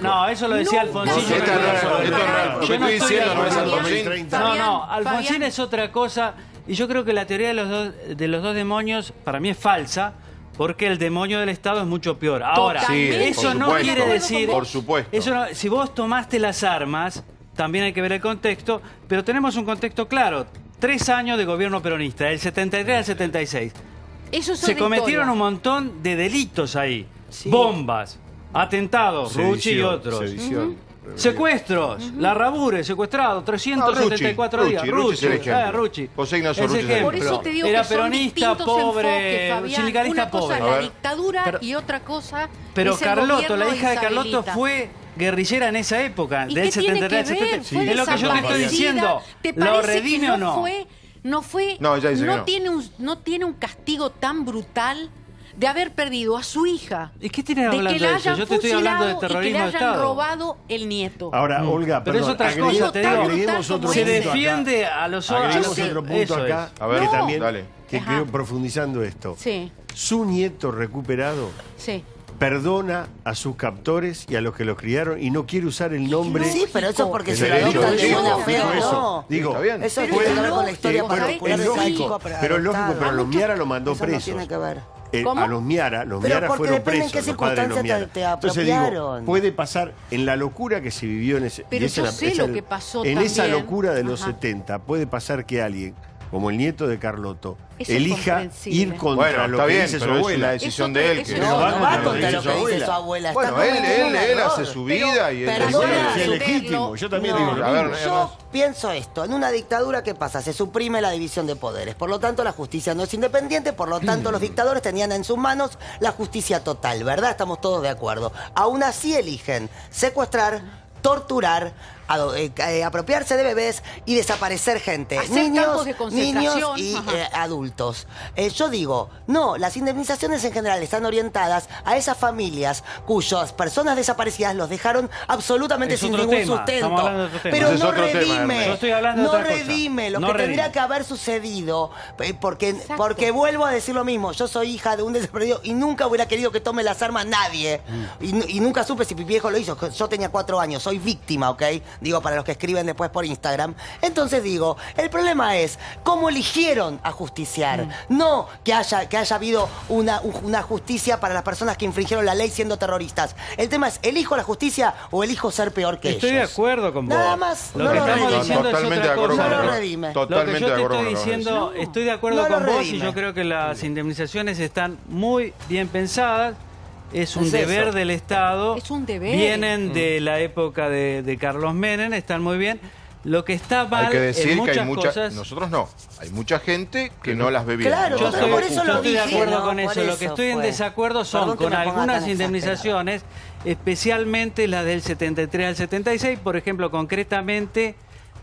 [SPEAKER 10] No, eso lo decía Alfonsín.
[SPEAKER 1] Lo que estoy diciendo no es Alfonsín.
[SPEAKER 10] No, Alfonsín es otra cosa. Y yo creo que la teoría de los dos demonios para mí es falsa. Porque el demonio del Estado es mucho peor. Ahora, eso no quiere decir...
[SPEAKER 1] Por supuesto.
[SPEAKER 10] Si vos tomaste las armas, también hay que ver el contexto. Pero tenemos un contexto claro. 3 años de gobierno peronista, del 73 al 76. Se cometieron un montón de delitos ahí. Sí. Bombas, atentados, Rucci y otros. Secuestros, Larrabure, secuestrado, 374 días. Rucci.
[SPEAKER 1] José Ignacio Rucci.
[SPEAKER 13] Por eso te digo
[SPEAKER 10] era
[SPEAKER 13] que son
[SPEAKER 10] peronista, pobre,
[SPEAKER 13] enfoques,
[SPEAKER 10] sindicalista
[SPEAKER 13] una cosa
[SPEAKER 10] pobre.
[SPEAKER 13] la dictadura y otra cosa
[SPEAKER 10] pero
[SPEAKER 13] es el
[SPEAKER 10] Carlotto, la
[SPEAKER 13] gobierno
[SPEAKER 10] hija de Carlotto
[SPEAKER 13] deshabilita.
[SPEAKER 10] fue guerrillera en esa época,
[SPEAKER 13] ¿Y
[SPEAKER 10] del
[SPEAKER 13] qué tiene
[SPEAKER 10] 73 al
[SPEAKER 13] que ver?
[SPEAKER 10] 70. Es lo que yo te estoy diciendo.
[SPEAKER 13] ¿Te
[SPEAKER 10] ¿Lo
[SPEAKER 13] parece
[SPEAKER 10] redime
[SPEAKER 13] que
[SPEAKER 10] o no?
[SPEAKER 13] No tiene un castigo tan brutal de haber perdido a su hija.
[SPEAKER 10] ¿Y qué tiene que
[SPEAKER 13] de
[SPEAKER 10] hablar
[SPEAKER 13] que
[SPEAKER 10] de
[SPEAKER 13] la
[SPEAKER 10] eso?
[SPEAKER 13] hayan
[SPEAKER 10] Yo te estoy hablando de terrorismo
[SPEAKER 13] y que le
[SPEAKER 10] de
[SPEAKER 13] hayan
[SPEAKER 10] Estado.
[SPEAKER 13] robado el nieto.
[SPEAKER 5] Ahora, Olga,
[SPEAKER 10] pero es otra cosa, te digo.
[SPEAKER 5] Agreguemos otro
[SPEAKER 10] Se
[SPEAKER 5] punto
[SPEAKER 10] defiende
[SPEAKER 5] acá.
[SPEAKER 10] a los
[SPEAKER 5] Agreguemos otro punto acá,
[SPEAKER 1] A ver,
[SPEAKER 5] que también,
[SPEAKER 1] dale.
[SPEAKER 5] que creo profundizando esto.
[SPEAKER 13] Sí.
[SPEAKER 5] Su nieto recuperado
[SPEAKER 13] Sí.
[SPEAKER 5] perdona a sus captores y a los que los criaron y no quiere usar el nombre.
[SPEAKER 8] Sí, pero eso porque
[SPEAKER 5] que
[SPEAKER 8] se
[SPEAKER 5] le
[SPEAKER 8] lo adoptan de
[SPEAKER 5] dijo
[SPEAKER 8] buena fe o
[SPEAKER 5] eso.
[SPEAKER 8] no.
[SPEAKER 5] Digo,
[SPEAKER 1] está bien.
[SPEAKER 8] Eso
[SPEAKER 5] puede-
[SPEAKER 8] tiene que ver con la historia
[SPEAKER 5] bueno,
[SPEAKER 8] particular
[SPEAKER 5] es
[SPEAKER 8] de cada
[SPEAKER 5] lógico,
[SPEAKER 8] hijo
[SPEAKER 5] pero es lógico, pero a los Miara lo mandó
[SPEAKER 8] Eso no
[SPEAKER 5] presos.
[SPEAKER 8] tiene que ver.
[SPEAKER 5] A los Miara
[SPEAKER 8] Pero
[SPEAKER 5] fueron
[SPEAKER 8] porque depende en
[SPEAKER 5] presos,
[SPEAKER 8] qué
[SPEAKER 5] los padres de los
[SPEAKER 8] circunstancias
[SPEAKER 5] Miara.
[SPEAKER 8] te
[SPEAKER 5] Entonces digo,
[SPEAKER 8] apropiaron.
[SPEAKER 5] puede pasar en la locura que se vivió en ese...
[SPEAKER 13] Pero
[SPEAKER 5] y esa
[SPEAKER 13] yo
[SPEAKER 5] es
[SPEAKER 13] sé
[SPEAKER 5] esa
[SPEAKER 13] lo que pasó
[SPEAKER 5] en esa
[SPEAKER 13] también.
[SPEAKER 5] locura de los
[SPEAKER 13] Ajá.
[SPEAKER 5] 70, puede pasar que alguien, como el nieto de Carlotto,
[SPEAKER 13] Eso es
[SPEAKER 5] elija
[SPEAKER 13] comprensible.
[SPEAKER 5] ir contra
[SPEAKER 1] Bueno,
[SPEAKER 5] lo
[SPEAKER 1] está
[SPEAKER 5] que
[SPEAKER 1] bien,
[SPEAKER 5] dice su
[SPEAKER 1] pero es
[SPEAKER 5] abuela.
[SPEAKER 1] la decisión de él.
[SPEAKER 13] eso
[SPEAKER 1] que
[SPEAKER 13] es
[SPEAKER 8] No,
[SPEAKER 5] va
[SPEAKER 8] no
[SPEAKER 5] contra
[SPEAKER 8] va
[SPEAKER 5] lo
[SPEAKER 8] contra
[SPEAKER 5] que
[SPEAKER 8] lo
[SPEAKER 5] dice
[SPEAKER 8] que
[SPEAKER 5] su
[SPEAKER 8] dice su
[SPEAKER 5] abuela.
[SPEAKER 8] abuela.
[SPEAKER 1] Bueno,
[SPEAKER 8] Está cometiendo un
[SPEAKER 1] él
[SPEAKER 8] error.
[SPEAKER 1] hace su vida y él
[SPEAKER 8] Perdona,
[SPEAKER 5] Es
[SPEAKER 8] yo-
[SPEAKER 5] legítimo, yo también
[SPEAKER 8] No,
[SPEAKER 5] digo lo
[SPEAKER 1] a ver,
[SPEAKER 5] mismo.
[SPEAKER 8] Yo pienso esto, en una dictadura, ¿qué pasa? Se suprime la división de poderes, por lo tanto la justicia no es independiente, por lo tanto los dictadores tenían en sus manos la justicia total, ¿verdad? Estamos todos de acuerdo. Aún así eligen secuestrar, torturar, apropiarse de bebés y desaparecer gente.
[SPEAKER 13] Hacer campos de concentración.
[SPEAKER 8] Niños y adultos. Yo digo, no, las indemnizaciones en general están orientadas a esas familias cuyas personas desaparecidas los dejaron absolutamente sin ningún sustento. Pero no redime.
[SPEAKER 10] Yo estoy hablando de
[SPEAKER 8] no
[SPEAKER 10] otra cosa.
[SPEAKER 8] redime lo
[SPEAKER 10] No
[SPEAKER 8] que
[SPEAKER 10] redime.
[SPEAKER 8] tendría que haber sucedido. Porque vuelvo a decir lo mismo. Yo soy hija de un desaparecido y nunca hubiera querido que tome las armas nadie. Y nunca supe si mi viejo lo hizo. Yo tenía 4 años. Soy víctima, ¿ok? Digo, para los que escriben después por Instagram. Entonces digo, el problema es cómo eligieron ajusticiar. No que haya habido una justicia para las personas que infringieron la ley siendo terroristas. El tema es, ¿elijo la justicia o elijo ser peor que
[SPEAKER 10] Estoy
[SPEAKER 8] ellos?
[SPEAKER 10] de acuerdo con vos.
[SPEAKER 8] Nada más.
[SPEAKER 10] Lo que estamos diciendo es otra cosa.
[SPEAKER 8] No lo redime.
[SPEAKER 10] Lo que yo te estoy diciendo, estoy de acuerdo
[SPEAKER 8] No lo
[SPEAKER 10] con vos y
[SPEAKER 8] redime.
[SPEAKER 10] yo creo que las indemnizaciones están muy bien pensadas. Es un
[SPEAKER 8] Es
[SPEAKER 10] deber
[SPEAKER 8] eso.
[SPEAKER 10] del Estado.
[SPEAKER 13] Es un deber.
[SPEAKER 10] Vienen de la época de Carlos Menem, están muy bien. Lo que está mal
[SPEAKER 1] Hay que
[SPEAKER 10] en
[SPEAKER 1] decir que
[SPEAKER 10] muchas
[SPEAKER 1] hay mucha...
[SPEAKER 10] cosas...
[SPEAKER 1] Nosotros no. Hay mucha gente que no las ve bien.
[SPEAKER 8] Claro,
[SPEAKER 1] ¿no?
[SPEAKER 10] Yo estoy,
[SPEAKER 8] por eso
[SPEAKER 10] yo
[SPEAKER 8] lo
[SPEAKER 10] estoy de
[SPEAKER 8] dije,
[SPEAKER 10] acuerdo
[SPEAKER 8] ¿no?
[SPEAKER 10] con
[SPEAKER 8] Por
[SPEAKER 10] eso. Lo que
[SPEAKER 8] eso
[SPEAKER 10] estoy en
[SPEAKER 8] fue.
[SPEAKER 10] desacuerdo son
[SPEAKER 8] Perdón que
[SPEAKER 10] con
[SPEAKER 8] me ponga
[SPEAKER 10] algunas
[SPEAKER 8] tan
[SPEAKER 10] indemnizaciones, especialmente las del 73 al 76, por ejemplo, concretamente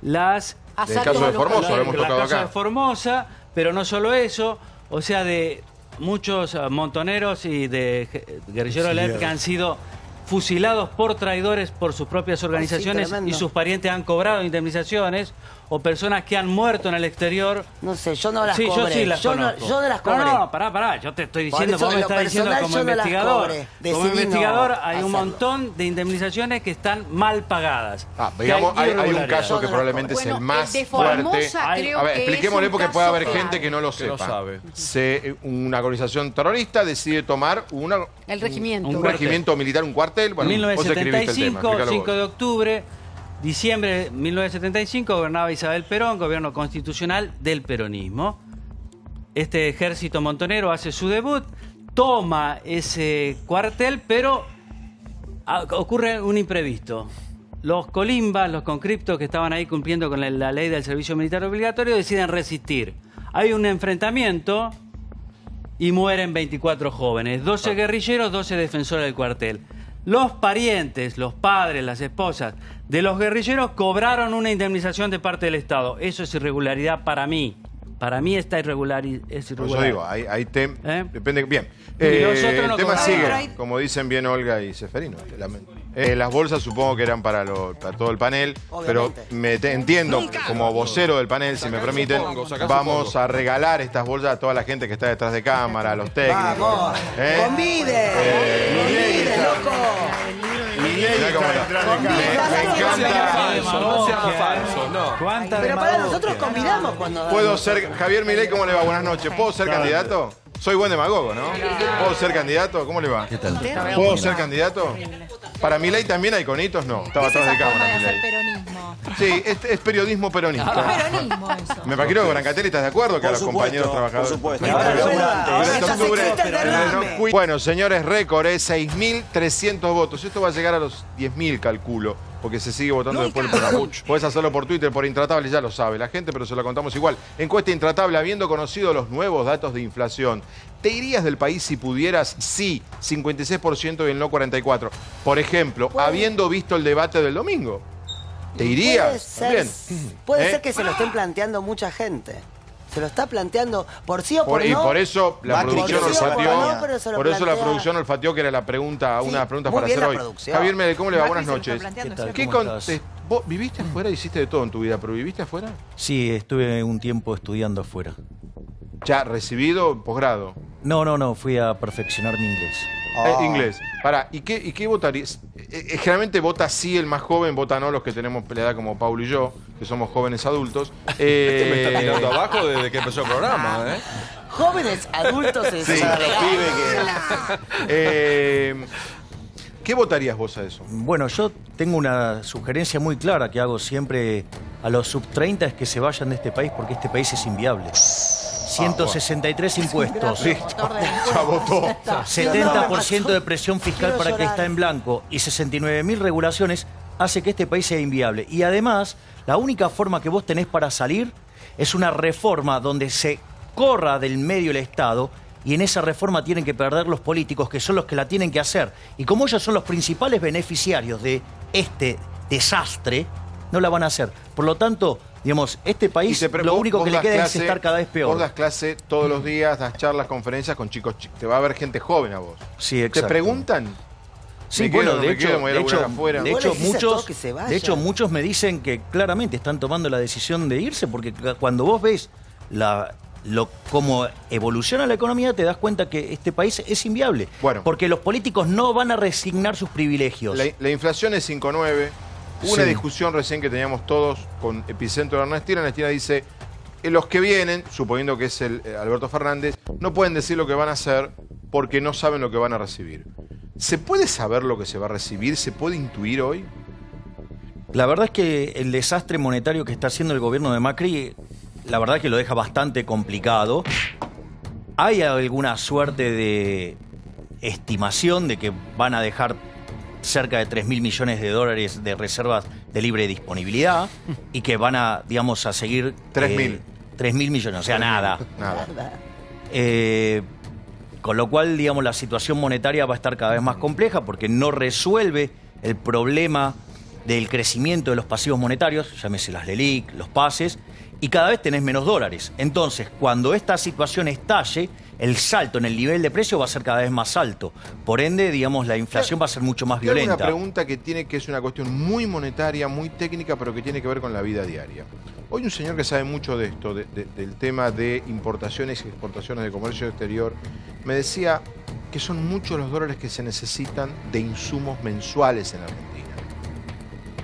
[SPEAKER 10] las...
[SPEAKER 1] Del caso de Formosa, lo hemos
[SPEAKER 10] la
[SPEAKER 1] tocado
[SPEAKER 10] casa
[SPEAKER 1] acá.
[SPEAKER 10] de Formosa, pero no solo eso, o sea, de muchos montoneros y de guerrilleros de la época han sido fusilados por traidores por sus propias organizaciones
[SPEAKER 8] tremendo.
[SPEAKER 10] y sus parientes han cobrado indemnizaciones, o personas que han muerto en el exterior.
[SPEAKER 8] No sé, yo no las
[SPEAKER 10] Sí,
[SPEAKER 8] cobré.
[SPEAKER 10] yo sí las
[SPEAKER 8] yo no
[SPEAKER 10] conozco.
[SPEAKER 8] las cobré.
[SPEAKER 10] No, pará, yo te estoy
[SPEAKER 8] Por
[SPEAKER 10] diciendo,
[SPEAKER 8] eso,
[SPEAKER 10] vos me
[SPEAKER 8] en lo
[SPEAKER 10] estás diciendo
[SPEAKER 8] personal,
[SPEAKER 10] como
[SPEAKER 8] yo no las
[SPEAKER 10] investigador.
[SPEAKER 8] cobré.
[SPEAKER 10] Como
[SPEAKER 8] Decidí
[SPEAKER 10] investigador
[SPEAKER 8] no
[SPEAKER 10] hay un
[SPEAKER 8] hacerlo.
[SPEAKER 10] montón de indemnizaciones que están mal pagadas.
[SPEAKER 1] Digamos,
[SPEAKER 10] Que
[SPEAKER 1] hay un
[SPEAKER 10] irregularidades.
[SPEAKER 1] caso que probablemente es el más
[SPEAKER 13] de
[SPEAKER 1] fuerte.
[SPEAKER 13] Formosa creo
[SPEAKER 1] A ver,
[SPEAKER 13] que
[SPEAKER 1] expliquémosle
[SPEAKER 13] es un
[SPEAKER 1] porque puede
[SPEAKER 13] caso
[SPEAKER 1] haber
[SPEAKER 13] clave.
[SPEAKER 1] gente que no lo
[SPEAKER 6] Que no
[SPEAKER 1] sepa.
[SPEAKER 6] sabe.
[SPEAKER 1] Una organización terrorista decide tomar
[SPEAKER 13] El regimiento.
[SPEAKER 1] un regimiento militar, un cuartel. Bueno, vos escribiste el tema.
[SPEAKER 10] 1975,
[SPEAKER 1] explícalo
[SPEAKER 10] 5
[SPEAKER 1] vos.
[SPEAKER 10] de octubre, diciembre de 1975, gobernaba Isabel Perón, gobierno constitucional del peronismo. Este ejército montonero hace su debut, toma ese cuartel, pero ocurre un imprevisto. Los colimbas, los conscriptos que estaban ahí cumpliendo con la ley del servicio militar obligatorio, deciden resistir. Hay un enfrentamiento y mueren 24 jóvenes, 12 guerrilleros, 12 defensores del cuartel. Los parientes, los padres, las esposas de los guerrilleros cobraron una indemnización de parte del Estado. Eso es irregularidad para mí. Para mí está irregular. Es
[SPEAKER 1] Por
[SPEAKER 10] irregular.
[SPEAKER 1] eso digo, hay depende bien.
[SPEAKER 10] Y nosotros no
[SPEAKER 1] El tema
[SPEAKER 10] cobramos.
[SPEAKER 1] sigue, como dicen bien Olga y Seferino. Las bolsas supongo que eran para todo el panel,
[SPEAKER 8] Obviamente.
[SPEAKER 1] pero entiendo, como vocero del panel, si me permiten, vamos a regalar estas bolsas a toda la gente que está detrás de cámara, a los técnicos.
[SPEAKER 8] Vamos, convide, loco.
[SPEAKER 1] Mirá cómo está. Me encanta.
[SPEAKER 6] No sea falso, no.
[SPEAKER 10] ¿Cuánta
[SPEAKER 8] Pero para
[SPEAKER 10] demagogia?
[SPEAKER 8] nosotros convidamos cuando...
[SPEAKER 1] ¿Puedo ser, Javier Milei, cómo le va? Buenas noches. ¿Puedo ser candidato? Soy buen demagogo, ¿no? ¿Puedo ser candidato? ¿Cómo le va?
[SPEAKER 2] ¿Qué tal?
[SPEAKER 1] ¿Puedo ser candidato? Para Milei también hay conitos, no. Estaba atrás de cámara Milei.
[SPEAKER 30] peronismo.
[SPEAKER 1] Sí, es periodismo peronista.
[SPEAKER 30] Peronismo eso.
[SPEAKER 1] Me imagino que Brancatelli estás de acuerdo que a los compañeros trabajadores.
[SPEAKER 2] por supuesto.
[SPEAKER 1] Bueno, señores, récord es 6.300 votos. Esto va a llegar a los 10.000, calculo, porque se sigue votando después del programa. Podés hacerlo por Twitter, por Intratable, ya lo sabe la gente, pero se lo contamos igual. Encuesta Intratable, habiendo conocido los nuevos datos de inflación, ¿te irías del país si pudieras? Sí, 56% y el no 44%. Por ejemplo, habiendo visto el debate del domingo. ¿Te irías?
[SPEAKER 8] Puede ser que se lo estén planteando mucha gente. Se lo está planteando por sí o por
[SPEAKER 1] Y
[SPEAKER 8] no.
[SPEAKER 1] por eso la producción
[SPEAKER 8] por sí o por
[SPEAKER 1] olfateó.
[SPEAKER 8] no, pero se lo
[SPEAKER 1] Por eso la
[SPEAKER 8] plantea.
[SPEAKER 1] producción olfateó que era la pregunta, una de las preguntas
[SPEAKER 8] muy
[SPEAKER 1] para
[SPEAKER 8] bien
[SPEAKER 1] hacer
[SPEAKER 8] la
[SPEAKER 1] hoy.
[SPEAKER 8] producción.
[SPEAKER 1] Javier Medel, ¿cómo le va? Buenas
[SPEAKER 8] Macri se lo
[SPEAKER 1] noches.
[SPEAKER 8] está planteando
[SPEAKER 2] ¿Qué tal?
[SPEAKER 8] siempre.
[SPEAKER 2] ¿Cómo estás?
[SPEAKER 1] ¿Vos viviste afuera? Hiciste de todo en tu vida, pero ¿viviste afuera?
[SPEAKER 2] Sí, estuve un tiempo estudiando afuera.
[SPEAKER 1] ¿Ya recibido posgrado?
[SPEAKER 2] No, fui a perfeccionar mi inglés.
[SPEAKER 1] Inglés. Pará, ¿y qué votarías? Generalmente vota sí el más joven, vota no los que tenemos la edad como Paulo y yo, que somos jóvenes adultos.
[SPEAKER 6] Me está tirando abajo desde que empezó el programa, ¿eh?
[SPEAKER 8] Jóvenes adultos es
[SPEAKER 1] Sí. ¿Qué votarías vos a eso?
[SPEAKER 2] Bueno, yo tengo una sugerencia muy clara que hago siempre a los sub-30 es que se vayan de este país porque este país es inviable. 163 impuestos.
[SPEAKER 1] Ya votó.
[SPEAKER 2] 70% de presión fiscal para que está en blanco y 69.000 regulaciones hace que este país sea inviable. Y además, la única forma que vos tenés para salir es una reforma donde se corra del medio el Estado y en esa reforma tienen que perder los políticos que son los que la tienen que hacer. Y como ellos son los principales beneficiarios de este desastre, no la van a hacer. Por lo tanto, digamos, este país lo único que le queda es estar cada vez peor.
[SPEAKER 1] Vos das clase todos los días, das charlas, conferencias con chicos. Te va a ver gente joven a vos.
[SPEAKER 2] Sí, exacto.
[SPEAKER 1] ¿Te preguntan?
[SPEAKER 2] Sí,
[SPEAKER 1] Me
[SPEAKER 2] bueno,
[SPEAKER 1] quedo,
[SPEAKER 2] de hecho, muchos me dicen que claramente están tomando la decisión de irse, porque cuando vos ves cómo evoluciona la economía, te das cuenta que este país es inviable.
[SPEAKER 1] Bueno.
[SPEAKER 2] Porque los políticos no van a resignar sus privilegios.
[SPEAKER 1] La inflación es 5,9. Hubo una discusión recién que teníamos todos con Epicentro de Ernestina. Ernestina dice, los que vienen, suponiendo que es el Alberto Fernández, no pueden decir lo que van a hacer porque no saben lo que van a recibir. ¿Se puede saber lo que se va a recibir? ¿Se puede intuir hoy?
[SPEAKER 2] La verdad es que el desastre monetario que está haciendo el gobierno de Macri, la verdad es que lo deja bastante complicado. Hay alguna suerte de estimación de que van a dejar cerca de 3.000 millones de dólares de reservas de libre disponibilidad y que van a, digamos, a seguir...
[SPEAKER 1] 3.000.
[SPEAKER 2] 3.000 millones, o sea, nada. Con lo cual, digamos, la situación monetaria va a estar cada vez más compleja porque no resuelve el problema del crecimiento de los pasivos monetarios, llámese las LELIQ, los pases, y cada vez tenés menos dólares. Entonces, cuando esta situación estalle, el salto en el nivel de precio va a ser cada vez más alto. Por ende, digamos, la inflación va a ser mucho más violenta.
[SPEAKER 1] Una pregunta que es una cuestión muy monetaria, muy técnica, pero que tiene que ver con la vida diaria. Hoy un señor que sabe mucho de esto, del tema de importaciones y exportaciones de comercio exterior, me decía que son muchos los dólares que se necesitan de insumos mensuales en Argentina.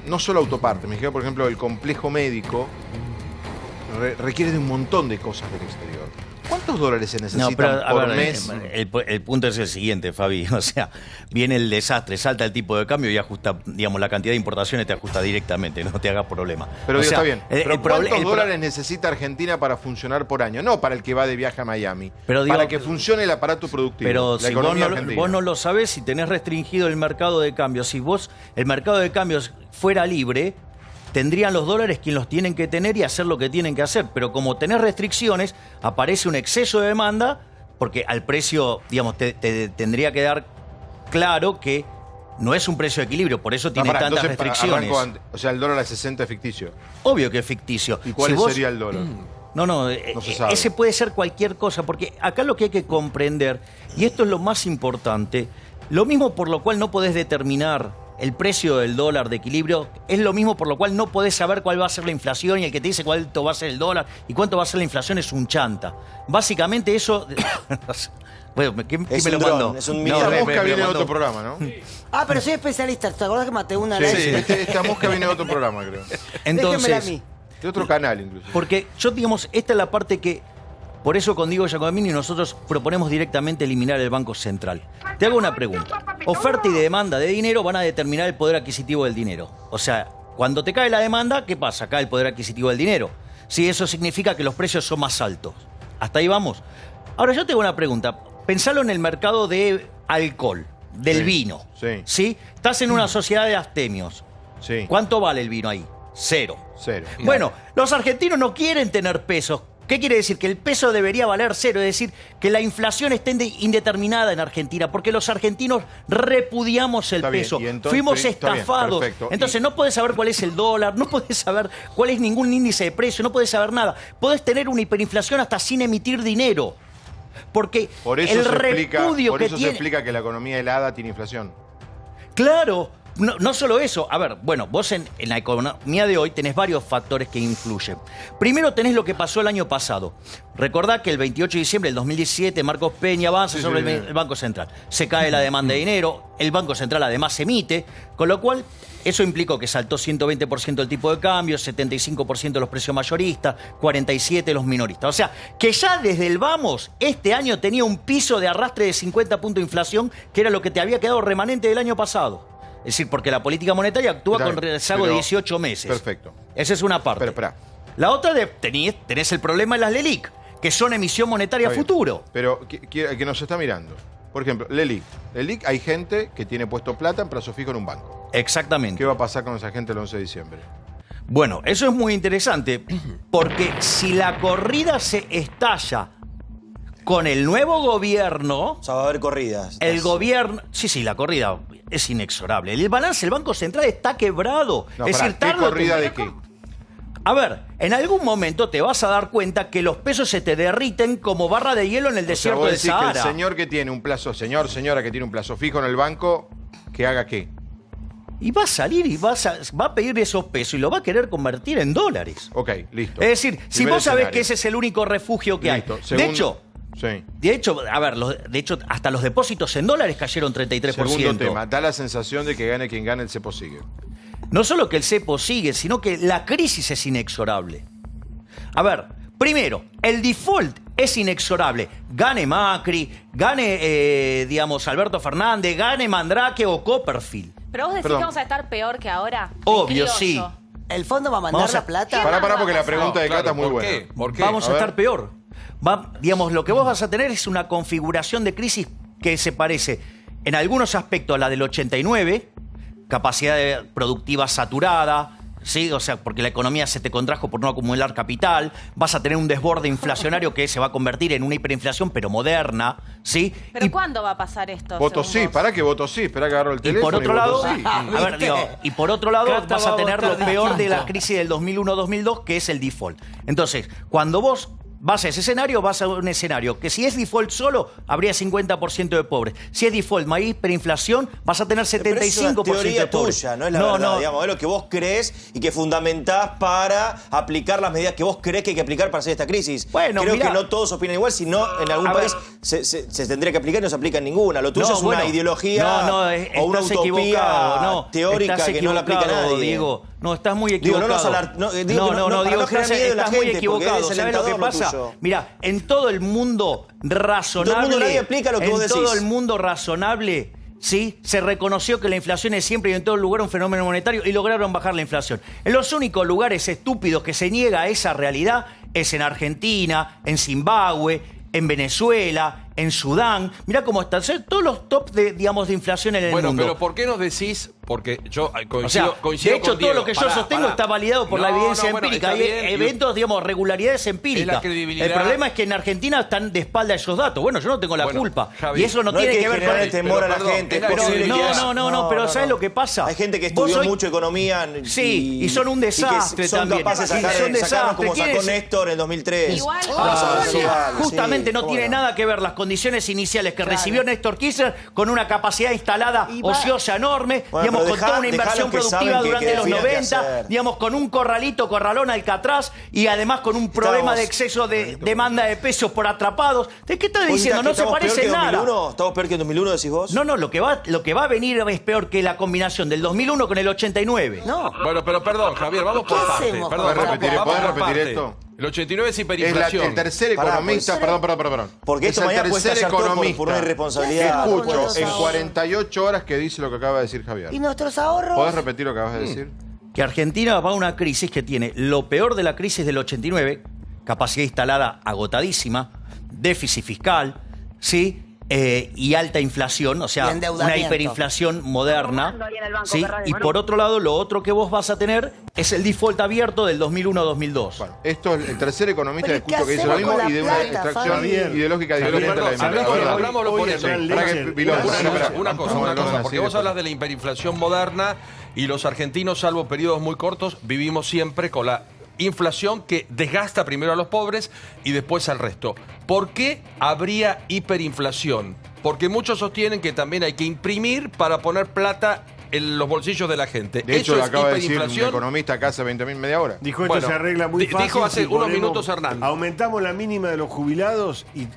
[SPEAKER 1] No solo autopartes, me dijeron, por ejemplo, el complejo médico requiere de un montón de cosas del exterior. ¿Cuántos dólares se necesitan por mes?
[SPEAKER 2] El punto es el siguiente, Fabi. O sea, viene el desastre, salta el tipo de cambio y ajusta, digamos, la cantidad de importaciones te ajusta directamente, no te hagas problema.
[SPEAKER 1] Pero está bien. Pero ¿cuántos
[SPEAKER 2] dólares
[SPEAKER 1] dólares necesita Argentina para funcionar por año? No para el que va de viaje a Miami.
[SPEAKER 2] Pero
[SPEAKER 1] para que funcione el aparato productivo.
[SPEAKER 2] Pero
[SPEAKER 1] la
[SPEAKER 2] si vos no lo sabés, si tenés restringido el mercado de cambios, si el mercado de cambios fuera libre, tendrían los dólares quien los tienen que tener y hacer lo que tienen que hacer. Pero como tenés restricciones, aparece un exceso de demanda, porque al precio, digamos, te tendría que dar claro que no es un precio de equilibrio, por eso tiene tantas restricciones.
[SPEAKER 1] O sea, el dólar a 60 es ficticio.
[SPEAKER 2] Obvio que es ficticio.
[SPEAKER 1] ¿Y cuál sería el dólar?
[SPEAKER 2] No se sabe. Ese puede ser cualquier cosa, porque acá lo que hay que comprender, y esto es lo más importante, lo mismo por lo cual no podés determinar el precio del dólar de equilibrio, es lo mismo por lo cual no podés saber cuál va a ser la inflación, y el que te dice cuánto va a ser el dólar y cuánto va a ser la inflación es un chanta. Básicamente eso... Bueno, ¿qué me lo mandó?
[SPEAKER 1] Es un esta mosca viene de otro programa, ¿no?
[SPEAKER 8] Pero soy especialista. ¿Te acordás que maté una?
[SPEAKER 1] Sí, esta mosca viene de otro programa, creo.
[SPEAKER 8] Déjemela a mí.
[SPEAKER 1] De otro canal, incluso.
[SPEAKER 2] Porque yo, digamos, esta es la parte que... Por eso con Diego Giacomini nosotros proponemos directamente eliminar el Banco Central. Te hago una pregunta. Oferta y demanda de dinero van a determinar el poder adquisitivo del dinero. O sea, cuando te cae la demanda, ¿qué pasa? Cae el poder adquisitivo del dinero. Sí, eso significa que los precios son más altos. ¿Hasta ahí vamos? Ahora yo te hago una pregunta. Pensalo en el mercado de alcohol, del vino. Sí. Estás en una sociedad de abstemios.
[SPEAKER 1] Sí.
[SPEAKER 2] ¿Cuánto vale el vino ahí? Cero.
[SPEAKER 1] Cero.
[SPEAKER 2] Bueno, los argentinos no quieren tener pesos. ¿Qué quiere decir? Que el peso debería valer cero, es decir, que la inflación esté indeterminada en Argentina, porque los argentinos repudiamos el peso. Fuimos estafados. Entonces no podés saber cuál es el dólar, no podés saber cuál es ningún índice de precio, no podés saber nada. Podés tener una hiperinflación hasta sin emitir dinero. Porque
[SPEAKER 1] por eso se explica que la economía helada tiene inflación.
[SPEAKER 2] Claro. No solo eso, a ver, bueno, vos en la economía de hoy tenés varios factores que influyen. Primero tenés lo que pasó el año pasado. Recordá que el 28 de diciembre del 2017 Marcos Peña avanza sobre el Banco Central. Se cae la demanda de dinero, el Banco Central además emite, con lo cual eso implicó que saltó 120% el tipo de cambio, 75% los precios mayoristas, 47% los minoristas. O sea, que ya desde el vamos, este año tenía un piso de arrastre de 50 puntos de inflación, que era lo que te había quedado remanente del año pasado. Es decir, porque la política monetaria actúa con rezago de 18 meses.
[SPEAKER 1] Perfecto.
[SPEAKER 2] Esa es una parte. La otra, tenés el problema de las LELIQ, que son emisión monetaria futuro.
[SPEAKER 1] Pero que nos está mirando. Por ejemplo, LELIQ. LELIQ, hay gente que tiene puesto plata en plazo fijo en un banco.
[SPEAKER 2] Exactamente.
[SPEAKER 1] ¿Qué va a pasar con esa gente el 11 de diciembre?
[SPEAKER 2] Bueno, eso es muy interesante, porque si la corrida se estalla Con el nuevo gobierno...
[SPEAKER 9] O sea, va a haber corridas.
[SPEAKER 2] El gobierno... Sí, la corrida es inexorable. El balance, el Banco Central está quebrado.
[SPEAKER 1] No,
[SPEAKER 2] es decir,
[SPEAKER 1] ¿qué corrida de qué?
[SPEAKER 2] A ver, en algún momento te vas a dar cuenta que los pesos se te derriten como barra de hielo en el desierto
[SPEAKER 1] vos
[SPEAKER 2] del
[SPEAKER 1] decís
[SPEAKER 2] Sahara.
[SPEAKER 1] que el señor que tiene un plazo, señora que tiene un plazo fijo en el banco, ¿que haga qué?
[SPEAKER 2] Y va a salir y va a pedir esos pesos y lo va a querer convertir en dólares.
[SPEAKER 1] Ok, listo.
[SPEAKER 2] Es decir, si
[SPEAKER 1] Primer
[SPEAKER 2] vos sabés
[SPEAKER 1] escenario.
[SPEAKER 2] que ese es el único refugio que
[SPEAKER 1] Listo.
[SPEAKER 2] hay.
[SPEAKER 1] Segundo,
[SPEAKER 2] De hecho, a ver, hasta los depósitos en dólares cayeron 33%.
[SPEAKER 1] Segundo tema, da la sensación de que gane quien gane, el cepo sigue.
[SPEAKER 2] No solo que el cepo sigue, sino que la crisis es inexorable. A ver, primero, el default es inexorable. Gane Macri, gane, Alberto Fernández, gane Mandrake o Copperfield.
[SPEAKER 30] Pero vos decís
[SPEAKER 2] Perdón.
[SPEAKER 30] que vamos a estar peor que ahora.
[SPEAKER 2] Obvio,
[SPEAKER 30] Criollo.
[SPEAKER 2] sí.
[SPEAKER 8] ¿El fondo va a mandar la plata?
[SPEAKER 1] Pará, porque la pregunta de Cata es muy buena.
[SPEAKER 2] Vamos a estar peor. Lo que vos vas a tener es una configuración de crisis que se parece en algunos aspectos a la del 89, capacidad productiva saturada, ¿sí? O sea, porque la economía se te contrajo por no acumular capital, vas a tener un desborde inflacionario que se va a convertir en una hiperinflación, pero moderna, ¿sí?
[SPEAKER 30] ¿Pero cuándo va a pasar esto?
[SPEAKER 1] Voto
[SPEAKER 30] según
[SPEAKER 1] sí,
[SPEAKER 30] vos?
[SPEAKER 1] pará que voto sí, esperá que agarro el
[SPEAKER 2] Y
[SPEAKER 1] teléfono.
[SPEAKER 2] por otro lado,
[SPEAKER 1] voto sí.
[SPEAKER 2] y por otro lado
[SPEAKER 10] Cata
[SPEAKER 2] vas
[SPEAKER 10] va
[SPEAKER 2] a
[SPEAKER 10] a
[SPEAKER 2] tener lo
[SPEAKER 10] votar
[SPEAKER 2] peor de
[SPEAKER 10] distinto.
[SPEAKER 2] la crisis del 2001-2002, que es el default. Entonces, cuando vos vas a ese escenario, vas a un escenario que si es default solo, habría 50% de pobres. Si es default más hiperinflación, vas a tener 75%
[SPEAKER 9] Pero es una
[SPEAKER 2] de
[SPEAKER 9] teoría
[SPEAKER 2] pobres.
[SPEAKER 9] tuya, no es la verdad, digamos, es lo que vos crees y que fundamentás para aplicar las medidas que vos crees que hay que aplicar para hacer esta crisis.
[SPEAKER 2] Bueno,
[SPEAKER 9] creo
[SPEAKER 2] mirá.
[SPEAKER 9] que no todos opinan igual, si no en algún
[SPEAKER 2] A
[SPEAKER 9] país
[SPEAKER 2] ver.
[SPEAKER 9] se tendría que aplicar y no se aplica en ninguna. Lo tuyo
[SPEAKER 2] No,
[SPEAKER 9] es una
[SPEAKER 2] bueno,
[SPEAKER 9] ideología o una
[SPEAKER 2] estás
[SPEAKER 9] utopía
[SPEAKER 2] equivocado, no,
[SPEAKER 9] teórica
[SPEAKER 2] estás
[SPEAKER 9] que no la aplica
[SPEAKER 2] equivocado,
[SPEAKER 9] nadie.
[SPEAKER 2] Diego. No, estás muy
[SPEAKER 9] Digo,
[SPEAKER 2] equivocado.
[SPEAKER 9] no nos alar- no, digo que no- para
[SPEAKER 2] Diego,
[SPEAKER 9] no generar miedo en la
[SPEAKER 2] estás muy
[SPEAKER 9] gente, porque
[SPEAKER 2] equivocado.
[SPEAKER 9] es
[SPEAKER 2] ¿Sabes lo que
[SPEAKER 9] alentador lo
[SPEAKER 2] pasa?
[SPEAKER 9] tuyo.
[SPEAKER 2] Mira, en todo el mundo razonable...
[SPEAKER 9] En todo el mundo nadie aplica lo que vos
[SPEAKER 2] En todo
[SPEAKER 9] decís.
[SPEAKER 2] el mundo razonable... ¿Sí? Se reconoció que la inflación es siempre y en todo lugar un fenómeno monetario y lograron bajar la inflación. En los únicos lugares estúpidos que se niega a esa realidad es en Argentina, en Zimbabue, en Venezuela, en Sudán. Mirá cómo están. Son todos los tops de inflación en el
[SPEAKER 6] Bueno,
[SPEAKER 2] mundo.
[SPEAKER 6] pero ¿por qué nos decís? Porque yo coincido,
[SPEAKER 2] O sea,
[SPEAKER 6] coincido
[SPEAKER 2] de hecho,
[SPEAKER 6] con Diego.
[SPEAKER 2] todo lo que yo
[SPEAKER 6] Pará,
[SPEAKER 2] sostengo
[SPEAKER 6] pará.
[SPEAKER 2] está validado por la
[SPEAKER 6] No,
[SPEAKER 2] evidencia
[SPEAKER 6] no, bueno,
[SPEAKER 2] empírica.
[SPEAKER 6] está
[SPEAKER 2] Hay
[SPEAKER 6] bien.
[SPEAKER 2] eventos, regularidades empíricas.
[SPEAKER 6] Es la credibilidad.
[SPEAKER 2] El problema es que en Argentina están de espalda esos datos. Bueno, yo no tengo la culpa.
[SPEAKER 9] Javi,
[SPEAKER 2] Y eso no,
[SPEAKER 9] no hay
[SPEAKER 2] tiene
[SPEAKER 9] que
[SPEAKER 2] que ver
[SPEAKER 9] generar
[SPEAKER 2] con
[SPEAKER 9] el temor a la gente, es
[SPEAKER 2] Pero,
[SPEAKER 9] posible que haya-
[SPEAKER 2] pero ¿sabes lo que pasa?
[SPEAKER 9] Hay gente que
[SPEAKER 2] Vos
[SPEAKER 9] estudió
[SPEAKER 2] sois-
[SPEAKER 9] mucho economía
[SPEAKER 2] Sí, y son un desastre
[SPEAKER 9] y que son
[SPEAKER 2] también.
[SPEAKER 9] capaces de
[SPEAKER 2] Y
[SPEAKER 9] sacar,
[SPEAKER 2] son
[SPEAKER 9] sacarnos
[SPEAKER 2] desastre.
[SPEAKER 9] como
[SPEAKER 2] ¿Quién
[SPEAKER 9] sacó
[SPEAKER 2] es?
[SPEAKER 9] Néstor en 2003.
[SPEAKER 30] Igual,
[SPEAKER 2] Justamente no tiene nada que ver las condiciones iniciales que recibió Néstor Kirchner con una capacidad instalada ociosa enorme,
[SPEAKER 9] Bueno,
[SPEAKER 2] digamos,
[SPEAKER 9] pero
[SPEAKER 2] con toda una
[SPEAKER 9] dejá
[SPEAKER 2] inversión
[SPEAKER 9] lo que
[SPEAKER 2] productiva
[SPEAKER 9] saben que
[SPEAKER 2] durante los
[SPEAKER 9] definan qué
[SPEAKER 2] 90,
[SPEAKER 9] hacer.
[SPEAKER 2] digamos, con un corralón Alcatraz y además con un problema de exceso de demanda de pesos por atrapados. ¿De qué estás
[SPEAKER 9] ¿Vos
[SPEAKER 2] diciendo? No
[SPEAKER 9] decís que
[SPEAKER 2] se
[SPEAKER 9] estamos
[SPEAKER 2] parece
[SPEAKER 9] peor
[SPEAKER 2] en
[SPEAKER 9] que
[SPEAKER 2] nada.
[SPEAKER 9] 2001? ¿Estamos peor que en 2001, decís vos?
[SPEAKER 2] No, lo que va a venir es peor que la combinación del 2001 con el 89.
[SPEAKER 8] No.
[SPEAKER 6] Bueno, pero perdón, Javier, vamos por
[SPEAKER 8] ¿Qué
[SPEAKER 6] partes.
[SPEAKER 8] hacemos?
[SPEAKER 6] Perdón,
[SPEAKER 1] ¿Podés repetir,
[SPEAKER 6] vamos
[SPEAKER 1] podés
[SPEAKER 6] por
[SPEAKER 1] repetir
[SPEAKER 6] partes.
[SPEAKER 1] esto?
[SPEAKER 6] El 89 es
[SPEAKER 1] Es
[SPEAKER 6] hiperinflación.
[SPEAKER 1] el tercer economista, perdón.
[SPEAKER 9] Porque esto
[SPEAKER 1] Es el
[SPEAKER 9] mañana puede
[SPEAKER 1] tercer
[SPEAKER 9] estallar todo
[SPEAKER 1] economista
[SPEAKER 9] por una
[SPEAKER 1] que
[SPEAKER 9] irresponsabilidad.
[SPEAKER 1] escucho en 48 horas que dice lo que acaba de decir Javier.
[SPEAKER 8] ¿Y nuestros ahorros?
[SPEAKER 1] ¿Podés repetir lo que acabas de decir?
[SPEAKER 2] Que Argentina va a una crisis que tiene lo peor de la crisis del 89, capacidad instalada agotadísima, déficit fiscal, ¿sí? Y alta inflación, o
[SPEAKER 8] Y
[SPEAKER 2] sea, una
[SPEAKER 8] endeudamiento.
[SPEAKER 2] hiperinflación moderna.
[SPEAKER 25] Arrumando ahí en el banco,
[SPEAKER 2] ¿Sí?
[SPEAKER 25] Ferrari,
[SPEAKER 2] Y
[SPEAKER 25] Manu.
[SPEAKER 2] por otro lado, lo otro que vos vas a tener es el default abierto del 2001-2002.
[SPEAKER 1] Bueno, esto es el tercer economista que
[SPEAKER 8] Pero ¿y qué
[SPEAKER 1] escucho que dice lo
[SPEAKER 8] hacemos
[SPEAKER 1] mismo
[SPEAKER 8] con
[SPEAKER 1] y de
[SPEAKER 8] la
[SPEAKER 1] una
[SPEAKER 8] plata,
[SPEAKER 1] extracción
[SPEAKER 8] Fabi?
[SPEAKER 1] ideológica
[SPEAKER 6] Pero
[SPEAKER 1] diferente a la de
[SPEAKER 6] perdón,
[SPEAKER 1] Milei. A ver,
[SPEAKER 6] hablámoslo por
[SPEAKER 1] hoy
[SPEAKER 6] eso.
[SPEAKER 1] Hernán Lecher- Vilón,
[SPEAKER 6] Una cosa, porque vos hablas de la hiperinflación moderna y los argentinos, salvo periodos muy cortos, vivimos siempre con la inflación que desgasta primero a los pobres y después al resto. ¿Por qué habría hiperinflación? Porque muchos sostienen que también hay que imprimir para poner plata en los bolsillos de la gente.
[SPEAKER 1] De hecho,
[SPEAKER 6] ¿Eso
[SPEAKER 1] lo
[SPEAKER 6] es
[SPEAKER 1] acaba de decir un
[SPEAKER 6] hiperinflación?
[SPEAKER 1] economista acá hace 20.000 media hora.
[SPEAKER 5] Dijo esto
[SPEAKER 6] Bueno,
[SPEAKER 5] se arregla muy fácil.
[SPEAKER 6] dijo hace
[SPEAKER 5] si
[SPEAKER 6] unos
[SPEAKER 5] ponemos-
[SPEAKER 6] minutos Hernán.
[SPEAKER 5] Aumentamos la mínima de los jubilados y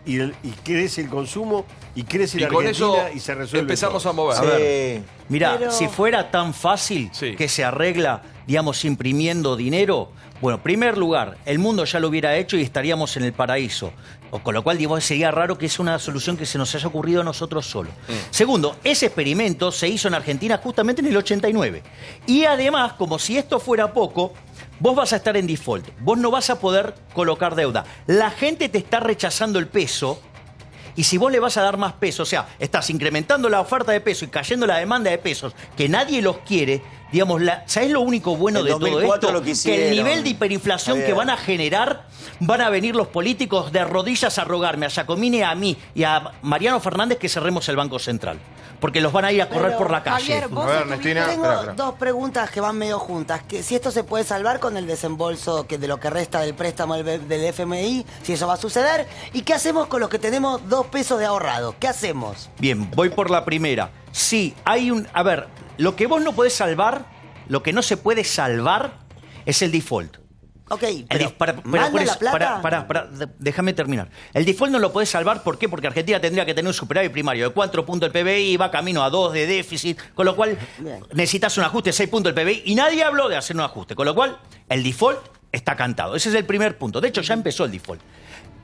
[SPEAKER 5] crece el consumo y crece
[SPEAKER 6] Y
[SPEAKER 5] la
[SPEAKER 6] con
[SPEAKER 5] Argentina
[SPEAKER 6] eso
[SPEAKER 5] y se resuelve
[SPEAKER 6] empezamos
[SPEAKER 5] todo.
[SPEAKER 6] a mover.
[SPEAKER 2] A ver, mirá,
[SPEAKER 8] Pero-
[SPEAKER 2] si fuera tan fácil que se arregla, digamos, imprimiendo dinero, bueno, en primer lugar, el mundo ya lo hubiera hecho y estaríamos en el paraíso. O con lo cual, digamos, sería raro que es una solución que se nos haya ocurrido a nosotros solos. Segundo, ese experimento se hizo en Argentina justamente en el 89. Y además, como si esto fuera poco, vos vas a estar en default. Vos no vas a poder colocar deuda. La gente te está rechazando el peso. Y si vos le vas a dar más peso, o sea, estás incrementando la oferta de peso y cayendo la demanda de pesos, que nadie los quiere, digamos, ¿sabés lo único bueno
[SPEAKER 9] En
[SPEAKER 2] de todo
[SPEAKER 9] 2004
[SPEAKER 2] esto?
[SPEAKER 9] lo
[SPEAKER 2] Que
[SPEAKER 9] quisieron.
[SPEAKER 2] el nivel de hiperinflación que van a generar, van a venir los políticos de rodillas a rogarme a Giacomini, a mí y a Mariano Fernández que cerremos el Banco Central. Porque los van a ir a correr por la calle.
[SPEAKER 8] Javier, vos tengo dos preguntas que van medio juntas. Que si esto se puede salvar con el desembolso de lo que resta del préstamo del FMI, si eso va a suceder. ¿Y qué hacemos con los que tenemos 2 pesos de ahorrado? ¿Qué hacemos?
[SPEAKER 2] Bien, voy por la primera. Sí, hay un... A ver, lo que vos no podés salvar, lo que no se puede salvar es el default.
[SPEAKER 8] Ok, pero ¿manda la plata?
[SPEAKER 2] Déjame terminar. El default no lo podés salvar, ¿por qué? Porque Argentina tendría que tener un superávit primario de 4 puntos del PBI, va camino a 2 de déficit, con lo cual necesitas un ajuste de 6 puntos del PBI y nadie habló de hacer un ajuste, con lo cual el default está cantado. Ese es el primer punto. De hecho, ya empezó el default.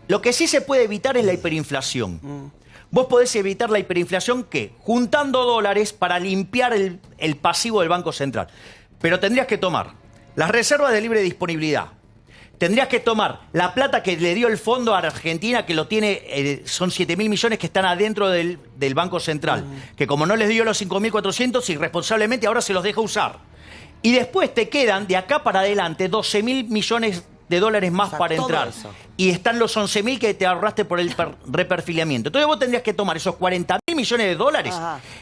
[SPEAKER 2] Lo que sí se puede evitar es la hiperinflación. Vos podés evitar la hiperinflación, ¿qué? Juntando dólares para limpiar el pasivo del Banco Central. Pero tendrías que tomar las reservas de libre disponibilidad. Tendrías que tomar la plata que le dio el fondo a Argentina, que lo tiene, son 7.000 millones que están adentro del Banco Central, que como no les dio los 5.400, irresponsablemente ahora se los deja usar. Y después te quedan, de acá para adelante, 12.000 millones de dólares más para entrar. Y están los 11.000 que te ahorraste por el reperfilamiento. Entonces vos tendrías que tomar esos 40.000 millones de dólares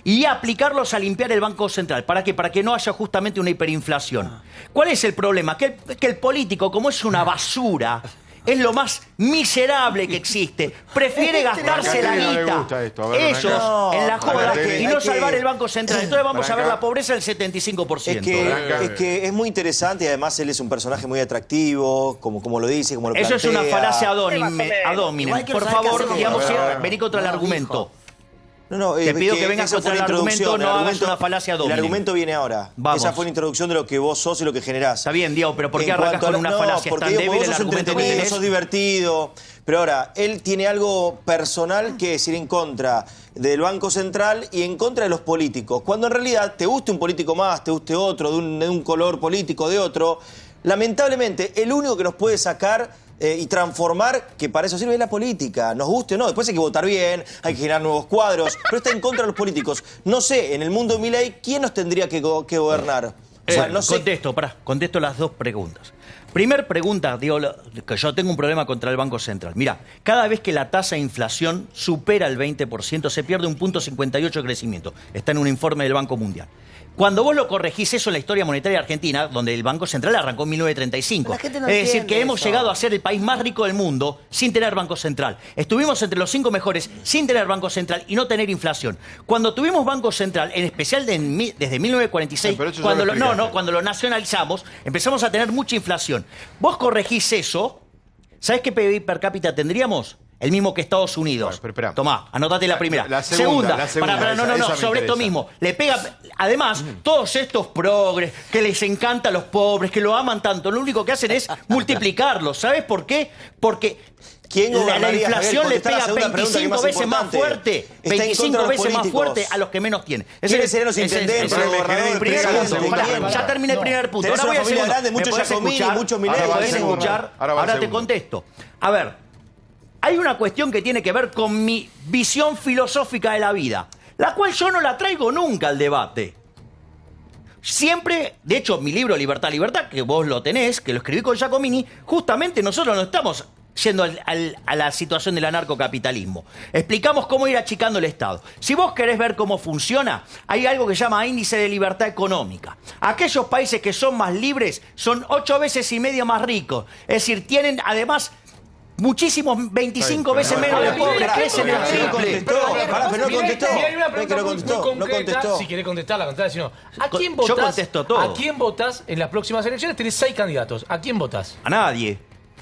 [SPEAKER 2] y aplicarlos a limpiar el Banco Central. ¿Para qué? Para que no haya justamente una hiperinflación. ¿Cuál es el problema? Que el político, como es una basura, es lo más miserable que existe. Prefiere gastarse la guita. Ellos en la joda y no salvar el Banco Central. Entonces vamos a ver la pobreza del 75%.
[SPEAKER 9] Es que es muy interesante y además él es un personaje muy atractivo, como lo dice, como lo plantea.
[SPEAKER 2] Eso es una falacia ad hominem. Por favor, digamos, vení contra el argumento. Te pido que vengas contra el argumento, no hagas una falacia ad hominem.
[SPEAKER 9] El argumento viene ahora.
[SPEAKER 2] Vamos.
[SPEAKER 9] Esa fue la introducción de lo que vos sos y lo que generás.
[SPEAKER 2] Está bien, Diego, pero ¿por qué arrancas con una falacia?
[SPEAKER 9] Porque
[SPEAKER 2] tan débil
[SPEAKER 9] vos
[SPEAKER 2] el
[SPEAKER 9] sos
[SPEAKER 2] argumento que
[SPEAKER 9] entretenido,
[SPEAKER 2] tenés?
[SPEAKER 9] sos divertido. Pero ahora, él tiene algo personal que es ir en contra del Banco Central y en contra de los políticos. Cuando en realidad te guste un político más, te guste otro, de un color político, de otro, lamentablemente el único que nos puede sacar y transformar, que para eso sirve, es la política, nos guste o no. Después hay que votar bien, hay que generar nuevos cuadros, pero está en contra de los políticos. No sé, en el mundo de Milei, ¿quién nos tendría que gobernar? O sea, no sé.
[SPEAKER 2] Contesto las dos preguntas. Primer pregunta, digo, que yo tengo un problema contra el Banco Central. Mira, cada vez que la tasa de inflación supera el 20%, se pierde un 0.58 de crecimiento. Está en un informe del Banco Mundial. Cuando vos lo corregís eso en la historia monetaria argentina, donde el Banco Central arrancó en 1935. Es decir, que hemos llegado a ser el país más rico del mundo sin tener Banco Central. Estuvimos entre los 5 mejores sin tener Banco Central y no tener inflación. Cuando tuvimos Banco Central, en especial desde 1946, cuando lo nacionalizamos, empezamos a tener mucha inflación. Vos corregís eso, ¿sabés qué PIB per cápita tendríamos? El mismo que Estados Unidos. Tomá, anotate la primera.
[SPEAKER 1] La segunda.
[SPEAKER 2] Sobre esto mismo. Le pega. Además, todos estos progres que les encanta a los pobres, que lo aman tanto, lo único que hacen es multiplicarlos. ¿Sabes por qué? Porque la inflación le pega 25 veces más fuerte. 25 veces más fuerte a los que menos tienen.
[SPEAKER 9] ¿Quiénes serán los intendentes, los gobernadores?
[SPEAKER 2] Ya terminé el primer punto.
[SPEAKER 9] Ahora voy a segundo. Muchos Giacomini, muchos Milei.
[SPEAKER 2] Ahora te contesto. A ver. Hay una cuestión que tiene que ver con mi visión filosófica de la vida, la cual yo no la traigo nunca al debate. Siempre, de hecho, mi libro Libertad, Libertad, que vos lo tenés, que lo escribí con Giacomini, justamente nosotros no estamos yendo a la situación del anarcocapitalismo. Explicamos cómo ir achicando el Estado. Si vos querés ver cómo funciona, hay algo que se llama índice de libertad económica. Aquellos países que son más libres son 8 veces y medio más ricos. Es decir, tienen además muchísimos, 25 veces menos de pobres, crecen el triple.
[SPEAKER 11] No contestó. Si querés contestarla, sino ¿a quién votás?
[SPEAKER 2] Yo contesto todo.
[SPEAKER 11] ¿A quién votás en las próximas elecciones? Tenés 6 candidatos. ¿A quién votás?
[SPEAKER 2] A nadie.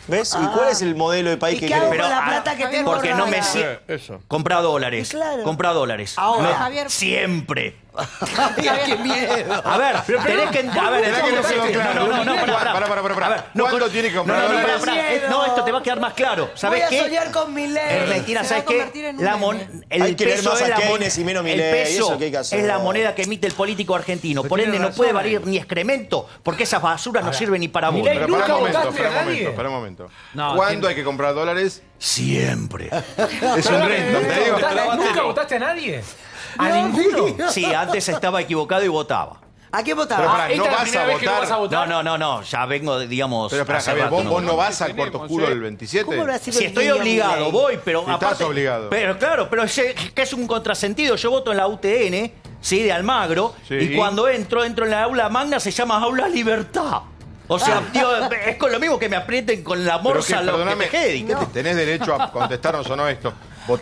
[SPEAKER 9] ¿Ves? ¿Y cuál es el modelo de país que querés?
[SPEAKER 8] Pero la plata que tengo
[SPEAKER 2] porque no me compra dólares.
[SPEAKER 8] Claro.
[SPEAKER 2] Compra dólares.
[SPEAKER 8] Ahora,
[SPEAKER 13] Javier.
[SPEAKER 2] Siempre.
[SPEAKER 8] ¡Qué miedo!
[SPEAKER 2] A ver, tenés que... A ver,
[SPEAKER 1] ¿Cuándo tiene que comprar dólares?
[SPEAKER 2] No, esto te va a quedar más claro. ¿Sabés qué?
[SPEAKER 8] Voy a soñar con Milei.
[SPEAKER 2] Argentina, ¿sabes qué?
[SPEAKER 9] Hay que leer más a Keynes y menos Milei.
[SPEAKER 2] El peso es la moneda que emite el político argentino. Por ende, no puede valer ni excremento, porque esas basuras no sirven ni para vos.
[SPEAKER 1] Pero para un momento. ¿Cuándo hay que comprar dólares?
[SPEAKER 2] Siempre.
[SPEAKER 1] Es un reto, te digo.
[SPEAKER 11] ¿Nunca votaste a nadie? ¿A ninguno?
[SPEAKER 2] Sí, antes estaba equivocado y votaba.
[SPEAKER 8] ¿A quién votaba?
[SPEAKER 1] Pero pará,
[SPEAKER 11] Esta
[SPEAKER 1] no
[SPEAKER 11] es la
[SPEAKER 1] vas
[SPEAKER 11] primera
[SPEAKER 1] a
[SPEAKER 11] vez que no
[SPEAKER 1] votar.
[SPEAKER 11] vas a votar.
[SPEAKER 2] No, ya vengo, digamos.
[SPEAKER 1] Pero espera,
[SPEAKER 2] hace
[SPEAKER 1] Javier,
[SPEAKER 2] rato
[SPEAKER 1] vos no vas al Cuarto Oscuro el 27.
[SPEAKER 8] ¿Cómo habrá sido
[SPEAKER 2] Si
[SPEAKER 8] el
[SPEAKER 2] estoy
[SPEAKER 8] niño
[SPEAKER 2] obligado,
[SPEAKER 8] Milei?
[SPEAKER 2] voy, pero
[SPEAKER 1] Estás
[SPEAKER 2] aparte,
[SPEAKER 1] obligado.
[SPEAKER 2] Pero claro, pero es que es un contrasentido. Yo voto en la UTN, sí, de Almagro,
[SPEAKER 1] Sí.
[SPEAKER 2] y cuando entro en la aula magna, se llama Aula Libertad. O sea, tío, es con lo mismo que me aprieten con la
[SPEAKER 1] Pero
[SPEAKER 2] morsa los
[SPEAKER 1] perdóname,
[SPEAKER 2] que te queden.
[SPEAKER 1] ¿qué tenés derecho a contestarnos o no esto?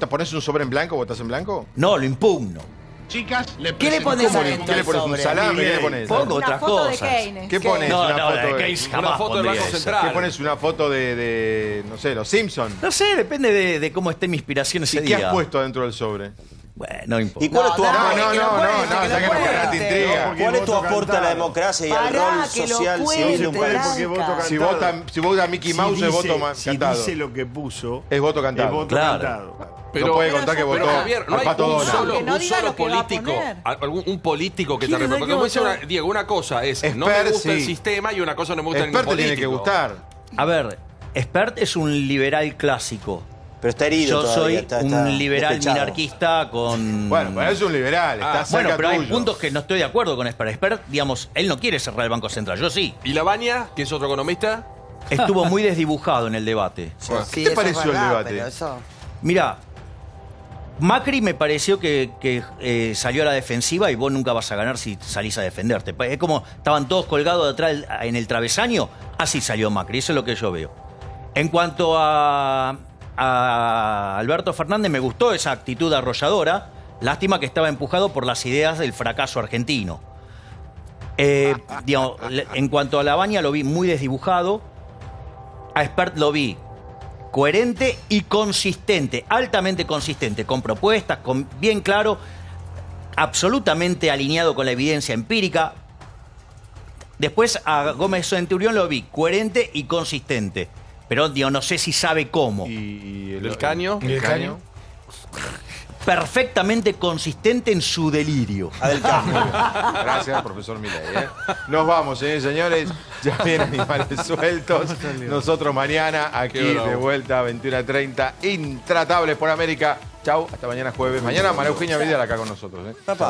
[SPEAKER 1] ¿Ponés un sobre en blanco? ¿Votás en blanco?
[SPEAKER 2] No, lo impugno.
[SPEAKER 16] Chicas,
[SPEAKER 8] ¿Qué le pones
[SPEAKER 1] ¿Cómo
[SPEAKER 8] adentro
[SPEAKER 1] ¿Qué le
[SPEAKER 8] del
[SPEAKER 1] pones? ¿Un
[SPEAKER 8] sobre?
[SPEAKER 1] salame? ¿Qué le pones?
[SPEAKER 2] Pongo
[SPEAKER 30] Una
[SPEAKER 2] otras
[SPEAKER 30] foto de
[SPEAKER 2] cosas.
[SPEAKER 30] Keynes.
[SPEAKER 1] ¿Qué pones?
[SPEAKER 2] No,
[SPEAKER 1] ¿Una
[SPEAKER 2] no,
[SPEAKER 1] foto
[SPEAKER 2] de Keynes jamás
[SPEAKER 6] Una foto del
[SPEAKER 2] pondría
[SPEAKER 6] Banco
[SPEAKER 2] eso.
[SPEAKER 6] Central.
[SPEAKER 1] ¿Qué pones? ¿Una foto de no sé, los Simpsons?
[SPEAKER 2] No sé, depende de cómo esté mi inspiración ese
[SPEAKER 1] ¿Y qué
[SPEAKER 2] día.
[SPEAKER 1] has puesto dentro del sobre?
[SPEAKER 2] Bueno, no importa.
[SPEAKER 9] ¿Y cuál es tu
[SPEAKER 8] No,
[SPEAKER 9] aporte?
[SPEAKER 8] dale, que lo cuente, que lo
[SPEAKER 1] ya que no
[SPEAKER 8] cuente.
[SPEAKER 1] cagaste intriga.
[SPEAKER 9] ¿Cuál es tu aporte a la democracia y al
[SPEAKER 8] Pará,
[SPEAKER 9] rol
[SPEAKER 8] que lo
[SPEAKER 9] social
[SPEAKER 8] cuente,
[SPEAKER 9] civil de un país?
[SPEAKER 8] Blanca.
[SPEAKER 5] porque voto cantado.
[SPEAKER 1] Si vota Mickey Mouse, es voto
[SPEAKER 5] Si
[SPEAKER 1] cantado.
[SPEAKER 5] dice lo que puso,
[SPEAKER 1] Es voto cantado.
[SPEAKER 5] es voto
[SPEAKER 2] Claro.
[SPEAKER 5] cantado.
[SPEAKER 1] No puede contar que
[SPEAKER 6] pero,
[SPEAKER 1] votó
[SPEAKER 6] Javier, no
[SPEAKER 1] al
[SPEAKER 6] hay
[SPEAKER 1] Pato
[SPEAKER 6] un
[SPEAKER 1] Donald.
[SPEAKER 6] solo,
[SPEAKER 30] Que no
[SPEAKER 6] un
[SPEAKER 30] diga
[SPEAKER 6] solo
[SPEAKER 30] lo que va a
[SPEAKER 6] político,
[SPEAKER 30] poner.
[SPEAKER 6] un político que te
[SPEAKER 8] ¿Quién es el
[SPEAKER 6] represente.
[SPEAKER 8] que
[SPEAKER 6] Como dice
[SPEAKER 8] votó?
[SPEAKER 6] Diego, una cosa es no
[SPEAKER 1] Expert,
[SPEAKER 6] me gusta el
[SPEAKER 1] sí.
[SPEAKER 6] sistema y una cosa no me gusta
[SPEAKER 1] Expert
[SPEAKER 6] ningún
[SPEAKER 1] te
[SPEAKER 6] político.
[SPEAKER 1] tiene que gustar.
[SPEAKER 2] A ver, Expert es un liberal clásico.
[SPEAKER 9] Pero está herido
[SPEAKER 2] Yo
[SPEAKER 9] todavía,
[SPEAKER 2] soy
[SPEAKER 9] está
[SPEAKER 2] un liberal
[SPEAKER 9] despechado.
[SPEAKER 2] minarquista con...
[SPEAKER 1] Bueno, pero es un liberal, está cerca
[SPEAKER 2] Bueno, pero hay
[SPEAKER 1] tuyo.
[SPEAKER 2] puntos que no estoy de acuerdo con Expert. Expert, digamos, él no quiere cerrar el Banco Central, yo sí.
[SPEAKER 6] ¿Y Labaña, que es otro economista?
[SPEAKER 2] Estuvo muy desdibujado en el debate.
[SPEAKER 8] Sí,
[SPEAKER 1] ¿Qué te
[SPEAKER 8] eso es
[SPEAKER 1] pareció el
[SPEAKER 8] verdad,
[SPEAKER 1] debate?
[SPEAKER 8] pero eso-
[SPEAKER 2] Mira, Macri me pareció que salió a la defensiva y vos nunca vas a ganar si salís a defenderte. Es como estaban todos colgados detrás en el travesaño, así salió Macri, eso es lo que yo veo. En cuanto a Alberto Fernández, me gustó esa actitud arrolladora, lástima que estaba empujado por las ideas del fracaso argentino. Digamos, en cuanto a Labaña lo vi muy desdibujado, a Expert lo vi coherente y consistente, altamente consistente, con propuestas, con bien claro, absolutamente alineado con la evidencia empírica. Después a Gómez Centurión lo vi coherente y consistente, pero digo, no sé si sabe cómo.
[SPEAKER 1] ¿Y
[SPEAKER 6] ¿El Caño?
[SPEAKER 1] ¿El Caño?
[SPEAKER 2] Perfectamente consistente en su delirio.
[SPEAKER 1] Gracias, profesor Milei. Nos vamos, señores y señores. Ya vienen Animales Sueltos. Nosotros mañana aquí
[SPEAKER 6] Qué bravo.
[SPEAKER 1] de vuelta a 21:30. Intratables por América. Chau, hasta mañana jueves. Mañana María Eugenia Vidal acá con nosotros.
[SPEAKER 9] Papá.